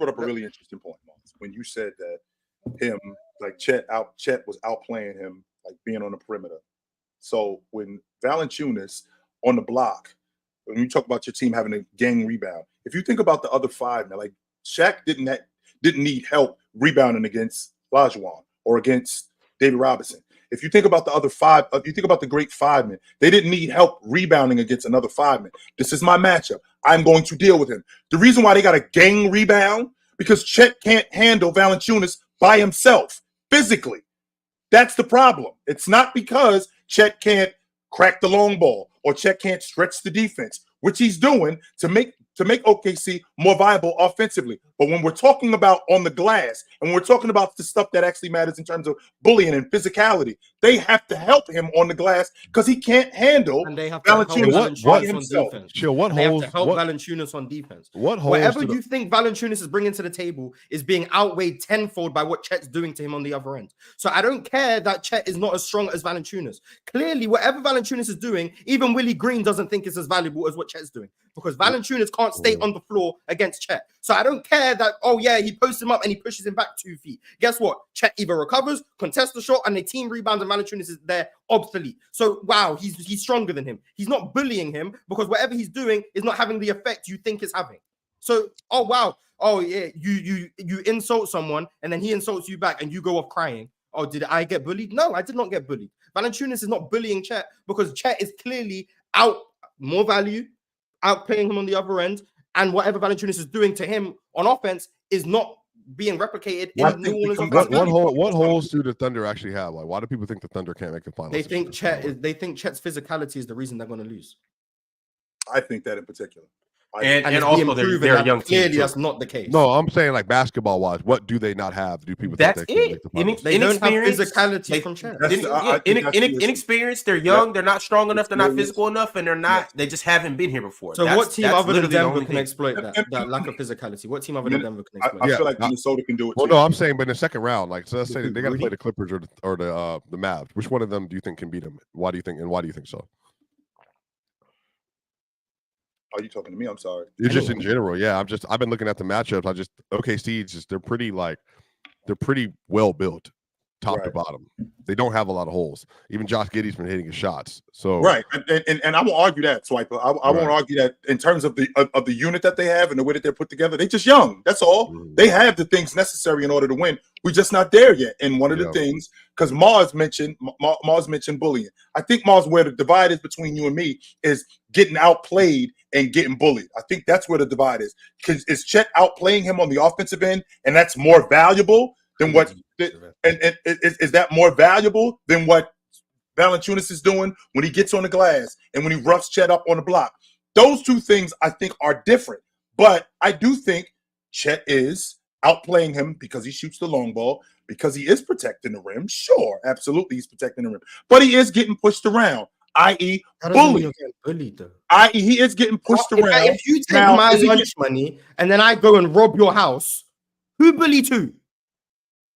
up a really interesting point, Mars, when you said that Chet was outplaying him, like being on the perimeter. So when Valanciunas on the block, when you talk about your team having a gang rebound, if you think about the other five now, like Shaq didn't need help rebounding against Olajuwon or against David Robinson. If you think about the other five, if you think about the great five men, they didn't need help rebounding against another five man. This is my matchup. I'm going to deal with him. The reason why they got a gang rebound, because Chet can't handle Valanciunas by himself physically. That's the problem. It's not because Chet can't crack the long ball or Chet can't stretch the defense, which he's doing to make OKC more viable offensively. But when we're talking about on the glass and we're talking about the stuff that actually matters in terms of bullying and physicality, they have to help him on the glass because he can't handle Valanciunas by himself. They have to help Valanciunas on defense. Whatever you think Valanciunas is bringing to the table is being outweighed tenfold by what Chet's doing to him on the other end. So I don't care that Chet is not as strong as Valanciunas. Clearly, whatever Valanciunas is doing, even Willie Green doesn't think it's as valuable as what Chet's doing because Valanciunas can't stay on the floor against Chet. So I don't care that, he posts him up and he pushes him back 2 feet. Guess what? Chet either recovers, contests the shot, and the team rebounds, and Valanciunas is there obsolete. So, wow, he's stronger than him. He's not bullying him because whatever he's doing is not having the effect you think it's having. So, you insult someone, and then he insults you back, and you go off crying. Oh, did I get bullied? No, I did not get bullied. Valanciunas is not bullying Chet because Chet is clearly more value, outplaying him on the other end, and whatever Valanciunas is doing to him on offense is not being replicated in New Orleans. What holes do the Thunder actually have? Like, why do people think the Thunder can't make the finals? They think Chet's physicality is the reason they're going to lose. I think that in particular. And also they're a young team. Clearly, that's not the case. No, I'm saying like basketball wise, what do they not have? Do people think they can make the finals? They don't have physicality from Chet. Inexperienced. They're young. They're not strong enough. They're not physical enough, and they're not. They just haven't been here before. So what team other than Denver can exploit that lack of physicality? What team other than Denver can exploit? I feel like Minnesota can do it. Well, no, I'm saying, but in the second round, like, so let's say they got to play the Clippers or the Mavs. Which one of them do you think can beat them? Why do you think so? Are you talking to me? I'm sorry. It's just in general. Yeah, I've been looking at the matchups. OKC they're pretty well built. top to bottom. They don't have a lot of holes. Even Josh Giddey's been hitting his shots. So right, and I won't argue that, Swiper. I won't argue that in terms of the unit that they have and the way that they're put together. They're just young. That's all. They have the things necessary in order to win. We're just not there yet. And one of the things, because Mars mentioned bullying. I think, Mars, where the divide is between you and me is getting outplayed and getting bullied. I think that's where the divide is. Because is Chet outplaying him on the offensive end, and that's more valuable than what? And is that more valuable than what Valanciunas is doing when he gets on the glass and when he roughs Chet up on the block? Those two things I think are different. But I do think Chet is outplaying him because he shoots the long ball, because he is protecting the rim. Sure, absolutely, he's protecting the rim. But he is getting pushed around, i.e. bullied. I.e. he is getting pushed around. If you take my lunch money and then I go and rob your house, who bullied who?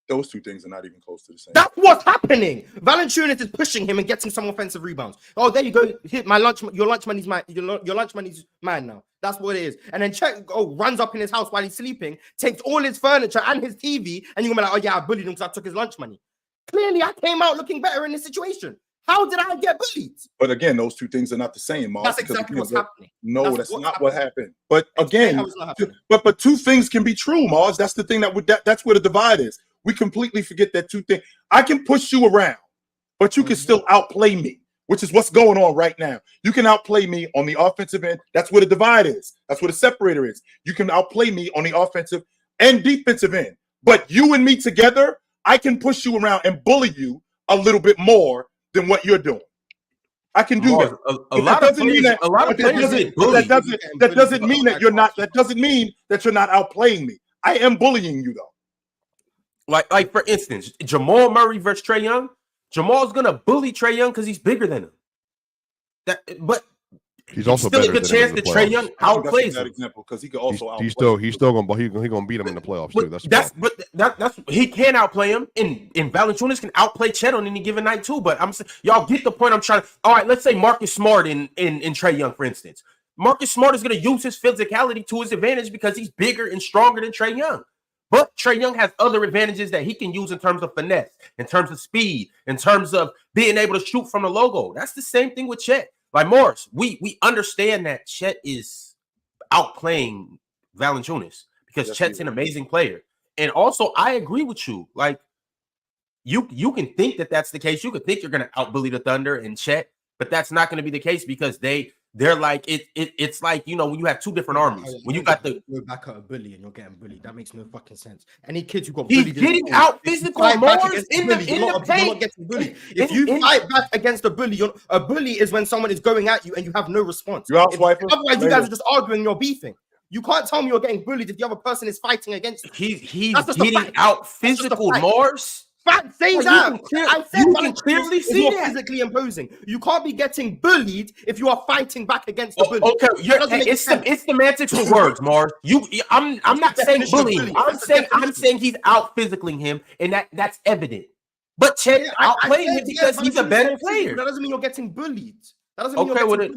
Those two things are not even close to the same. That's what's happening. Valanciunas is pushing him and getting some offensive rebounds. Oh, there you go. Hit my lunch. Your lunch money's mine. Your lunch money's mine now. That's what it is. And then Chet runs up in his house while he's sleeping, takes all his furniture and his TV, and you're gonna be like, oh yeah, I bullied him because I took his lunch money. Clearly, I came out looking better in this situation. How did I get bullied? But again, those two things are not the same, Mars. That's exactly what's happening. No, that's not what happened. But again, but two things can be true, Mars. That's the thing that's where the divide is. We completely forget that two things. I can push you around, but you can still outplay me, which is what's going on right now. You can outplay me on the offensive end. That's where the divide is. That's where the separator is. You can outplay me on the offensive and defensive end. But you and me together, I can push you around and bully you a little bit more than what you're doing. I can do that. That doesn't mean that you're not outplaying me. I am bullying you though. Like for instance, Jamal Murray versus Trae Young. Jamal's gonna bully Trae Young because he's bigger than him. But he's also still a good chance that Trae Young outplays him. Example because he could also he's still gonna beat him in the playoffs too. That's he can outplay him, and Valanciunas can outplay Chet on any given night too. But I'm saying y'all get the point I'm trying to. All right, let's say Marcus Smart in Trae Young, for instance. Marcus Smart is gonna use his physicality to his advantage because he's bigger and stronger than Trae Young. But Trae Young has other advantages that he can use in terms of finesse, in terms of speed, in terms of being able to shoot from the logo. That's the same thing with Chet. Like Morris, we understand that Chet is outplaying Valanciunas because Chet's an amazing player. And also, I agree with you. Like, you can think that that's the case. You could think you're going to outbully the Thunder and Chet, but that's not going to be the case because they're like it's like, you know, when you have two different armies. When you got the back at a bully and you're getting bullied, that makes no fucking sense. Any kids who got he's bullied, getting out physical more in the paint. Getting bullied. If you fight back against a bully, a bully is when someone is going at you and you have no response. Otherwise, you guys are just arguing. You're beefing. You can't tell me you're getting bullied if the other person is fighting against you. He's getting out physical, Morris. Fact, say that. You can clearly see that. Physically imposing. You can't be getting bullied if you are fighting back against the bully. Okay, it's semantics with words, Mars. I'm not saying bullying. I'm saying he's out physicaling him, and that's evident. But Chet outplaying him because he's a better player. That doesn't mean you're getting bullied. That doesn't mean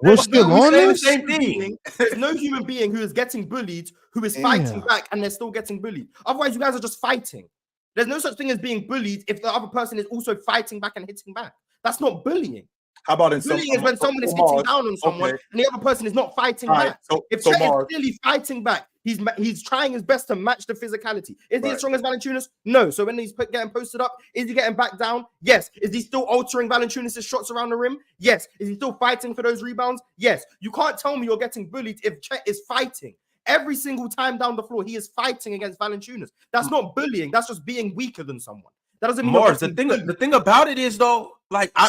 we're still on this. Same thing. There's no human being who is getting bullied who is fighting back, and they're still getting bullied. Otherwise, you guys are just fighting. There's no such thing as being bullied if the other person is also fighting back and hitting back. That's not bullying. How about in bullying is when someone is hitting down on someone and the other person is not fighting back. If Chet is clearly fighting back, he's trying his best to match the physicality. Is he as strong as Valanciunas? No. So when he's getting posted up, is he getting back down? Yes. Is he still altering Valanciunas' shots around the rim? Yes. Is he still fighting for those rebounds? Yes. You can't tell me you're getting bullied if Chet is fighting. Every single time down the floor, he is fighting against Valanciunas. That's not bullying. That's just being weaker than someone. That doesn't mean Mars. The thing about it is though, like I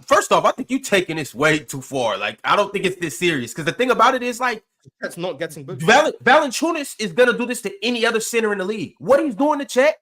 first off, I think you taking this way too far. Like I don't think it's this serious because the thing about it is like that's not getting bullied. Valanciunas is gonna do this to any other center in the league. What he's doing to Chet,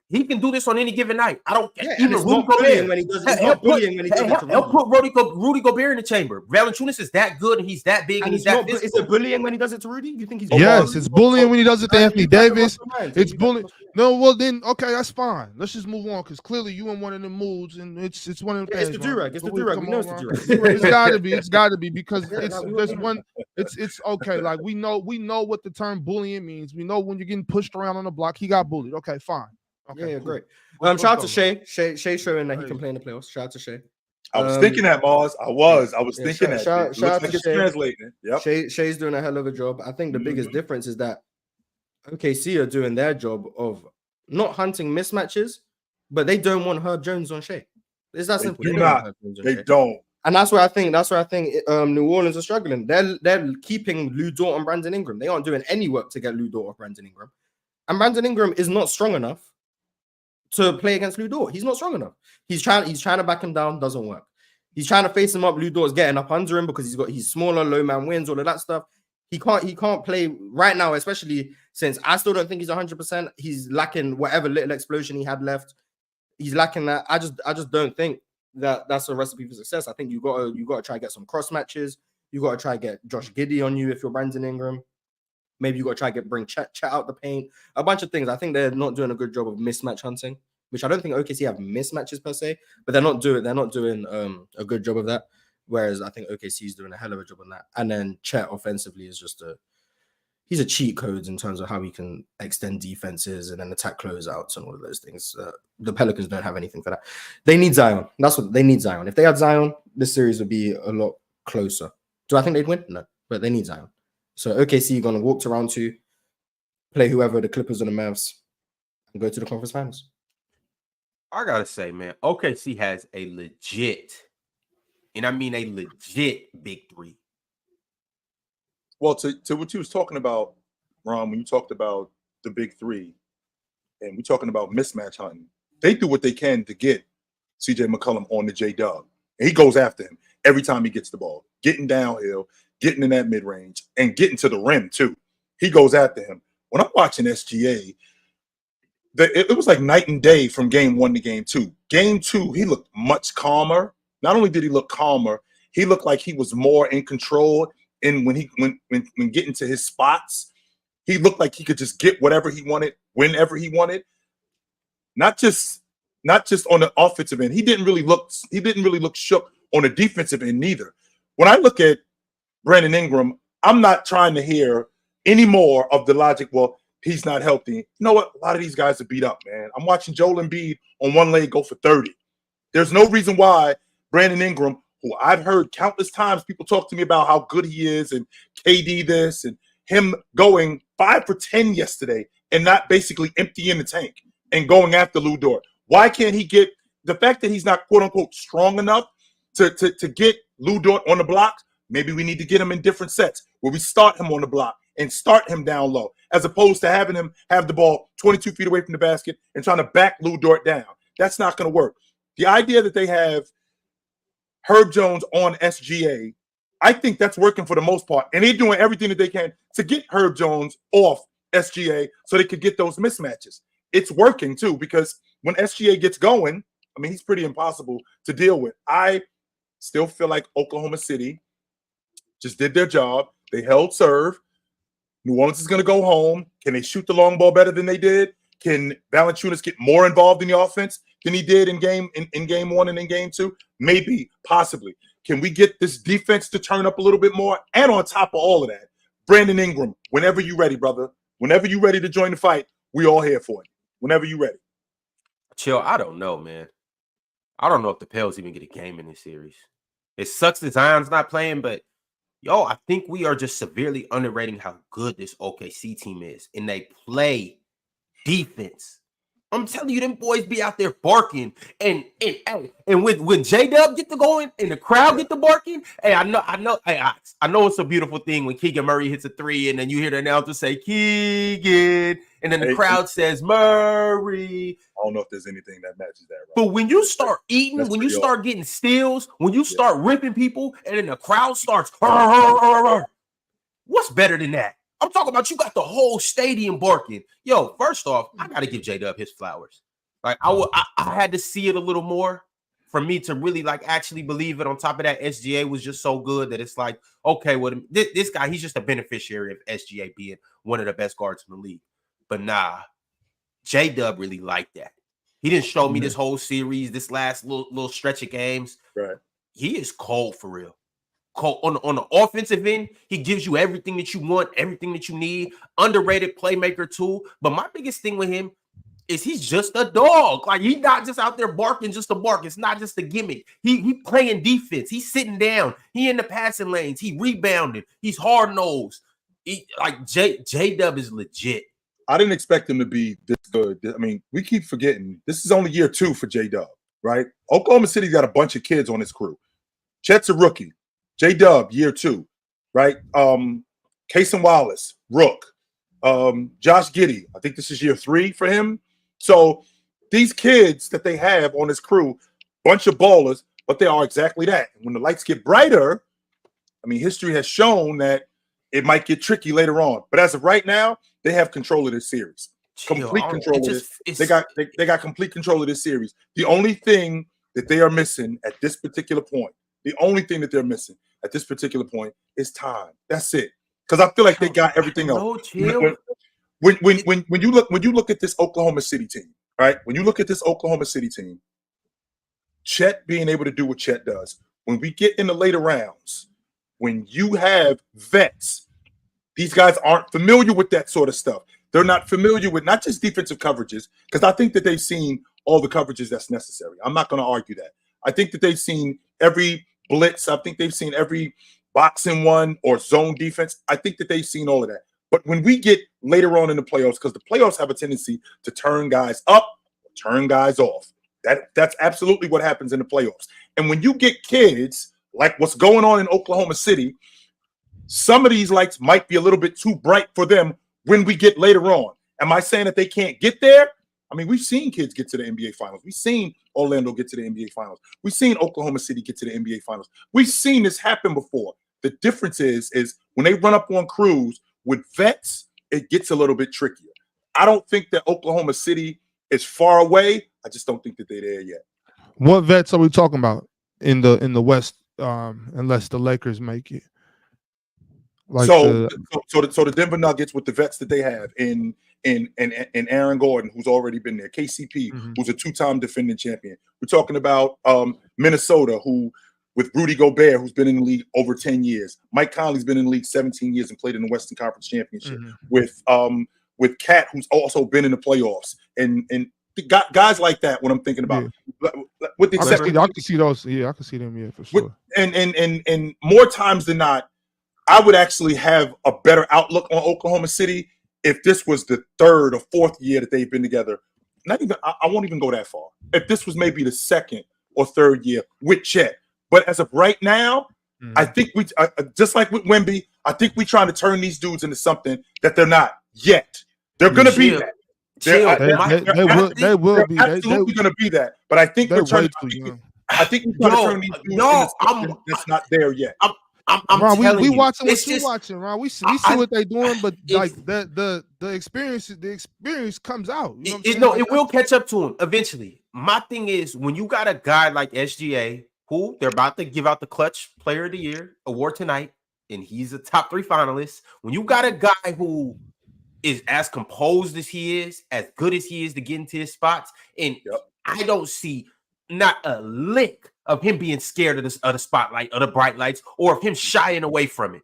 he can do this on any given night. I don't even Rudy Gobert when he does it. He'll put Rudy Gobert in the chamber. Valanciunas is that good and he's that big and he's that physical. Is it bullying when he does it to Rudy? You think he's yes, it's bullying when he does it to Anthony Davis. It's bullying. No, well then okay, that's fine. Let's just move on because clearly you in one of the moods and it's one of the things. It's the durag. It's the durag. We know it's the durag. It's gotta be because there's one. It's okay. Like we know what the term bullying means. We know when you're getting pushed around on the block, he got bullied. Okay, fine. Yeah, cool. great. What's Shout out to going Shea. Shea showing that he Crazy. can play in the playoffs. Shout out to Shea. I was thinking that, Mars. I was Yeah, thinking that. shout It looks out like to it's Shea. translating. Yep. Shea's doing a hell of a job. I think the biggest difference is that OKC are doing their job of not hunting mismatches, but they don't want Herb Jones on Shea. It's that simple. Do They don't want not. Herb Jones on They Shea. don't. And that's where I think New Orleans are struggling. They're keeping Lou Dort on Brandon Ingram. They aren't doing any work to get Lou Dort off Brandon Ingram. And Brandon Ingram is not strong enough to play against Lou Dort. He's not strong enough. He's trying to back him down, doesn't work. He's trying to face him up. Lou Dort's getting up under him because he's smaller, low man wins, all of that stuff. He can't play right now, especially since I still don't think he's 100%. He's lacking whatever little explosion he had left. He's lacking that. I just don't think that's a recipe for success. I think you got to try to get some cross matches. You got to try to get Josh Giddey on you if you're Brandon Ingram. Maybe you got to try to bring Chet out the paint. A bunch of things. I think they're not doing a good job of mismatch hunting, which I don't think OKC have mismatches per se, but they're not doing a good job of that. Whereas I think OKC is doing a hell of a job on that. And then Chet offensively is just he's a cheat code in terms of how he can extend defenses and then attack closeouts and all of those things. The Pelicans don't have anything for that. They need Zion. That's what they need. Zion. If they had Zion, this series would be a lot closer. Do I think they'd win? No, but they need Zion. So OKC are going to walk to round 2, play whoever, the Clippers or the Mavs, and go to the conference finals. I gotta say, man, OKC has a legit, and I mean a legit big three. Well, to what you was talking about, Ron, when you talked about the big three, and we're talking about mismatch hunting, they do what they can to get CJ McCollum on the J-Dub. And he goes after him every time he gets the ball, getting downhill, getting in that mid-range, and getting to the rim, too. He goes after him. When I'm watching SGA, it was like night and day from game 1 to game 2. Game 2, he looked much calmer. Not only did he look calmer, he looked like he was more in control. And when getting to his spots, he looked like he could just get whatever he wanted, whenever he wanted. Not just on the offensive end. He didn't really look shook on the defensive end neither. When I look at Brandon Ingram, I'm not trying to hear any more of the logic, well, he's not healthy. You know what? A lot of these guys are beat up, man. I'm watching Joel Embiid on one leg go for 30. There's no reason why Brandon Ingram, who I've heard countless times people talk to me about how good he is and KD this and him going 5 for 10 yesterday and not basically emptying the tank and going after Lou Dort. Why can't he get the fact that he's not quote unquote strong enough to get Lou Dort on the blocks? Maybe we need to get him in different sets where we start him on the block and start him down low, as opposed to having him have the ball 22 feet away from the basket and trying to back Lou Dort down. That's not going to work. The idea that they have Herb Jones on SGA, I think that's working for the most part. And they're doing everything that they can to get Herb Jones off SGA so they could get those mismatches. It's working, too, because when SGA gets going, I mean, he's pretty impossible to deal with. I still feel like Oklahoma City just did their job. They held serve. New Orleans is going to go home. Can they shoot the long ball better than they did? Can Valanciunas get more involved in the offense than he did in game 1 and in game 2? Maybe, possibly. Can we get this defense to turn up a little bit more? And on top of all of that, Brandon Ingram, whenever you're ready, brother, whenever you're ready to join the fight, we all here for you. Whenever you're ready. Chill, I don't know, man. I don't know if the Pels even get a game in this series. It sucks that Zion's not playing, but yo, I think we are just severely underrating how good this OKC team is. And they play defense. I'm telling you, them boys be out there barking. And when J-Dub get to going and the crowd get to barking, hey, I know it's a beautiful thing when Keegan Murray hits a 3 and then you hear the announcer say Keegan, and then the crowd says Murray. I don't know if there's anything that matches that. Right? But when you start eating, when you start getting steals, when you start ripping people, and then the crowd starts, what's better than that? I'm talking about you got the whole stadium barking. Yo, first off, I got to give J-Dub his flowers. Like I had to see it a little more for me to really like actually believe it. On top of that, SGA was just so good that it's like, okay, well, this guy, he's just a beneficiary of SGA being one of the best guards in the league. But nah, J-Dub really liked that. He didn't show me this whole series, this last little stretch of games. Right. He is cold for real. Cold. On the offensive end, he gives you everything that you want, everything that you need. Underrated playmaker too. But my biggest thing with him, is he's just a dog. Like, he's not just out there barking just to bark. It's not just a gimmick. He playing defense. He's sitting down. He in the passing lanes. He rebounding. He's hard-nosed. Like, J-Dub is legit. I didn't expect him to be this good. I mean, we keep forgetting this is only year 2 for J-Dub, right? Oklahoma City's got a bunch of kids on his crew. Chet's a rookie. J-Dub, year 2, right? Cason Wallace, Rook. Josh Giddey, I think this is year 3 for him. So these kids that they have on his crew, bunch of ballers, but they are exactly that. When the lights get brighter, I mean, history has shown that it might get tricky later on. But as of right now, they have control of this series. Complete control of this. They got complete control of this series. The only thing that they are missing at this particular point, is time. That's it. Because I feel like they got everything else. When you look at this Oklahoma City team, right? When you look at this Oklahoma City team, Chet being able to do what Chet does. When we get in the later rounds, when you have vets, these guys aren't familiar with that sort of stuff. They're not familiar with not just defensive coverages, because I think that they've seen all the coverages that's necessary. I'm not going to argue that. I think that they've seen every blitz. I think they've seen every boxing one or zone defense. I think that they've seen all of that. But when we get later on in the playoffs, because the playoffs have a tendency to turn guys up, turn guys off. That's absolutely what happens in the playoffs. And when you get kids like what's going on in Oklahoma City, some of these lights might be a little bit too bright for them when we get later on. Am I saying that they can't get there? I mean, we've seen kids get to the NBA Finals. We've seen Orlando get to the NBA Finals. We've seen Oklahoma City get to the NBA Finals. We've seen this happen before. The difference is when they run up on crews with vets, it gets a little bit trickier. I don't think that Oklahoma City is far away. I just don't think that they're there yet. What vets are we talking about in the West? Unless the Lakers make it. Like so the Denver Nuggets with the vets that they have in Aaron Gordon, who's already been there, KCP, who's a 2-time defending champion. We're talking about Minnesota, who with Rudy Gobert, who's been in the league over 10 years. Mike Conley's been in the league 17 years and played in the Western Conference Championship. With Cat, who's also been in the playoffs, and guys like that. What I'm thinking about, with the exception, I can see those. Yeah, I can see them. Yeah, for sure. And more times than not, I would actually have a better outlook on Oklahoma City if this was the 3rd or 4th year that they've been together. Not even. I won't even go that far. If this was maybe the 2nd or 3rd year with Chet. But as of right now, I think we just like with Wemby, I think we're trying to turn these dudes into something that they're not yet. They're going to be that. They will be. They're absolutely going to be that. But I think we're trying to. I think we're trying to turn these dudes into something that's not there yet. Ron, we watching what you're watching, Ron. We see what they're doing, but like the experience comes out. You know what I'm saying? It will catch up to him eventually. My thing is, when you got a guy like SGA, who they're about to give out the Clutch Player of the Year award tonight, and he's a top 3 finalist. When you got a guy who is as composed as he is, as good as he is to get into his spots, and I don't see not a lick of him being scared of the spotlight, of the bright lights, or of him shying away from it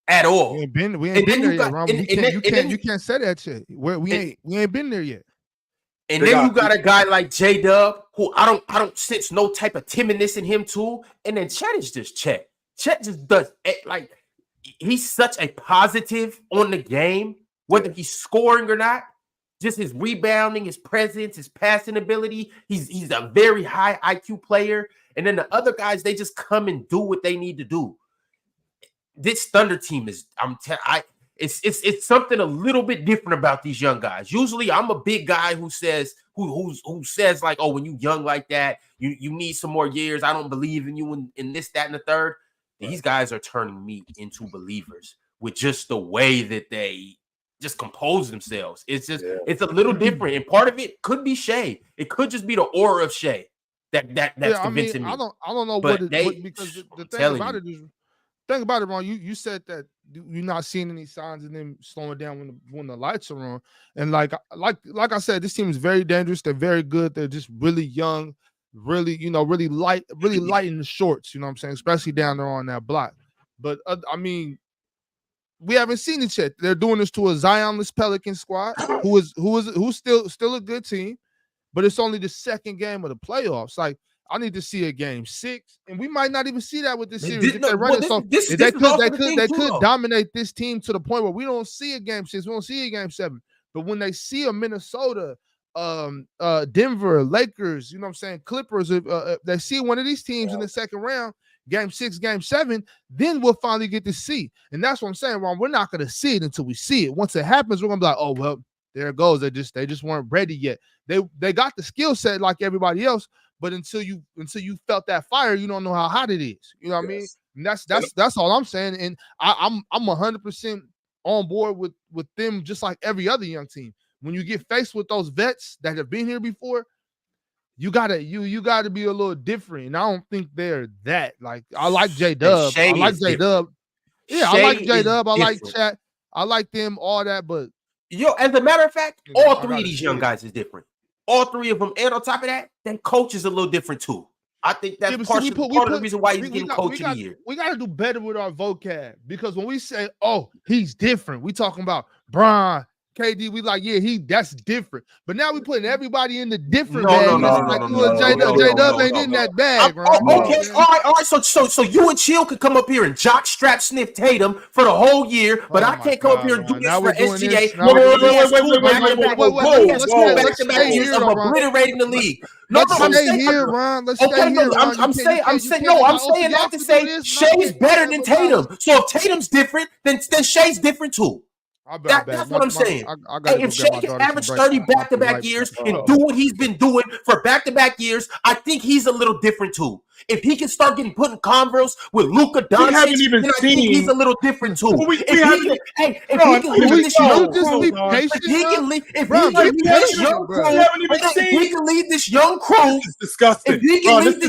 at all. We ain't been there yet, Ron. You can't say that shit. We ain't been there yet. And then you got a guy like J-Dub, who I don't sense no type of timidness in him too. And then Chet is just Chet. Chet just does it, like he's such a positive on the game, whether he's scoring or not. Just his rebounding, his presence, his passing ability. He's a very high IQ player. And then the other guys, they just come and do what they need to do. This Thunder team is, it's something a little bit different about these young guys. Usually, I'm a big guy who says like, oh, when you young like that, you need some more years. I don't believe in you in this, that, and the third. These guys are turning me into believers with just the way that they just compose themselves. It's just it's a little different, and part of it could be Shea. It could just be the aura of Shea that's convincing me. I don't know because the thing about it, Ron, you said that you're not seeing any signs of them slowing down when the lights are on. And like I said, this team is very dangerous. They're very good. They're just really young, really light in the shorts. You know what I'm saying? Especially down there on that block. But I mean, we haven't seen it yet. They're doing this to a Zionless Pelicans squad, who's still a good team, but it's only the second game of the playoffs. Like, I need to see a game 6, and we might not even see that with this series. If they're running, they could dominate this team to the point where we don't see a game 6, we don't see a game 7. But when they see a Minnesota, Denver, Lakers, you know what I'm saying, Clippers, they see one of these teams in the second round, game 6, game 7, then we'll finally get to see. And that's what I'm saying, Ron. We're not going to see it until we see it. Once it happens, we're going to be like, oh, well, there it goes. They just weren't ready yet. They got the skill set like everybody else, but until you felt that fire, you don't know how hot it is. You know what I mean? And that's all I'm saying. And I'm 100% on board with them, just like every other young team. When you get faced with those vets that have been here before, you gotta be a little different. And I don't think they're that. Like, I like J-Dub. I like J-Dub. Yeah, I like J-Dub. I like Chet. I like them, all that. But as a matter of fact, all three of these young guys is different. All three of them. And on top of that, then coach is a little different too. I think that's part of the reason why he's getting coach of the year. We got to do better with our vocab, because when we say, oh, he's different, we talking about Bron, KD, we like, yeah, that's different. But now we putting everybody in the different bag. J-Dub ain't in that bag, right? Okay, all right. So you and Chill could come up here and jock strap sniff Tatum for the whole year, but I can't come up here and do this for SGA. Wait. Let's go back-to-back years of obliterating the league. Let's stay here, Ron. Let's stay here. I'm saying not to say Shay's better than Tatum. So if Tatum's different, then Shay's different too. That's what I'm saying. If Shea can average 30 back-to-back years and do what he's been doing for back-to-back years, I think he's a little different too. If he can start put in Converse with Luka Doncic, then I think he's a little different too. If he can lead this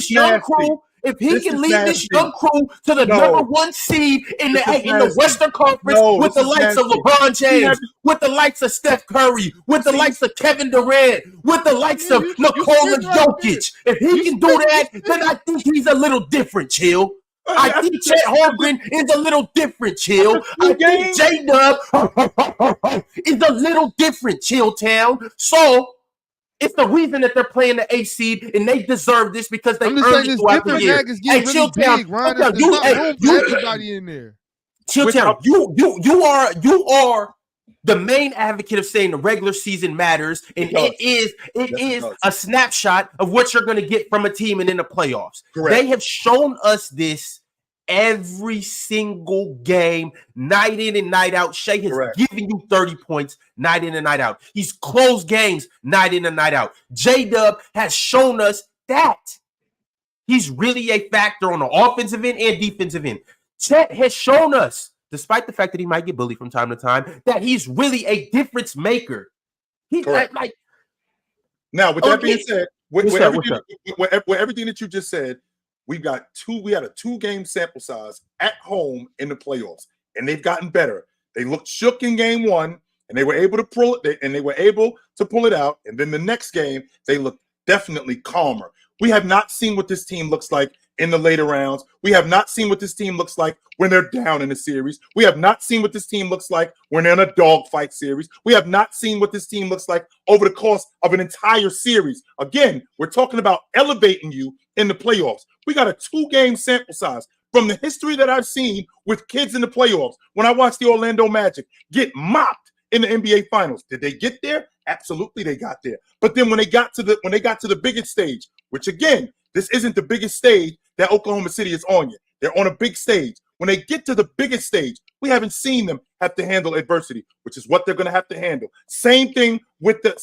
young crew, if he can lead this young crew to the number 1 seed in the Western Conference with the likes of LeBron James, with the likes of Steph Curry, with the likes of Kevin Durant, with the likes of Nikola Jokic, if he can do that, then I think he's a little different, Chill. I think Chet Holmgren is a little different, Chill. I think J-Dub is a little different, Chill Town. So it's the reason that they're playing the 8th seed, and they deserve this because they earned it throughout the year. Hey, Chill Town, everybody in there. Chill Town, you are the main advocate of saying the regular season matters, and it is a snapshot of what you're going to get from a team and in the playoffs. Correct. They have shown us this every single game, night in and night out. Shea has given you 30 points night in and night out. He's closed games night in and night out. J-Dub has shown us that he's really a factor on the offensive end and defensive end. Chet has shown us, despite the fact that he might get bullied from time to time, that he's really a difference maker. He's like. Now, with that being said, with everything that you just said, we had a 2-game sample size at home in the playoffs, and they've gotten better. They looked shook in game 1, and they were able to pull it out. And then the next game, they looked definitely calmer. We have not seen what this team looks like in the later rounds. We have not seen what this team looks like when they're down in a series. We have not seen what this team looks like when they're in a dogfight series. We have not seen what this team looks like over the course of an entire series. Again, we're talking about elevating you in the playoffs. We got a 2-game sample size. From the history that I've seen with kids in the playoffs, when I watched the Orlando Magic get mopped in the NBA Finals, did they get there? Absolutely, they got there. But then when they got to the biggest stage, which again, this isn't the biggest stage that Oklahoma City is on yet. They're on a big stage. When they get to the biggest stage, we haven't seen them have to handle adversity, which is what they're going to have to handle. Same thing with the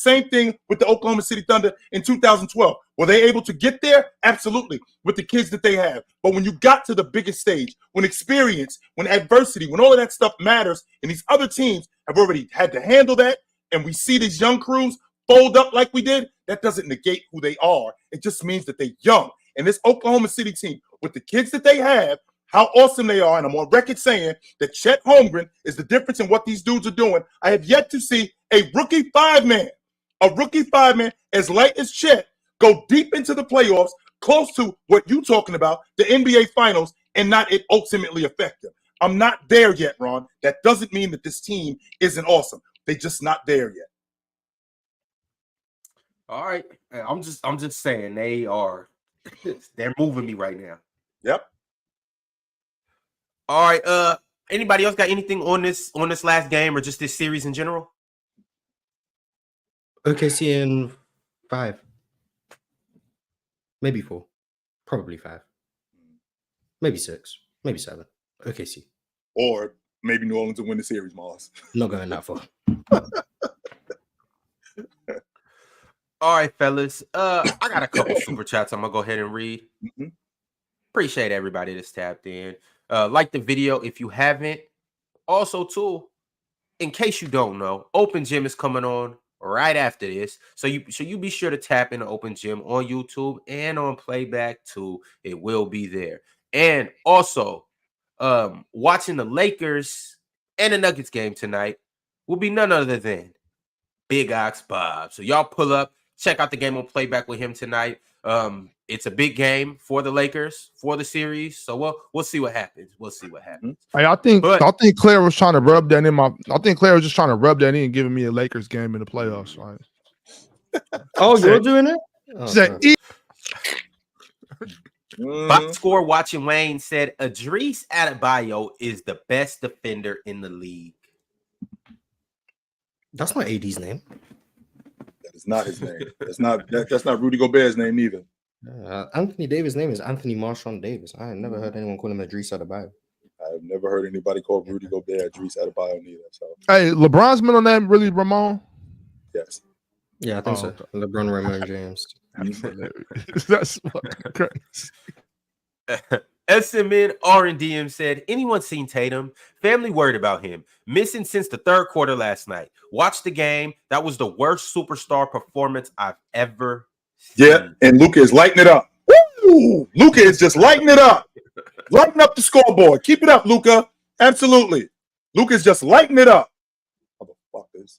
Oklahoma City Thunder in 2012. Were they able to get there? Absolutely, with the kids that they have. But when you got to the biggest stage, when experience, when adversity, when all of that stuff matters, and these other teams have already had to handle that, and we see these young crews fold up like we did, that doesn't negate who they are. It just means that they're young. And this Oklahoma City team, with the kids that they have, how awesome they are, and I'm on record saying that Chet Holmgren is the difference in what these dudes are doing. I have yet to see a rookie 5-man as light as Chet go deep into the playoffs, close to what you're talking about, the NBA Finals, and not it ultimately affect them. I'm not there yet, Ron. That doesn't mean that this team isn't awesome. They're just not there yet. All right. I'm just saying they're moving me right now. Yep. All right. Anybody else got anything on this last game or just this series in general? OKC in 5. Maybe 4. Probably 5. Maybe 6. Maybe 7. OKC. Or maybe New Orleans will win the series, Mars. Not going that far. All right, fellas. I got a couple super chats I'm gonna go ahead and read. Mm-hmm. Appreciate everybody that's tapped in. Like the video if you haven't. Also, too, in case you don't know, Open Gym is coming on right after this. So you be sure to tap into Open Gym on YouTube and on playback too. It will be there. And also, watching the Lakers and the Nuggets game tonight will be none other than Big Ox Bob. So y'all pull up, check out the game on playback with him tonight. It's a big game for the Lakers for the series. So we'll see what happens. Hey, I think Claire was trying to rub that in I think Claire was just trying to rub that in, giving me a Lakers game in the playoffs. Right? Oh, you're doing it? Oh, Said, Box score watching Wayne said Idris Adebayo is the best defender in the league. That's not AD's name. That is not his name. That's not Rudy Gobert's name either. Anthony Davis' name is Anthony Marshawn Davis. I have never heard anyone call him Idris Adebayo. I've never heard anybody call Rudy Gobert Idris Adebayo neither. So hey, LeBron's middle name really Ramon? yes. Yeah, I think so. Okay. LeBron Ramon James. That's fucking crazy. SMN R&DM said, anyone seen Tatum? Family worried about him. Missing since the third quarter last night. Watched the game. That was the worst superstar performance I've ever seen. Yeah, and Luka is lighting it up. Woo! Luka is just lighting it up. Lighting up the scoreboard. Keep it up, Luka. Absolutely. Luka is just lighting it up. Motherfuckers.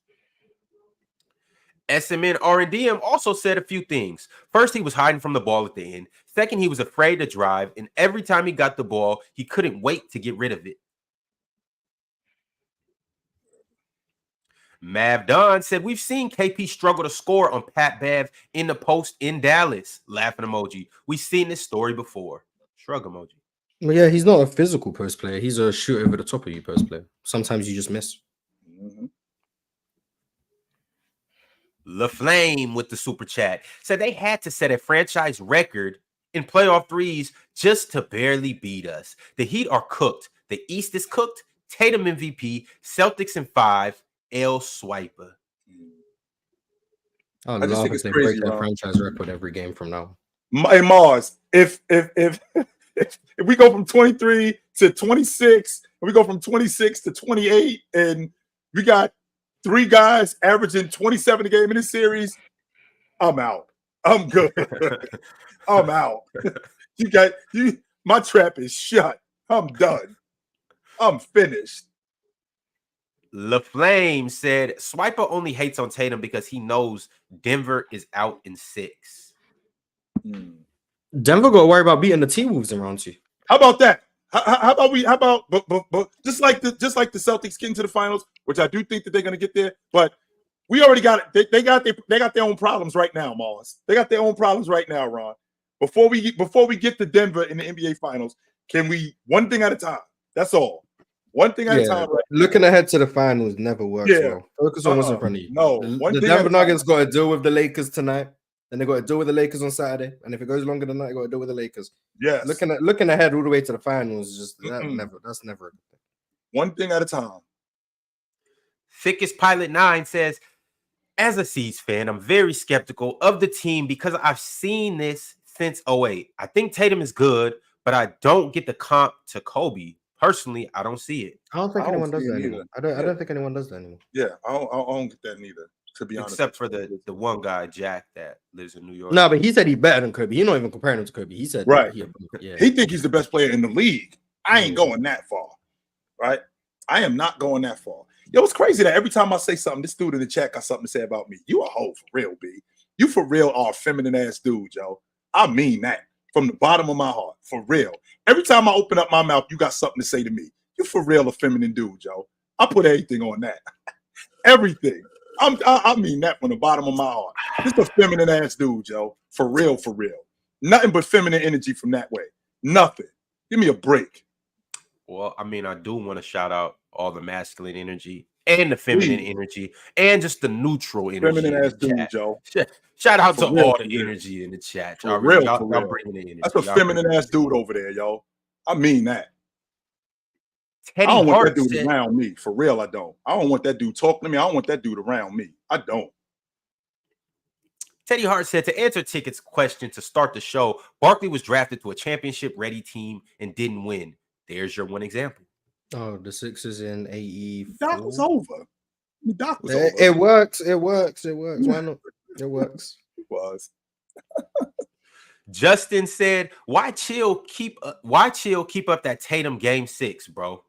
SMN R&DM also said a few things. First, he was hiding from the ball at the end. Second, he was afraid to drive. And every time he got the ball, he couldn't wait to get rid of it. Mav Don said, we've seen KP struggle to score on Pat Bev in the post in Dallas. Laughing emoji. We've seen this story before. Shrug emoji. Well, yeah, he's not a physical post player. He's a shoot over the top of you post player. Sometimes you just miss. Mm-hmm. LaFlame with the super chat said they had to set a franchise record in playoff threes just to barely beat us. The Heat are cooked. The East is cooked. Tatum MVP. Celtics in 5. L Swiper. I just think it's they crazy, break that franchise record every game from now. Hey Mars, if we go from 23 to 26, we go from 26 to 28, and we got 3 guys averaging 27 a game in this series, I'm out. I'm good. I'm out. My trap is shut. I'm done. I'm finished. LaFlame said Swiper only hates on Tatum because he knows Denver is out in 6. Denver got to worry about beating the T-Wolves in round 2. How about that? How about just like the Celtics getting to the finals, which I do think that they're going to get there, but we already got it. They got their own problems right now, Mars. They got their own problems right now, Ron. Before we get to Denver in the NBA finals, can we one thing at a time? That's all. One thing at a time. Right? Looking ahead to the finals never works well. Focus on what's in front of you. No. The Denver Nuggets got to deal with the Lakers tonight. Then they got to deal with the Lakers on Saturday. And if it goes longer than that, they got to deal with the Lakers. Yes. Looking ahead all the way to the finals, that's never a good thing. One thing at a time. Thickest Pilot 9 says, as a C's fan, I'm very skeptical of the team because I've seen this since 08. I think Tatum is good, but I don't get the comp to Kobe. Personally, I don't see it. I don't think anyone does that anymore. I don't think anyone does that anymore. Yeah, I don't get that neither, to be honest. Except for the one guy, Jack, that lives in New York. No, but he said he's better than Kobe. He's not even comparing him to Kobe. He said right. He think he's the best player in the league. I ain't going that far, right? I am not going that far. Yo, it's crazy that every time I say something, this dude in the chat got something to say about me. You a hoe for real, B. You for real are a feminine ass dude, yo. I mean that from the bottom of my heart, for real. Every time I open up my mouth, you got something to say to me. You for real a feminine dude, Joe. I put everything on that. Everything. I mean that from the bottom of my heart. Just a feminine ass dude, Joe. For real, for real. Nothing but feminine energy from that way. Nothing. Give me a break. Well, I mean, I do want to shout out all the masculine energy and the feminine energy and just the neutral energy. Feminine ass dude, Joe. Shout out For to real, all for the real. energy in the chat. For Y'all real, y'all for real. bringing the energy. That's a feminine ass dude over there, yo. I mean that. Teddy I don't want Hart that dude said, around me. For real, I don't. I don't want that dude talking to me. I don't want that dude around me. I don't. Teddy Hart said, to answer Ticket's question to start the show, Barkley was drafted to a championship-ready team and didn't win. There's your one example. Oh, the Sixers in AE. Doc was over. Doc was over. It works. It works. It works. Why not? It works. It was. Justin said, why chill keep up that Tatum game 6, bro?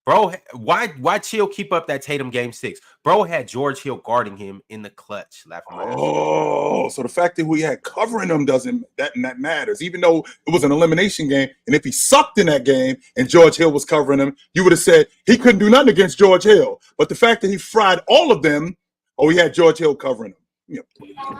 Bro, why chill keep up that Tatum game 6? Bro had George Hill guarding him in the clutch. Oh, so the fact that we had covering him doesn't that matters. Even though it was an elimination game, and if he sucked in that game and George Hill was covering him, you would have said he couldn't do nothing against George Hill. But the fact that he fried all of them, he had George Hill covering him.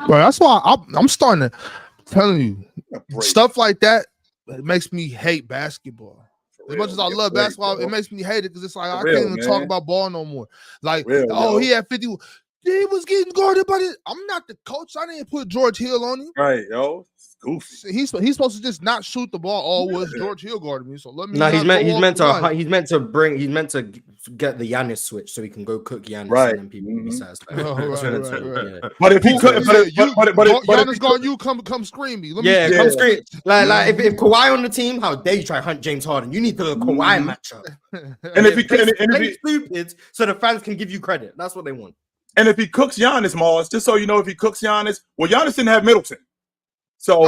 Bro, that's why I'm starting to telling you stuff like that. It makes me hate basketball. As much as I love basketball, it makes me hate it because it's like I can't even talk about ball no more. Like, he had 50. He was getting guarded by this. I'm not the coach. I didn't put George Hill on him. Right, yo. It's goofy. He's supposed to just not shoot the ball. Oh, was George Hill guarding me? So let me. No, he's meant to get the Giannis switch so he can go cook Giannis and then people will be satisfied. But if he could, Giannis guard you, come scream me. Come scream. Like if Kawhi on the team, how dare you try to hunt James Harden? You need the Kawhi matchup. And if he play stupid, so the fans can give you credit. That's what they want. And if he cooks Giannis, Mars, just so you know, if he cooks Giannis, Giannis didn't have Middleton. So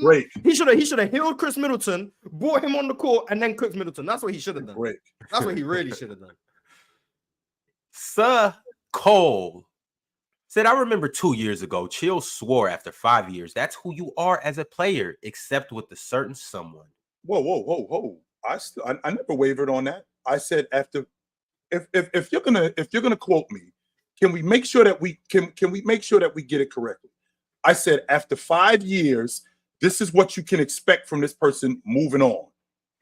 break. He should have healed Chris Middleton, brought him on the court, and then cooked Middleton. That's what he should have done. Break. That's what he really should have done. Sir Cole said, I remember 2 years ago, Chill swore after 5 years, that's who you are as a player, except with a certain someone. Whoa. I never wavered on that. I said after if you're gonna quote me, can we make sure that we get it correctly? I said after 5 years, this is what you can expect from this person moving on.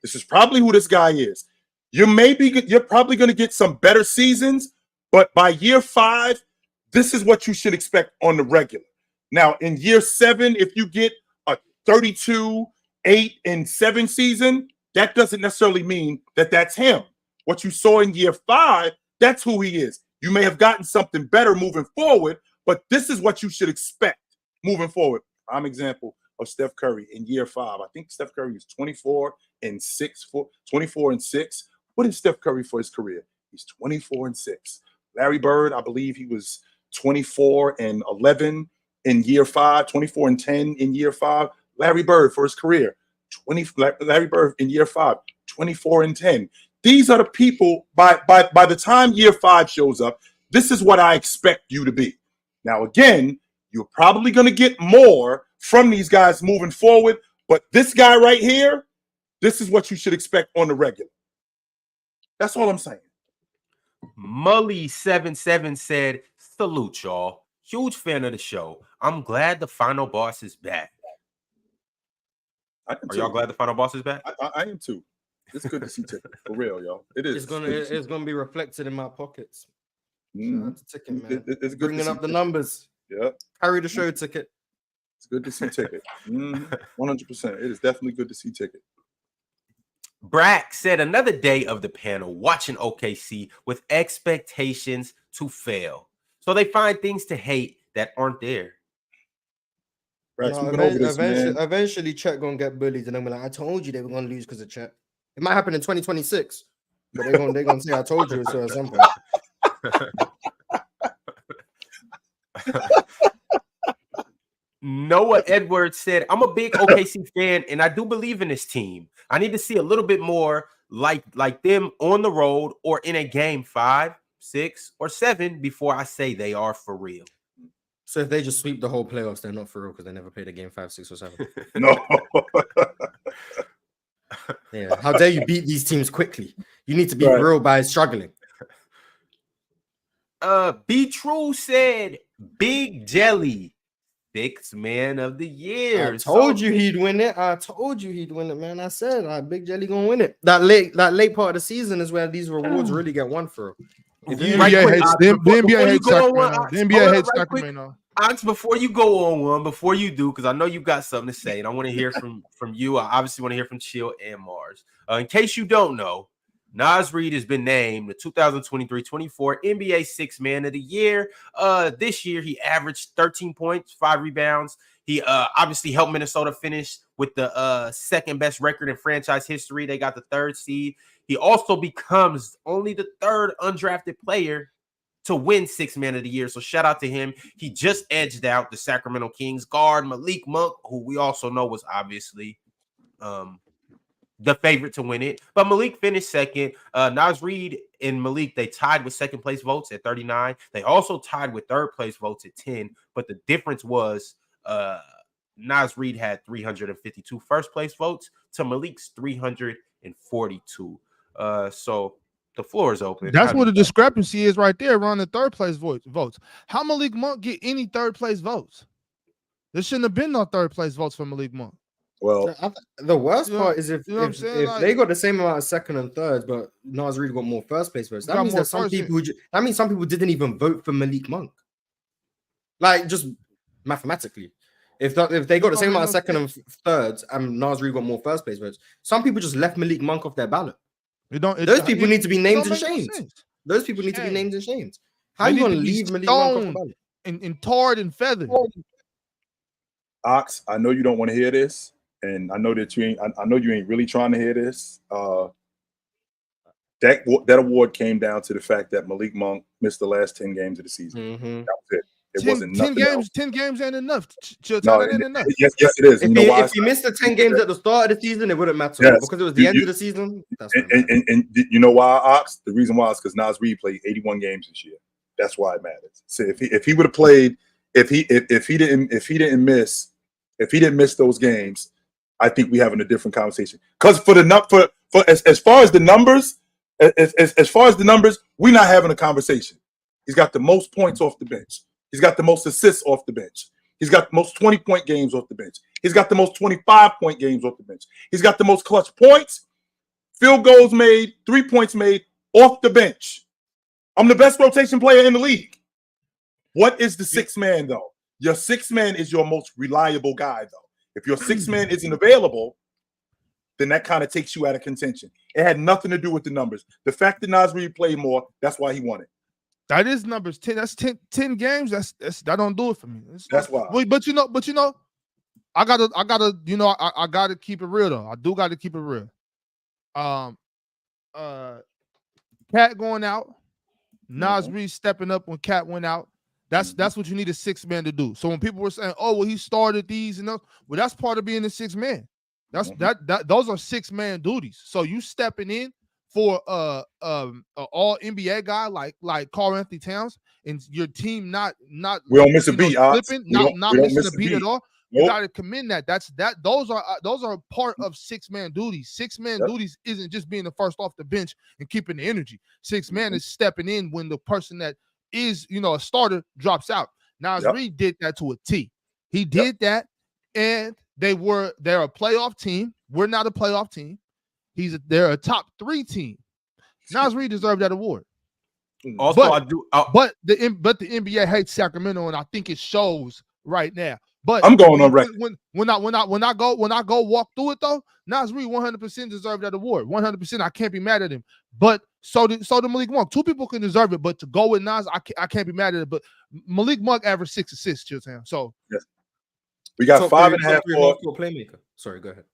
This is probably who this guy is. You're probably gonna get some better seasons, but by year 5, this is what you should expect on the regular. Now, in year 7, if you get a 32, 8, and 7 season, that doesn't necessarily mean that that's him. What you saw in year 5, that's who he is. You may have gotten something better moving forward, but this is what you should expect moving forward. I'm an example of Steph Curry in year 5. I think Steph Curry was 24 and 6. What is Steph Curry for his career? He's 24 and 6. Larry Bird, I believe he was 24 and 11 in year 5, 24 and 10 in year 5. Larry Bird for his career, Larry Bird in year 5, 24 and 10. These are the people, by the time year 5 shows up, this is what I expect you to be. Now, again, you're probably going to get more from these guys moving forward, but this guy right here, this is what you should expect on the regular. That's all I'm saying. Mully77 said, salute, y'all. Huge fan of the show. I'm glad the final boss is back. Are y'all glad the final boss is back? I am too. It's good to see Ticket. For real, y'all. It is. It's gonna be reflected in my pockets. Ticket, man. It's good bringing up the numbers. Yeah. Carry the show, Ticket. It's good to see Ticket. 100%. It is definitely good to see Ticket. Brack said, another day of the panel watching OKC with expectations to fail. So they find things to hate that aren't there. Eventually, Chet gonna get bullied, and then we're like, I told you they were gonna lose because of Chet. It might happen in 2026, but they're gonna say I told you so at some point. Noah Edwards said, I'm a big OKC fan, and I do believe in this team. I need to see a little bit more like them on the road or in a game 5, 6, or 7 before I say they are for real. So if they just sweep the whole playoffs, they're not for real because they never played a game 5, 6, or 7. No. Yeah. How dare you beat these teams quickly? You need to be real by struggling. Be True said Big Jelly, 6th man of the year. I told you he'd win it. Man. I said Big Jelly gonna win it. That late part of the season is where these rewards really get won for. The NBA hates Sacramento. The NBA hates Sacramento. Ox, before you go on one, before you do, because I know you've got something to say, and I want to hear from you. I obviously want to hear from Chill and Mars. In case you don't know, Naz Reid has been named the 2023-24 NBA 6th man of the year. This year, he averaged 13 points, 5 rebounds. He obviously helped Minnesota finish with the second best record in franchise history. They got the 3rd seed. He also becomes only the 3rd undrafted player to win 6th man of the year. So shout out to him. He just edged out the Sacramento Kings guard Malik Monk, who we also know was obviously the favorite to win it. But Malik finished 2nd. Naz Reid and Malik, they tied with 2nd place votes at 39. They also tied with 3rd place votes at 10. But the difference was Naz Reid had 352 first place votes to Malik's 342. So the floor is open. That's what the discrepancy is right there around the 3rd place votes. How Malik Monk get any 3rd place votes? There shouldn't have been no 3rd place votes for Malik Monk. Well, the worst part is if like, they got the same amount of 2nd and 3rds, but Naz Reid got more 1st place votes. That means that some people didn't even vote for Malik Monk. Like just mathematically, if they got the same amount of 2nd and 3rds, and Naz Reid got more 1st place votes, some people just left Malik Monk off their ballot. Those people need to be named and shamed. Those people need to be named and shamed. How are you going to leave Malik Monk off the ballot? And tarred and feathered. Ox, I know you don't want to hear this, and I know that you ain't. I know you ain't really trying to hear this. That award came down to the fact that Malik Monk missed the last 10 games of the season. Mm-hmm. That was it. It wasn't nothing else. 10 games ain't enough. Ain't enough. Yes, it is. If you missed the 10 games at the start of the season, it wouldn't matter because it was the end of the season. And you know why, Ox? The reason why is because Naz Reid played 81 games this year. That's why it matters. So if he would have played, if he didn't miss those games, I think we having a different conversation. Because as far as the numbers, we're not having a conversation. He's got the most points off the bench. He's got the most assists off the bench. He's got the most 20-point games off the bench. He's got the most 25-point games off the bench. He's got the most clutch points, field goals made, 3 points made off the bench. I'm the best rotation player in the league. What is the 6th man, though? Your 6th man is your most reliable guy, though. If your 6th man isn't available, then that kind of takes you out of contention. It had nothing to do with the numbers. The fact that Naz Reid played more, that's why he won it. That is numbers 10. That's 10 games. That don't do it for me. That's why. But you know, I gotta keep it real though. I do gotta keep it real. Cat going out, Naz Reid stepping up when Cat went out. That's what you need a 6th man to do. So when people were saying, "Oh, well, he started these," and those, well, that's part of being a 6th man. That's those are 6th man duties. So you stepping in for all NBA guy like Karl Anthony Towns and your team not we don't miss a beat, slipping, not missing a beat at all. You gotta commend that. Those are part of 6th man duties. 6th man duties isn't just being the first off the bench and keeping the energy. 6th man is stepping in when the person that is a starter drops out. Naz Reid did that to a T. He did that, and they're a playoff team. We're not a playoff team. They're a top 3 team. Naz Reid deserved that award. Also, but the NBA hates Sacramento, and I think it shows right now. But I'm going on record. When I go walk through it though, Naz Reid 100% deserved that award. 100%. I can't be mad at him. But so did Malik Monk. 2 people can deserve it, but to go with Naz, I can't be mad at it. But Malik Monk averaged 6 assists, Chitchat. So we got 5.5 more playmaker. Sorry, go ahead.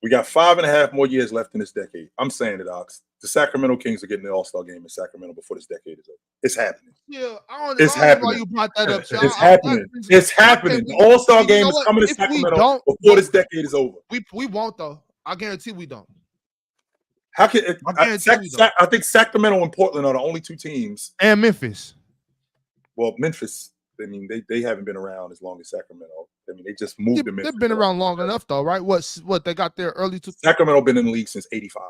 We got 5.5 more years left in this decade. I'm saying it, Ox. The Sacramento Kings are getting the All-Star game in Sacramento before this decade is over. It's happening. Yeah, it's happening. Know why you brought that up. It's happening. It's happening. The All-Star game is coming to Sacramento before this decade is over. We won't though. I guarantee we don't. How can I think Sacramento and Portland are the only 2 teams. And Memphis. Well, Memphis, I mean, they haven't been around as long as Sacramento. I mean, they just moved them in. They've been around long enough, though, right? What they got there early to Sacramento been in the league since 85.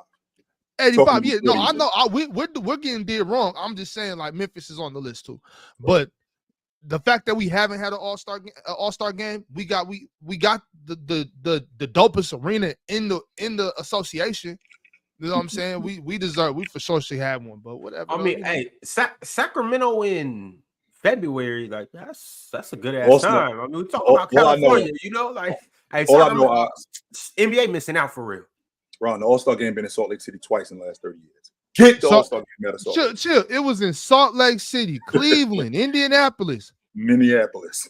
85. Yeah, no, I know. We're getting dead wrong. I'm just saying, like, Memphis is on the list too, but the fact that we haven't had an all-star game, we got the dopest arena in the association. You know what I'm saying? We for sure should have one, but whatever. I mean, hey, Sacramento in February, like that's a good ass time. I mean, we talking about California, you know, like hey, NBA missing out for real. Ron, the All-Star game been in Salt Lake City twice in the last 30 years. Get the All-Star game out of Salt Lake. Chill. It was in Salt Lake City, Cleveland, Indianapolis, Minneapolis,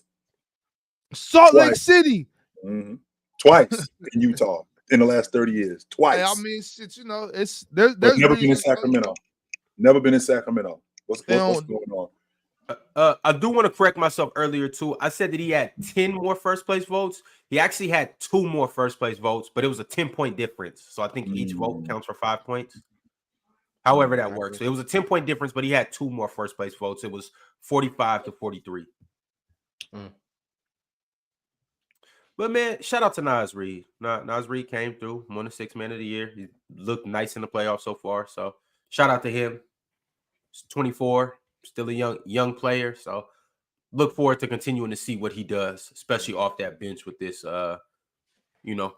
Salt Lake City. Mm-hmm. Twice in Utah in the last 30 years. Twice. Hey, I mean, shit, you know, there's never been in Sacramento. Never been in Sacramento. What's going on? I do want to correct myself earlier too. I said that he had 10 more first place votes. He actually had 2 more first place votes, but it was a 10-point difference. So I think each vote counts for 5 points. However that works. So it was a 10-point difference, but he had 2 more first place votes. It was 45-43. But man, shout out to Naz Reid. Naz Reid came through, won the 6th Man of the Year. He looked nice in the playoffs so far. So shout out to him. He's 24, still a young player. So look forward to continuing to see what he does, especially off that bench with this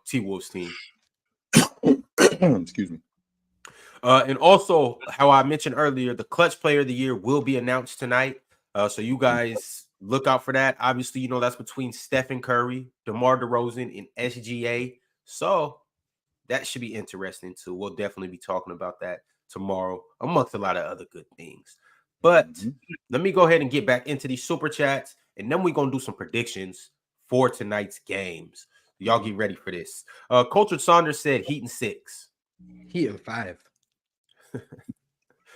T-Wolves team. Excuse me. And also, how I mentioned earlier, the Clutch Player of the Year will be announced tonight. So you guys look out for that. Obviously, you know, that's between Stephen Curry, DeMar DeRozan, and SGA. So that should be interesting too. We'll definitely be talking about that tomorrow, amongst a lot of other good things. But let me go ahead and get back into these super chats, and then we're going to do some predictions for tonight's games. Y'all get ready for this. Cultured Saunders said Heat in 6. Heat in 5.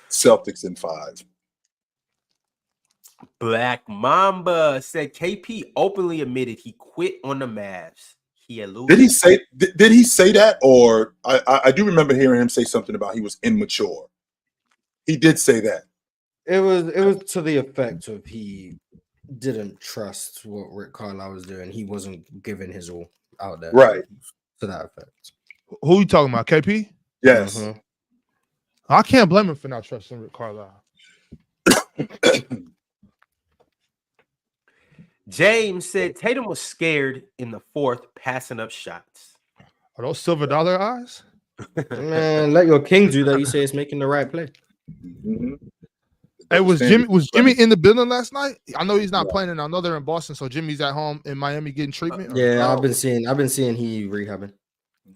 Celtics in 5. Black Mamba said KP openly admitted he quit on the Mavs. Did he say that? Or I do remember hearing him say something about he was immature. He did say that. It was to the effect of he didn't trust what Rick Carlisle was doing. He wasn't giving his all out there. Right. To that effect. Who you talking about? KP? Yes. I can't blame him for not trusting Rick Carlisle. James said Tatum was scared in the 4th, passing up shots. Are those silver dollar eyes? Man, let your king do that. You say it's making the right play. Hey, was Jimmy in the building last night? I know he's not playing, and I know they're in Boston, so Jimmy's at home in Miami getting treatment. Yeah, I've been seeing he rehabbing.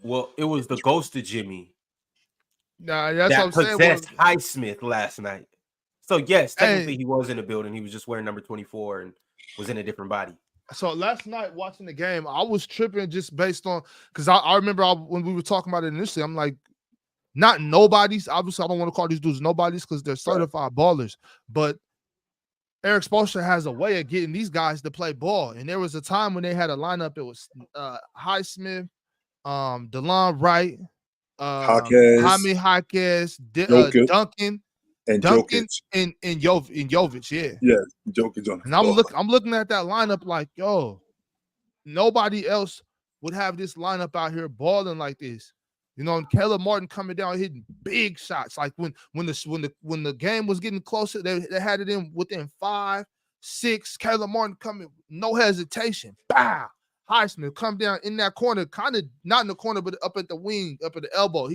Well, it was the ghost of Jimmy. Nah, that's that what I'm saying. Possessed Highsmith last night. So yes, technically he was in the building. He was just wearing number 24 and was in a different body. So last night watching the game, I was tripping just based on because I remember when we were talking about it initially, I'm like, not nobodies. Obviously, I don't want to call these dudes nobodies because they're certified ballers. But Eric Spoelstra has a way of getting these guys to play ball. And there was a time when they had a lineup. It was Highsmith, DeLon Wright, Jaime Jaquez, Duncan. And Duncan Jokic. and Jovic, yeah. Yeah, Jokic on. And I'm looking at that lineup like, yo, nobody else would have this lineup out here balling like this. You know, and Caleb Martin coming down hitting big shots. Like when the game was getting closer, they had it in within 5, 6. Caleb Martin coming, no hesitation. Bow. Highsmith come down in that corner, kind of not in the corner, but up at the wing, up at the elbow.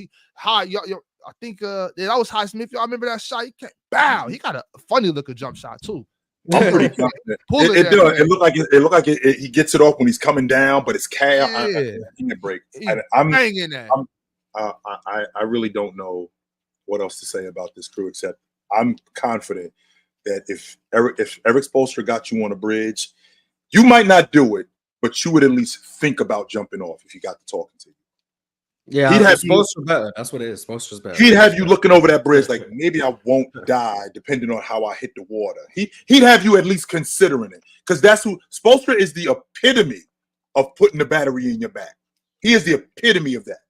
I think that was Highsmith. Y'all remember that shot? He came, bow. He got a funny looking jump shot too. I'm pretty confident. It looked like he gets it off when he's coming down, but it's calf. Yeah. I break. I'm hanging that. I really don't know what else to say about this crew except I'm confident that if Eric Spoelstra got you on a bridge, you might not do it, but you would at least think about jumping off if he got to talking to you. Yeah, he'd have Spoelstra better. That's what it is. Spoelstra's better. He'd have you looking over that bridge like maybe I won't die depending on how I hit the water. He'd have you at least considering it because that's who Spoelstra is, the epitome of putting the battery in your back. He is the epitome of that.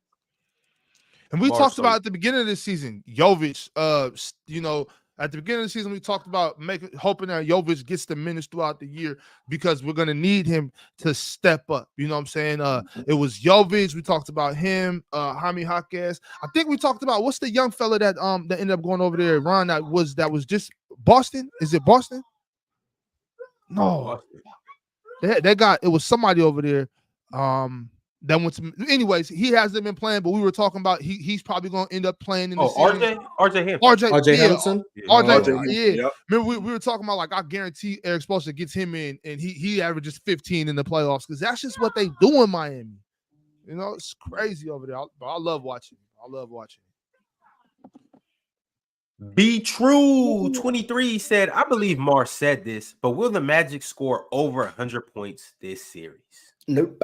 And we talked about at the beginning of this season, Jovic, At the beginning of the season, we talked about hoping that Jovic gets the minutes throughout the year because we're gonna need him to step up. You know what I'm saying? It was Jovic. We talked about him. Jaime Jaquez. I think we talked about what's the young fella that ended up going over there, Ron. That was just Boston. Is it Boston? No, they got it was somebody over there. That went to, anyways, he hasn't been playing, but we were talking about he's probably going to end up playing in the series. RJ Hampton. RJ Hampton. Yeah. Remember we were talking about like I guarantee Eric Spoelstra gets him in, and he averages 15 in the playoffs because that's just what they do in Miami. You know, it's crazy over there. I love watching. Be True 23 said, I believe Mars said this, but will the Magic score over 100 points this series? Nope.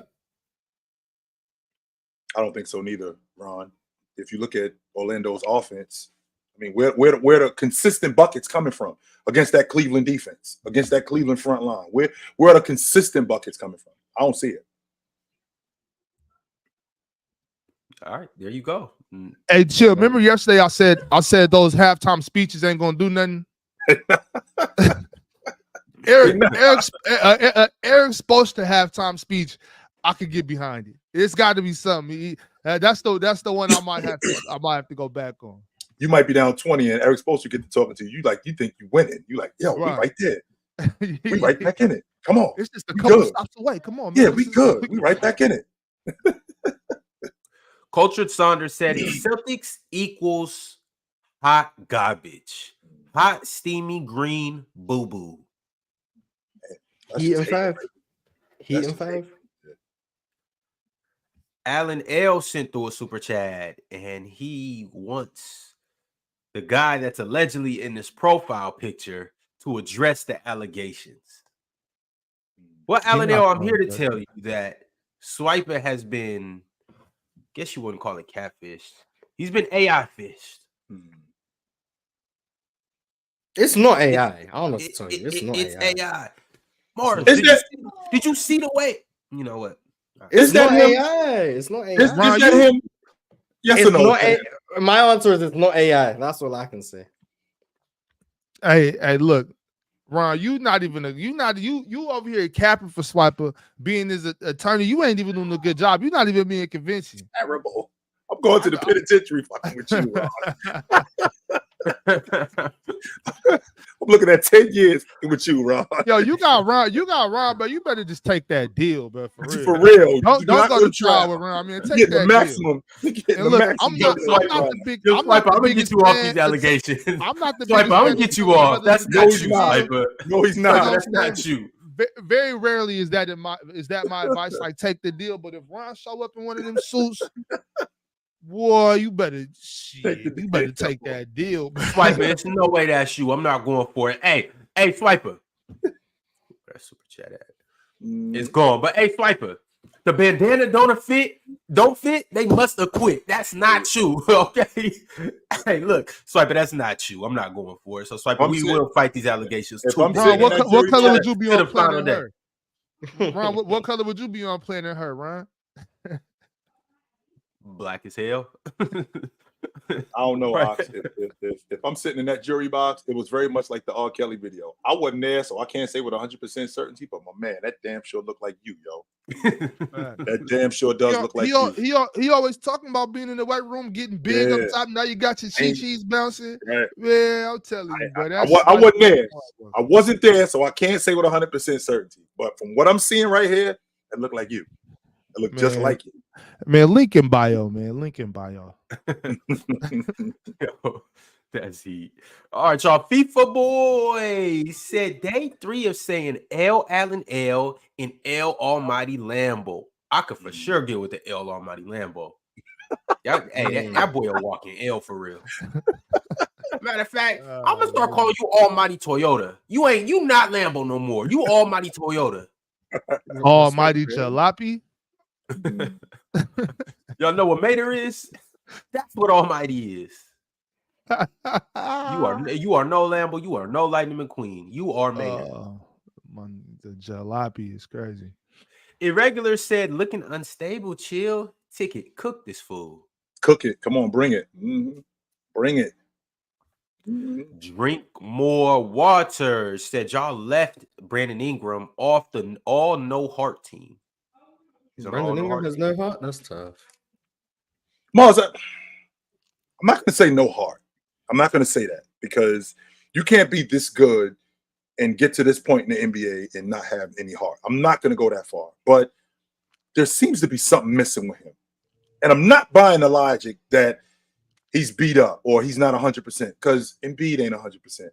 I don't think so neither, Ron. If you look at Orlando's offense, I mean, where the consistent buckets coming from against that Cleveland defense, against that Cleveland front line? Where are the consistent buckets coming from? I don't see it. All right, there you go. Hey, chill. Remember yesterday I said those halftime speeches ain't gonna do nothing. Eric's supposed to halftime speech. I could get behind it. It's got to be something. That's the one I might have to go back on. You might be down 20, and Eric's supposed to get to talking to you. You think you winning. You like, yo, we right there. We right back in it. Come on. It's just a couple stops away. Come on, man. Yeah, we good. We right back in it. Cultured Saunders said Celtics equals hot garbage. Hot, steamy, green, boo-boo. Heat and 5. Heat and 5. Alan L sent through a super chat, and he wants the guy that's allegedly in this profile picture to address the allegations. Well, Alan L, I'm here to tell you that Swiper has been, guess you wouldn't call it catfished. He's been AI fished. It's not AI. I don't know what to tell you. It's AI. Morris, did you see the way? You know what? It's not AI. It's not AI. Is that him? Yes or no? My answer is it's not AI. That's all I can say. Hey, look, Ron, you over here capping for Swiper being his attorney. You ain't even doing a good job. You're not even being convincing. Terrible. I'm going to the penitentiary fucking with you, Ron. I'm looking at 10 years with you, Ron. Yo, you got Ron, but you better just take that deal, bro. For real. Don't go to trial with Ron. I mean, take that maximum. And look, I'm not the big. I'm gonna get you off these allegations. I'm not the Swiper, I'm gonna get you off. That's not you, Swiper. No, he's not. That's not you. Very rarely is that my advice. Like, take the deal. But if Ron show up in one of them suits, boy, you better take that deal. Swiper, it's no way that's you. I'm not going for it. Hey, Swiper. That super chat ad. It's gone. But hey, Swiper, the bandana don't fit, they must have quit. That's not you. Okay. Hey, look, Swiper, that's not you. I'm not going for it. So Swiper, we will fight these allegations too. Ron, what color would you be on playing her? Ron, what color would you be on playing her, Ron? Black as hell. I don't know. Right. If I'm sitting in that jury box, it was very much like the R. Kelly video. I wasn't there, so I can't say with 100% certainty. But my man, that damn sure looked like you, yo. That damn sure does look like you. He always talking about being in the white room, getting big up top. Now you got your cheese bouncing. Right. Yeah, I'll tell you, bro. I wasn't there. I wasn't there, so I can't say with 100% certainty. But from what I'm seeing right here, it looked like you. It looked just like you. Man, link in bio, man. Link in bio. Yo, that's heat. All right, y'all. FIFA boy said day 3 of saying L Allen L and L Almighty Lambo. I could for sure get with the L Almighty Lambo. That boy a walking L for real. Matter of fact, I'm gonna start calling you Almighty Toyota. You not Lambo no more. You Almighty Toyota. Almighty Jalopy. Y'all know what Mater is? That's what Almighty is. You are no Lambo. You are no Lightning McQueen. You are Mater. The Jalopy is crazy. Irregular said, looking unstable. Chill. Ticket. Cook this fool. Cook it. Come on, bring it. Mm-hmm. Bring it. Drink more water. Said y'all left Brandon Ingram off the all no heart team. Brandon Ingram has no heart. That's tough. Mars, I'm not going to say no heart. I'm not going to say that because you can't be this good and get to this point in the NBA and not have any heart. I'm not going to go that far, but there seems to be something missing with him. And I'm not buying the logic that he's beat up or he's not 100% because Embiid ain't 100%.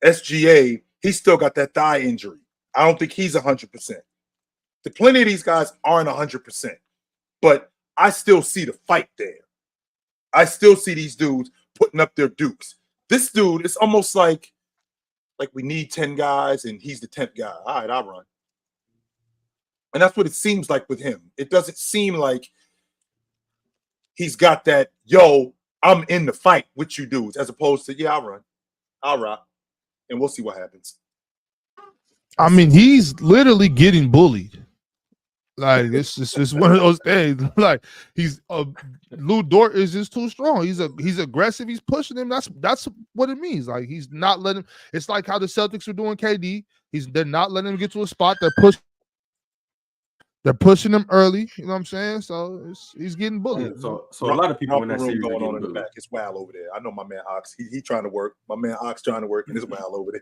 SGA, he's still got that thigh injury. I don't think he's 100%. Plenty of these guys aren't 100%, but I still see the fight there. I still see these dudes putting up their dukes. This dude, it's almost like we need 10 guys and he's the 10th guy. All right, I'll run. And that's what it seems like with him. It doesn't seem like he's got that, yo, I'm in the fight with you dudes, as opposed to, yeah, I'll run. I'll rock. And we'll see what happens. I mean, he's literally getting bullied. Like, it's just one of those things. Like, he's Lou Dort is just too strong. He's aggressive. He's pushing him. That's what it means. Like, he's not letting. It's like how the Celtics are doing KD. They're not letting him get to a spot. They're pushing him early. You know what I'm saying? So he's getting bullied. So a lot of people in that series going on in the bullied. back. It's wild over there. I know my man Ox. He trying to work. My man Ox trying to work, and it's wild over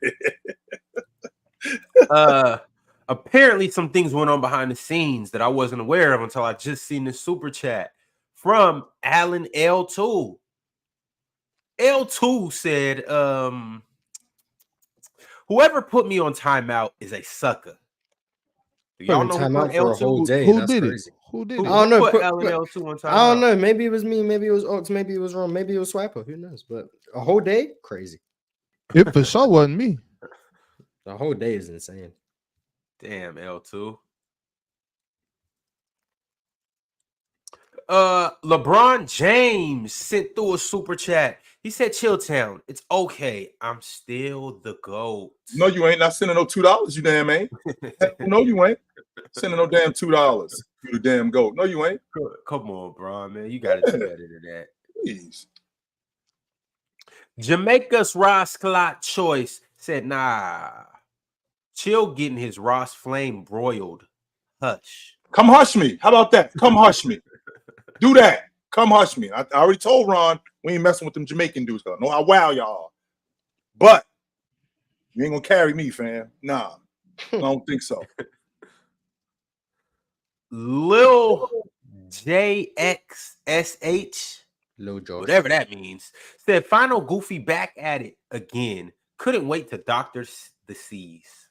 there. Apparently some things went on behind the scenes that I wasn't aware of until I just seen this super chat from Alan L2. L2 said, whoever put me on timeout is a sucker. Do y'all know who put for a whole day? Who That's did crazy. it? Who did it? I don't know. Put Alan L2 on timeout? I don't know. Maybe it was me. Maybe it was Ox. Maybe it was Ron. Maybe it was Swiper. Who knows? But a whole day? Crazy. It for sure wasn't me. The whole day is insane. Damn, L2. LeBron James sent through a super chat. He said, Chilltown, it's okay. I'm still the GOAT. No, you ain't. Not sending no $2, you damn ain't. No, you ain't. Sending no damn $2. You the damn GOAT. No, you ain't. Come on, bro, man. You got to do better than that. Please. Jamaica's Ross Clot Choice said, nah. Chill getting his Ross Flame broiled. Hush. Come hush me. How about that? Come hush me. Do that. Come hush me. I already told Ron we ain't messing with them Jamaican dudes. I know how wow y'all. But you ain't gonna carry me, fam. Nah, I don't think so. Lil JXSH, Lil Josh. whatever that means, said final Goofy back at it again. Couldn't wait to doctor the C's.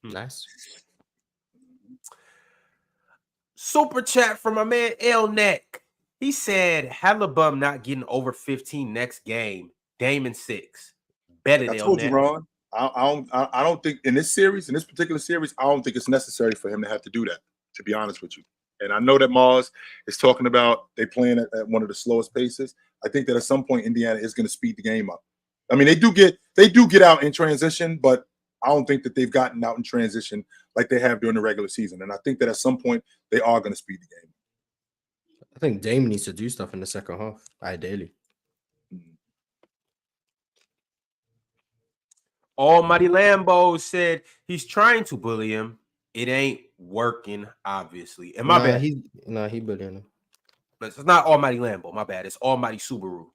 Nice. Super chat from my man L Neck. He said Halliburton not getting over 15 next game. Damon 6. Better than I told you, Ron. I don't think in this particular series, I don't think it's necessary for him to have to do that, to be honest with you. And I know that Mars is talking about they playing at one of the slowest paces. I think that at some point Indiana is going to speed the game up. I mean, they do get out in transition, but I don't think that they've gotten out in transition like they have during the regular season. And I think that at some point they are going to speed the game. I think Dame needs to do stuff in the second half, ideally. Almighty Lambo said he's trying to bully him. It ain't working, obviously. And my bad. He bullying him. It's not Almighty Lambo. My bad. It's Almighty Subaru.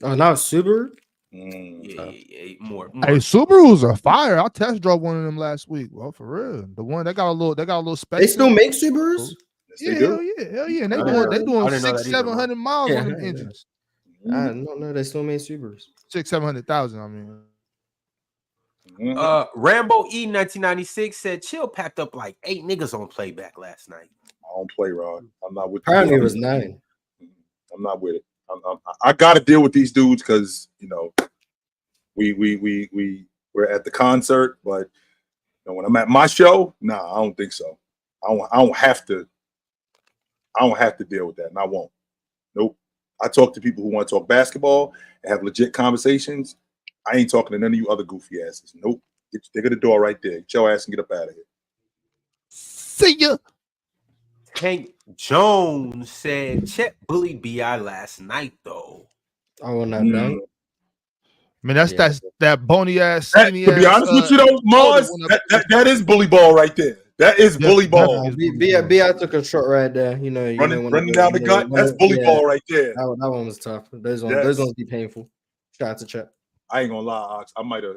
Oh, now it's Subaru? Yeah. More. Hey, Subarus are fire. I test drove one of them last week. Well, for real, the one they got a little space. They still make Subarus? Yeah, hell yeah. And they doing 600-700 miles on them engines. I don't know. They still made Subarus. 600-700,000. I mean. Rambo E 1996 said Chill packed up like 8 niggas on playback last night. I don't play, Rod. I'm not with. Apparently, it was 9. I'm not with it. I got to deal with these dudes because we're at the concert, but when I'm at my show, nah, I don't think so. I don't have to deal with that, and I won't. Nope. I talk to people who want to talk basketball and have legit conversations. I ain't talking to none of you other goofy asses. Nope. They got the door right there. Get your ass and get up out of here. See ya. Hank Jones said Chet bullied BI last night, though. I want that done. I mean, that's that bony ass, That, skinny to be ass. honest with you, though, Mars, that is bully ball right there. That is bully ball. B.I. took a shot right there. You know, running down the gut. That's bully ball right there. That one was tough. Those ones be painful. Shout out to Chet. I ain't gonna lie, Ox. I might have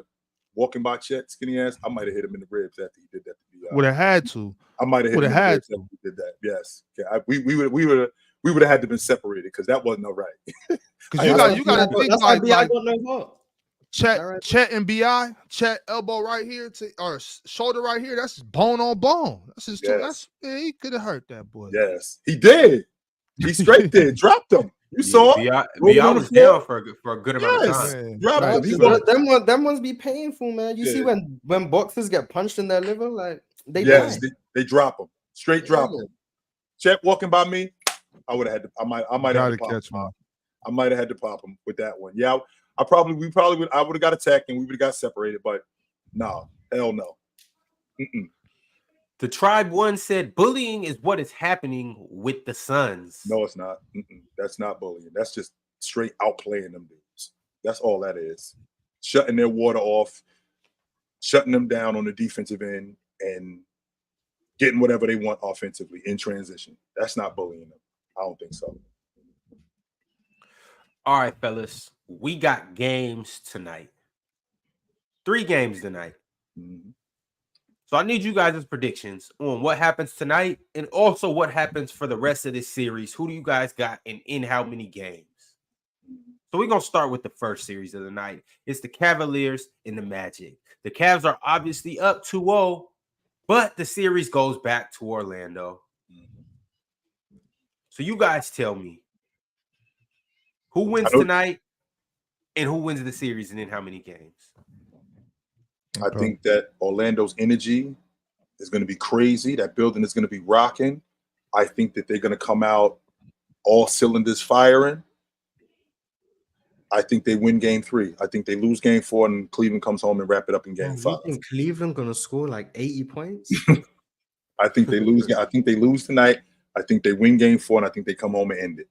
walking by Chet, skinny ass. I might have hit him in the ribs after he did that to BI. Would have had to. I might have hit him in the ribs after he did that. Yes. Yeah, we would have had to been separated because that wasn't all right. Because you got to think like I don't know what. Chet and BI, Chet elbow right here or shoulder right here. That's bone on bone. That's just he could have hurt that boy. Yes, he did. He straight did. Dropped him. You saw BI was down for a good amount of time. Dropped him. Them ones be painful, man. You see when boxers get punched in their liver, like they they drop him. Straight drop him. Chet walking by me, I would have had to. I might have had to pop him. I might have had to pop him with that one. Yeah. I would have got attacked and we would have got separated, but no, hell no. The Tribe One said bullying is what is happening with the Suns. No, it's not. That's not bullying. That's just straight outplaying them dudes. That's all that is. Shutting their water off, shutting them down on the defensive end, and getting whatever they want offensively in transition. That's not bullying them. I don't think so. All right, fellas. We got games tonight. 3 games tonight. So I need you guys' predictions on what happens tonight and also what happens for the rest of this series. Who do you guys got and in how many games? So we're going to start with the first series of the night. It's the Cavaliers and the Magic. The Cavs are obviously up 2-0, but the series goes back to Orlando. So you guys tell me who wins tonight and who wins the series and in how many games? I think that Orlando's energy is going to be crazy. That building is going to be rocking. I think that they're going to come out all cylinders firing. I think they win game 3. I think they lose game 4 and Cleveland comes home and wrap it up in game 5. You think Cleveland going to score like 80 points? I think they lose. I think they lose tonight. I think they win game 4 and I think they come home and end it.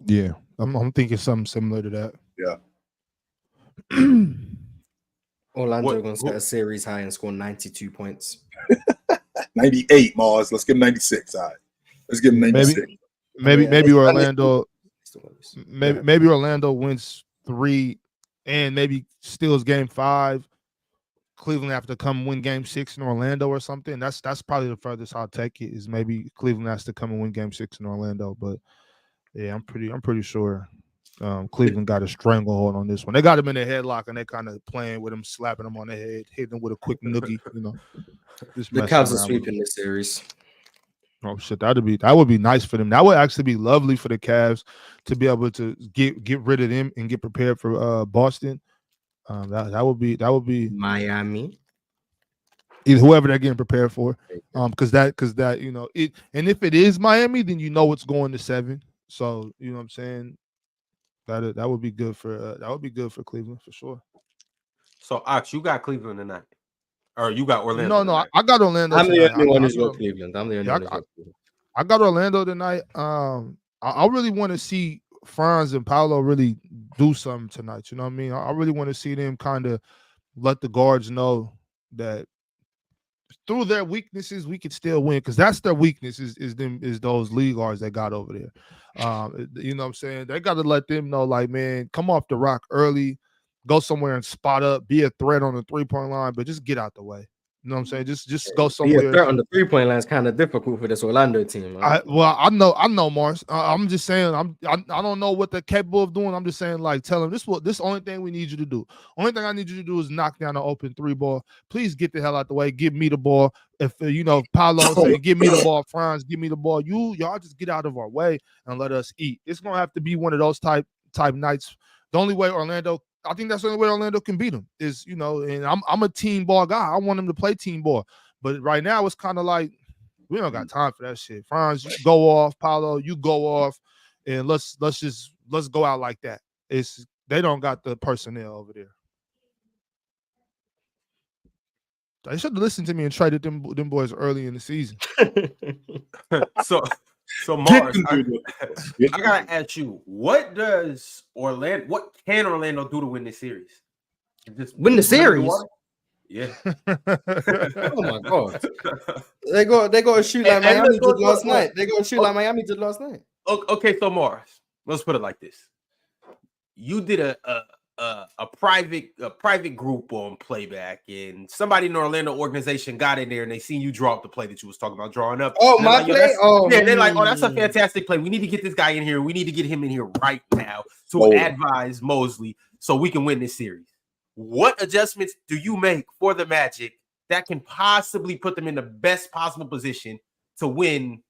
Yeah, I'm thinking something similar to that. Yeah. Orlando going to set a series high and score 92 points. 98, Mars. Let's give him 96. All right. Let's give him 96. Maybe Orlando. Maybe Orlando wins 3 and maybe steals game 5. Cleveland have to come win game 6 in Orlando or something. That's probably the furthest I'll take it. Is maybe Cleveland has to come and win game 6 in Orlando. But yeah, I'm pretty sure Cleveland got a stranglehold on this one. They got him in a headlock and they kind of playing with him, slapping him on the head, hitting him with a quick noogie. The Cavs are sweeping this series. Oh shit, that would be nice for them. That would actually be lovely for the Cavs to be able to get rid of them and get prepared for Boston. That would be Miami. Either whoever they're getting prepared for, because that it. And if it is Miami, then it's going to 7. So you know what I'm saying. That would be good for Cleveland for sure. So Ox, you got Cleveland tonight, or you got Orlando? No, I got Orlando. I'm the only one who's got Cleveland. I'm the only one who's got Cleveland. I got Orlando tonight. I really want to see Franz and Paolo really do something tonight. You know what I mean? I really want to see them kind of let the guards know that through their weaknesses we could still win, because that's their weakness is those lead guards they got over there. You know what I'm saying? They got to let them know, like, man, come off the rock early, go somewhere and spot up, be a threat on the 3-point line, but just get out the way. You know what I'm saying? Just go somewhere. Be a threat on the 3-point line is kind of difficult for this Orlando team. Right? I know, Mars. I'm just saying, I don't know what they're capable of doing. I'm just saying, like, tell them this only thing we need you to do. Only thing I need you to do is knock down an open 3 ball. Please get the hell out the way. Give me the ball. If Paolo say, give me the ball, Franz, give me the ball. Y'all just get out of our way and let us eat. It's gonna have to be one of those type nights. The only way I think that's the only way Orlando can beat them is, and I'm a team ball guy. I want them to play team ball. But right now it's kind of like we don't got time for that shit. Franz, you go off. Paolo, you go off, and let's go out like that. They don't got the personnel over there. They should have listened to me and traded them boys early in the season. So Mars, I Get gotta ask you, what can Orlando do to win this series? Just Win the series? Yeah. Oh my god. They got to shoot like Miami did last night. They got to shoot like Miami did last night. Okay, so Mars, let's put it like this. You did a private group on playback, and somebody in the Orlando organization got in there and they seen you draw up the play that you was talking about drawing up. Oh, my like, play? They're like, oh, that's a fantastic play. We need to get this guy in here. We need to get him in here right now to advise Mosley so we can win this series. What adjustments do you make for the Magic that can possibly put them in the best possible position to win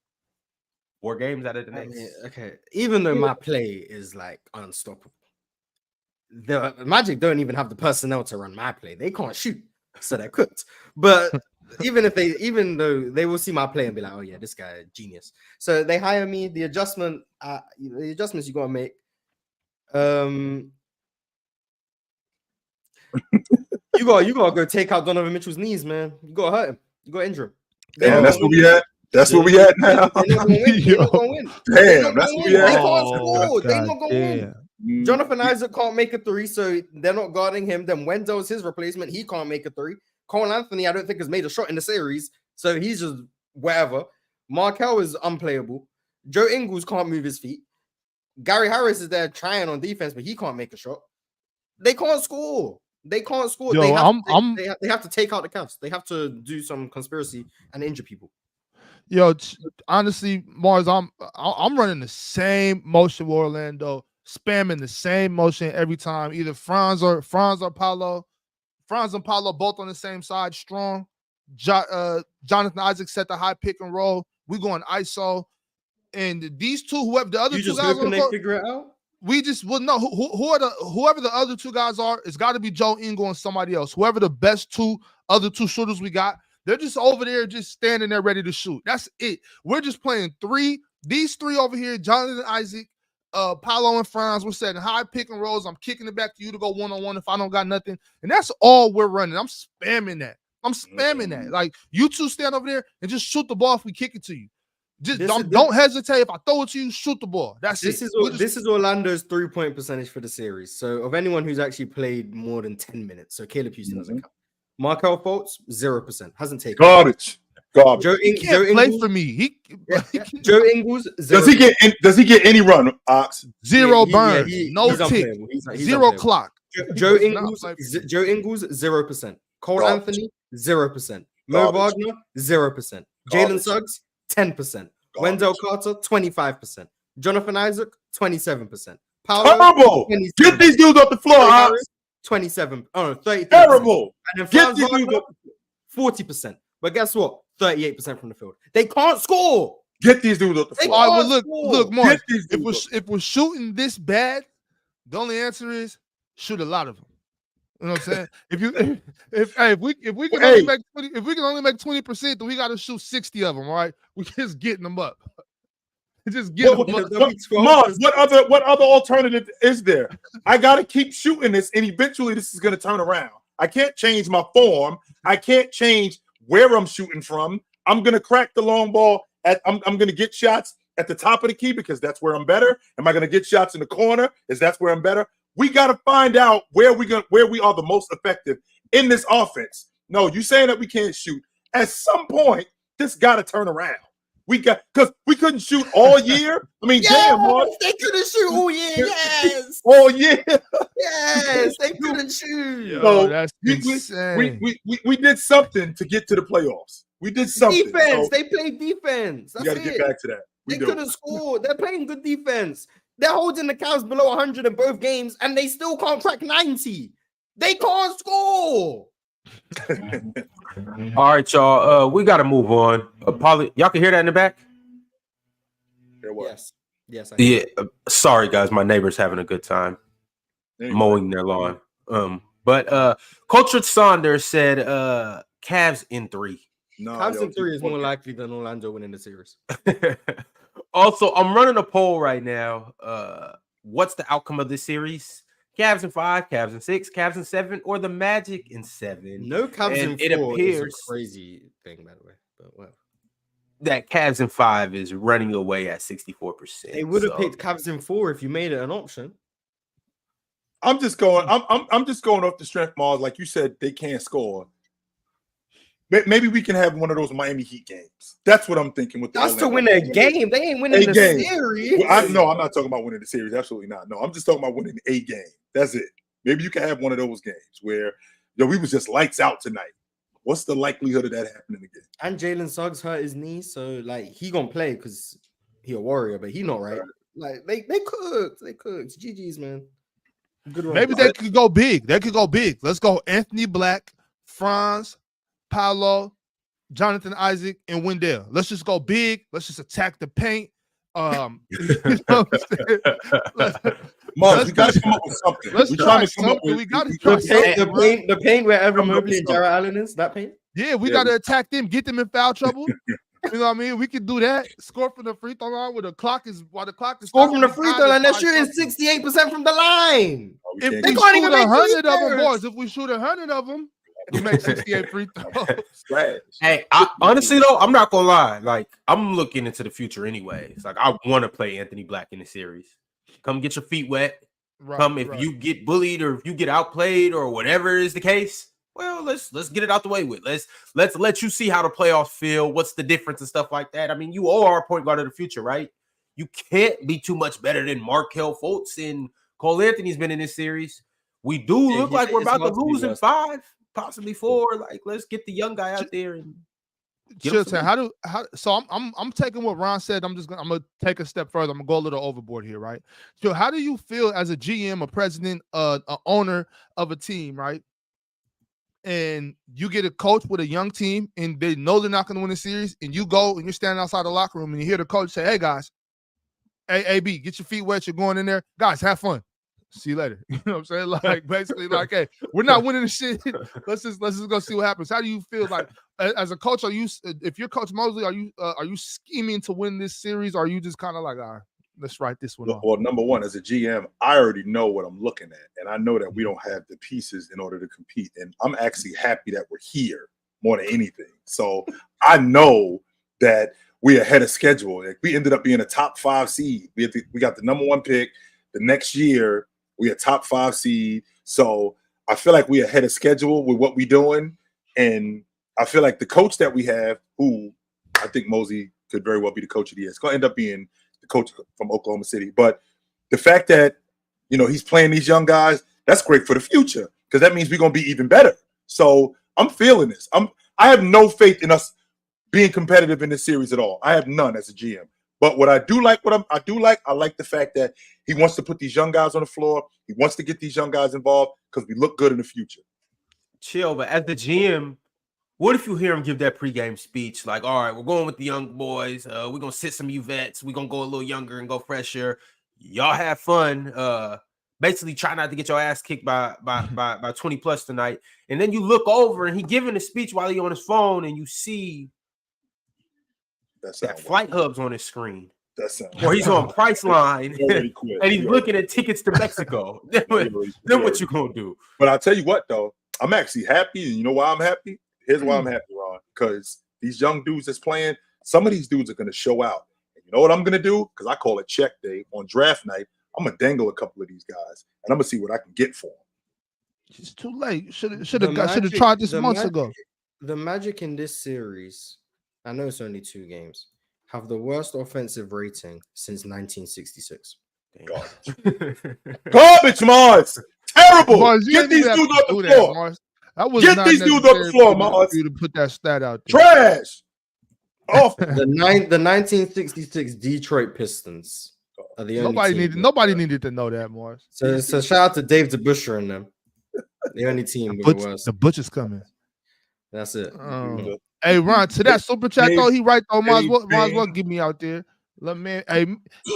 4 games out of the next? Okay, even though my play is like unstoppable, the Magic don't even have the personnel to run my play. They can't shoot, so they're cooked. But even though they will see my play and be like, oh yeah, this guy is genius. So they hire me. The adjustments you gotta make. You gotta go take out Donovan Mitchell's knees, man. You gotta hurt him. You gotta injure him. Damn, that's where we at. That's where we at now. They're not gonna win. Damn, that's where we at. They can't score. They're not gonna Yeah. win. Jonathan Isaac can't make a 3, so they're not guarding him. Then Wendell's his replacement. He can't make a 3. Cole Anthony, I don't think, has made a shot in the series, so he's just whatever. Markelle is unplayable. Joe Ingles can't move his feet. Gary Harris is there trying on defense, but he can't make a shot. They can't score. They can't score. Yo, they have to take out the Cavs. They have to do some conspiracy and injure people. Yo, honestly, Mars, I'm running the same motion with Orlando, spamming the same motion every time. Either Franz or Paolo. Franz and Paolo both on the same side, strong. Jonathan Isaac set the high pick and roll. We going ISO, and these two, whoever the other two guys, they figure it out. We just will know whoever the other two guys are. It's got to be Joe Ingles and somebody else. Whoever the best other two shooters we got, they're just over there, just standing there ready to shoot. That's it. We're just playing 3. These 3 over here, Jonathan Isaac, Paolo and Franz. We're setting high pick and rolls. I'm kicking it back to you to go 1-on-1 if I don't got nothing, and that's all we're running. I'm spamming that. that. Like, you two stand over there and just shoot the ball if we kick it to you. Just don't hesitate. If I throw it to you, shoot the ball. This is Orlando's 3-point percentage for the series. So of anyone who's actually played more than 10 minutes, so Caleb Houston doesn't count. Markelle Fultz 0%, hasn't taken garbage. He can't play for me. Joe Ingles 0%. Does he get any run? Ox 0 burn, no tick, 0 clock. Joe Ingles 0%. Cole Anthony 0%. Mo Wagner 0%. Jalen Suggs 10%. Wendell Carter 25%. Jonathan Isaac 27%. Terrible. Get these dudes off the floor. 27. Oh, 30. Terrible. And then Franz Wagner 40%. But guess what? 38% from the field. They can't score. Get these dudes off the floor. All right, well, look, Mark. If we're shooting this bad, the only answer is shoot a lot of them. You know what I'm saying? If we can only make 20%, then we got to shoot 60 of them. All right, we just getting them up. Just get them up. Mars, what other alternative is there? I got to keep shooting this, and eventually this is going to turn around. I can't change my form. I can't change where I'm shooting from. I'm going to crack the long ball. I'm going to get shots at the top of the key because that's where I'm better. Am I going to get shots in the corner? That's where I'm better. We got to find out where we are the most effective in this offense. No, you saying that we can't shoot. At some point, this got to turn around. Because we couldn't shoot all year. I mean, damn, Mark. They couldn't shoot all year. Yes. All year. Yes, they couldn't shoot. So that's insane. We did something to get to the playoffs. We did something. Defense. They played defense. That's we got to get back to that. They couldn't score. They're playing good defense. They're holding the Cavs below 100 in both games, and they still can't crack 90. They can't score. All right, y'all. We got to move on. Y'all can hear that in the back? Yes. Yes. Yeah. Sorry, guys. My neighbor's having a good time mowing their lawn. But Coach Saunders said Cavs in 3. No, Cavs in 3 is more likely than Orlando winning the series. Also, I'm running a poll right now. What's the outcome of this series? Cavs in 5, Cavs in 6, Cavs in 7, or the Magic in 7. No Cavs in And it 4 is a appears crazy thing, by the way. But whatever. that Cavs in 5 is running away at 64%. They would have picked Cavs in 4 if you made it an option. I'm just going. I'm just going off the strength, Mars. Like you said, they can't score. Maybe we can have one of those Miami Heat games. That's what I'm thinking. With That's to win a game. They ain't winning the series. Well, I'm not talking about winning the series. Absolutely not. No, I'm just talking about winning a game. That's it. Maybe you can have one of those games where we was just lights out tonight. What's the likelihood of that happening again? And Jalen Suggs hurt his knee, so like he gonna play because he a warrior, but he not right. Like they cooked. GG's, man. Good run. Maybe they could go big. Let's go Anthony Black, Franz, Paolo, Jonathan Isaac, and Wendell. Let's just go big. Let's just attack the paint. You know Mars, we got to come up with something. We're trying to come up with. We got to try the paint where Evan Mobley and Jarrett Allen is. That paint. Yeah, we got to attack them, get them in foul trouble. You know what I mean? We can do that. Score from the free throw line while the clock is score from the free throw line. They're shooting 68% from the line. If we shoot 100 of them, boys, if we shoot 100 of them, we make 68 free throws. Hey, honestly though, I'm not gonna lie. Like, I'm looking into the future anyways. Like, I want to play Anthony Black in the series. Come get your feet wet. If you get bullied or if you get outplayed or whatever is the case. Well, let's get it out the way with. Let's let you see how the playoffs feel. What's the difference and stuff like that. I mean, you are a point guard of the future, right? You can't be too much better than Markelle Fultz and Cole Anthony's been in this series. We do look like we're about to lose in 5, possibly 4. Like, let's get the young guy out there and Chitchat, so I'm taking what Ron said. I'm gonna take a step further. I'm gonna go a little overboard here, right? So how do you feel as a GM, a president, an owner of a team, right? And you get a coach with a young team and they know they're not going to win a series, and you go and you're standing outside the locker room and you hear the coach say, "Hey guys, AB, get your feet wet. You're going in there. Guys, have fun. See you later." You know what I'm saying? Like, basically, like, hey, we're not winning the shit. Let's just go see what happens. How do you feel like as a coach? If you're Coach Mosley, are you scheming to win this series, or are you just kind of like, all right, let's write this one off? Well, number one, as a GM, I already know what I'm looking at, and I know that we don't have the pieces in order to compete. And I'm actually happy that we're here more than anything. So I know that we're ahead of schedule. Like, we ended up being a top 5 seed. We got the number 1 pick. The next year, we a top 5 seed. So I feel like we're ahead of schedule with what we're doing. And I feel like the coach that we have, who I think Mosley could very well be the coach of the year, it's going to end up being the coach from Oklahoma City. But the fact that, he's playing these young guys, that's great for the future, because that means we're going to be even better. So I'm feeling this. I have no faith in us being competitive in this series at all. I have none as a GM. But what I do like, I like the fact that he wants to put these young guys on the floor. He wants to get these young guys involved because we look good in the future. Chill, but as the GM, what if you hear him give that pregame speech like, all right, we're going with the young boys. We're going to sit some of you vets. We're going to go a little younger and go fresher. Y'all have fun. Basically try not to get your ass kicked by 20 plus tonight. And then you look over and he giving a speech while he on his phone and you see that Flight Hub's on his screen. Or he's on Priceline and he's looking at tickets to Mexico. Then what you gonna do? But I'll tell you what, though, I'm actually happy. And you know why I'm happy? Here's why I'm happy, Ron. Because these young dudes that's playing, some of these dudes are going to show out. And you know what I'm going to do? Because I call it check day on draft night. I'm going to dangle a couple of these guys, and I'm going to see what I can get for them. It's too late. Should have tried this months ago. The Magic in this series, I know it's only 2 games, have the worst offensive rating since 1966. Garbage, Mars. Terrible. Mars, get these dudes off the floor. Mars. Get these dudes off the floor, Mars. You to put that stat out there. Trash. Off. The 1966 Detroit Pistons are the only nobody needed to know that, Mars. So shout out to Dave DeBuscher and them. The only team with the worst. The Butcher's coming. That's it. Hey, Ron, to that super chat though, he right though. Might as well get me out there. Let me. Hey,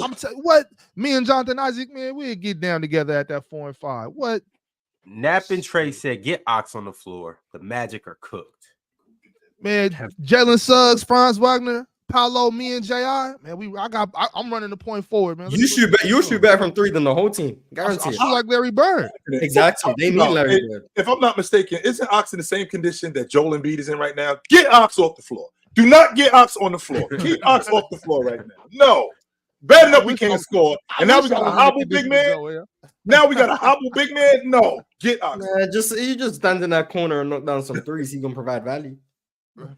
I'm telling you what. Me and Jonathan Isaac, man, we'll get down together at that 4 and 5. What? Nap and Trey said, "Get Ox on the floor. The Magic are cooked." Man, Jalen Suggs, Franz Wagner, Paolo, me, and J.I., man, I'm running the point forward, man. You shoot better from three than the whole team. Guarantee I it. shoot like Larry Bird. Exactly. They need Larry Bird. If I'm not mistaken, isn't Ox in the same condition that Joel Embiid is in right now? Get Ox off the floor. Do not get Ox on the floor. Keep Ox off the floor right now. No. Bad enough we can't score. And now we got a hobble big man. Now we got a hobble big man. No. Get Ox. Nah, you just stand in that corner and knock down some threes. He gonna provide value.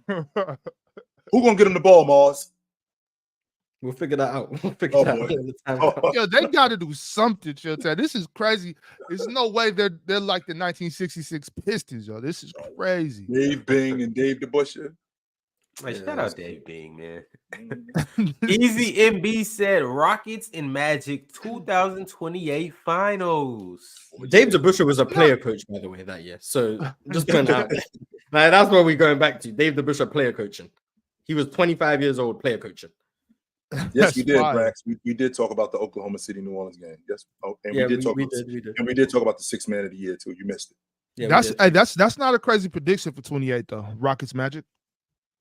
Who gonna get him the ball, Mars? We'll figure that out. Yo, they got to do something, Chitchat. This is crazy. There's no way they're like the 1966 Pistons, yo. This is crazy. Dave Bing and Dave DeBusschere. Hey, shout out Dave Bing, man. Easy MB said Rockets and Magic 2028 finals. Dave DeBusschere was a player coach, by the way, that year. So just putting that out there. Like, that's what we're going back to. Dave DeBusschere, player coaching. He was 25 years old, player coaching. Yes, we did, Brax. We did talk about the Oklahoma City New Orleans game. Yes, and we did talk about the sixth man of the year too. You missed it. Yeah, that's not a crazy prediction for 28 though. Rockets Magic.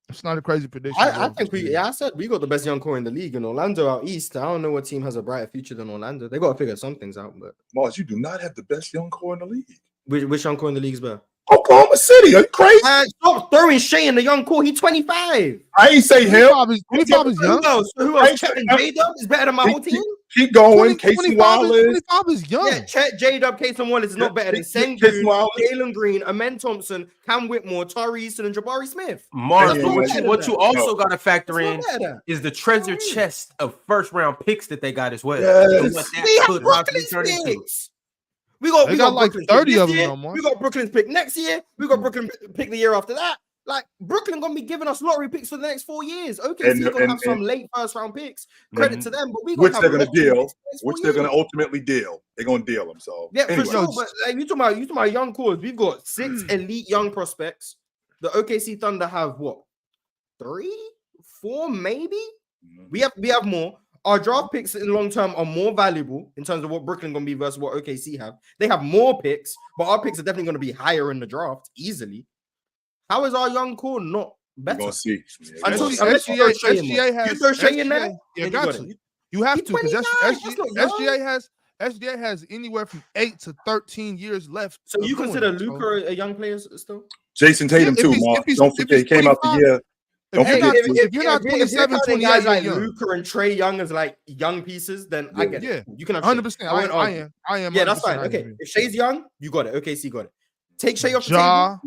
It's not a crazy prediction. I think I said we got the best young core in the league in Orlando out east. I don't know what team has a brighter future than Orlando. They got to figure some things out. But Mars, you do not have the best young core in the league. Which young core in the league is better? Oklahoma City. Are you crazy? Stop throwing Shea in the young core. He's 25. I ain't say him. 25 is young. Who else? Chet and J-Dub is better than my whole team. Keep going. Casey Wallace. 25 is young. Yeah, Chet, J-Dub, Casey Wallace is not better than Sengun, Jalen Green, Amen Thompson, Cam Whitmore, Tari Easton, and Jabari Smith. Mars, what you also got to factor in is the treasure chest of first-round picks that they got as well. Yes. We have Brooklyn's picks. We got like 30 of them no more. We got Brooklyn's pick next year. We got Brooklyn pick the year after that. Like Brooklyn gonna be giving us lottery picks for the next 4 years. Okay, so gonna have some late first round picks. Credit to them, but which they're gonna deal, which they're gonna ultimately deal. They're gonna deal them. So yeah, for sure. But like, you talking about young cores. We've got 6 elite young prospects. The OKC Thunder have what? 3, 4, maybe. We have more. Our draft picks in long term are more valuable in terms of what Brooklyn gonna be versus what OKC have. They have more picks, but our picks are definitely gonna be higher in the draft easily. How is our young core not better? We're gonna see. SGA has. You throw Shea in there? You have to because SGA has anywhere from 8 to 13 years left. So you consider Luka a young player still? Jason Tatum too, Mark. Don't forget he came out the year. If you're not 27, 28, guys like Luka and Trae Young as like young pieces, then I get it. You can have 100%. I am. Yeah, that's fine. Okay, if Shea's young, you got it. OKC got it. Take Shea off the table,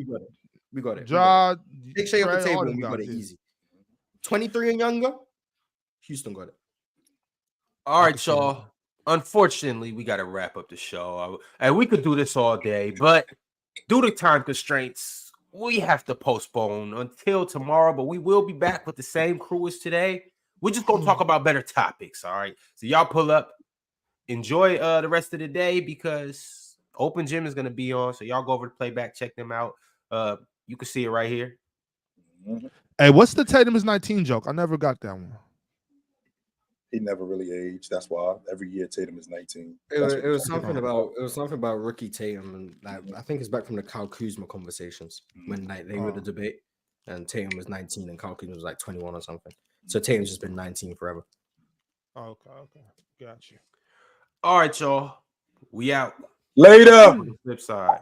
we got it. Take Shea off the table, and we got it easy. 23 and younger, Houston got it. All right, y'all. Unfortunately, we got to wrap up the show. And we could do this all day, but due to time constraints, we have to postpone until tomorrow, but we will be back with the same crew as today. We're just going to talk about better topics, all right? So y'all pull up, enjoy the rest of the day because Open Gym is going to be on. So y'all go over to Playback, check them out. You can see it right here. Hey, what's the Tatum is 19 joke? I never got that one. He never really aged. That's why every year Tatum is 19. It was something about rookie Tatum, and like, I think it's back from the Kyle Kuzma conversations when like they were the debate, and Tatum was 19 and Kyle Kuzma was like 21 or something. So Tatum's just been 19 forever. Okay, got you. All right, y'all. We out. Later. Flip side.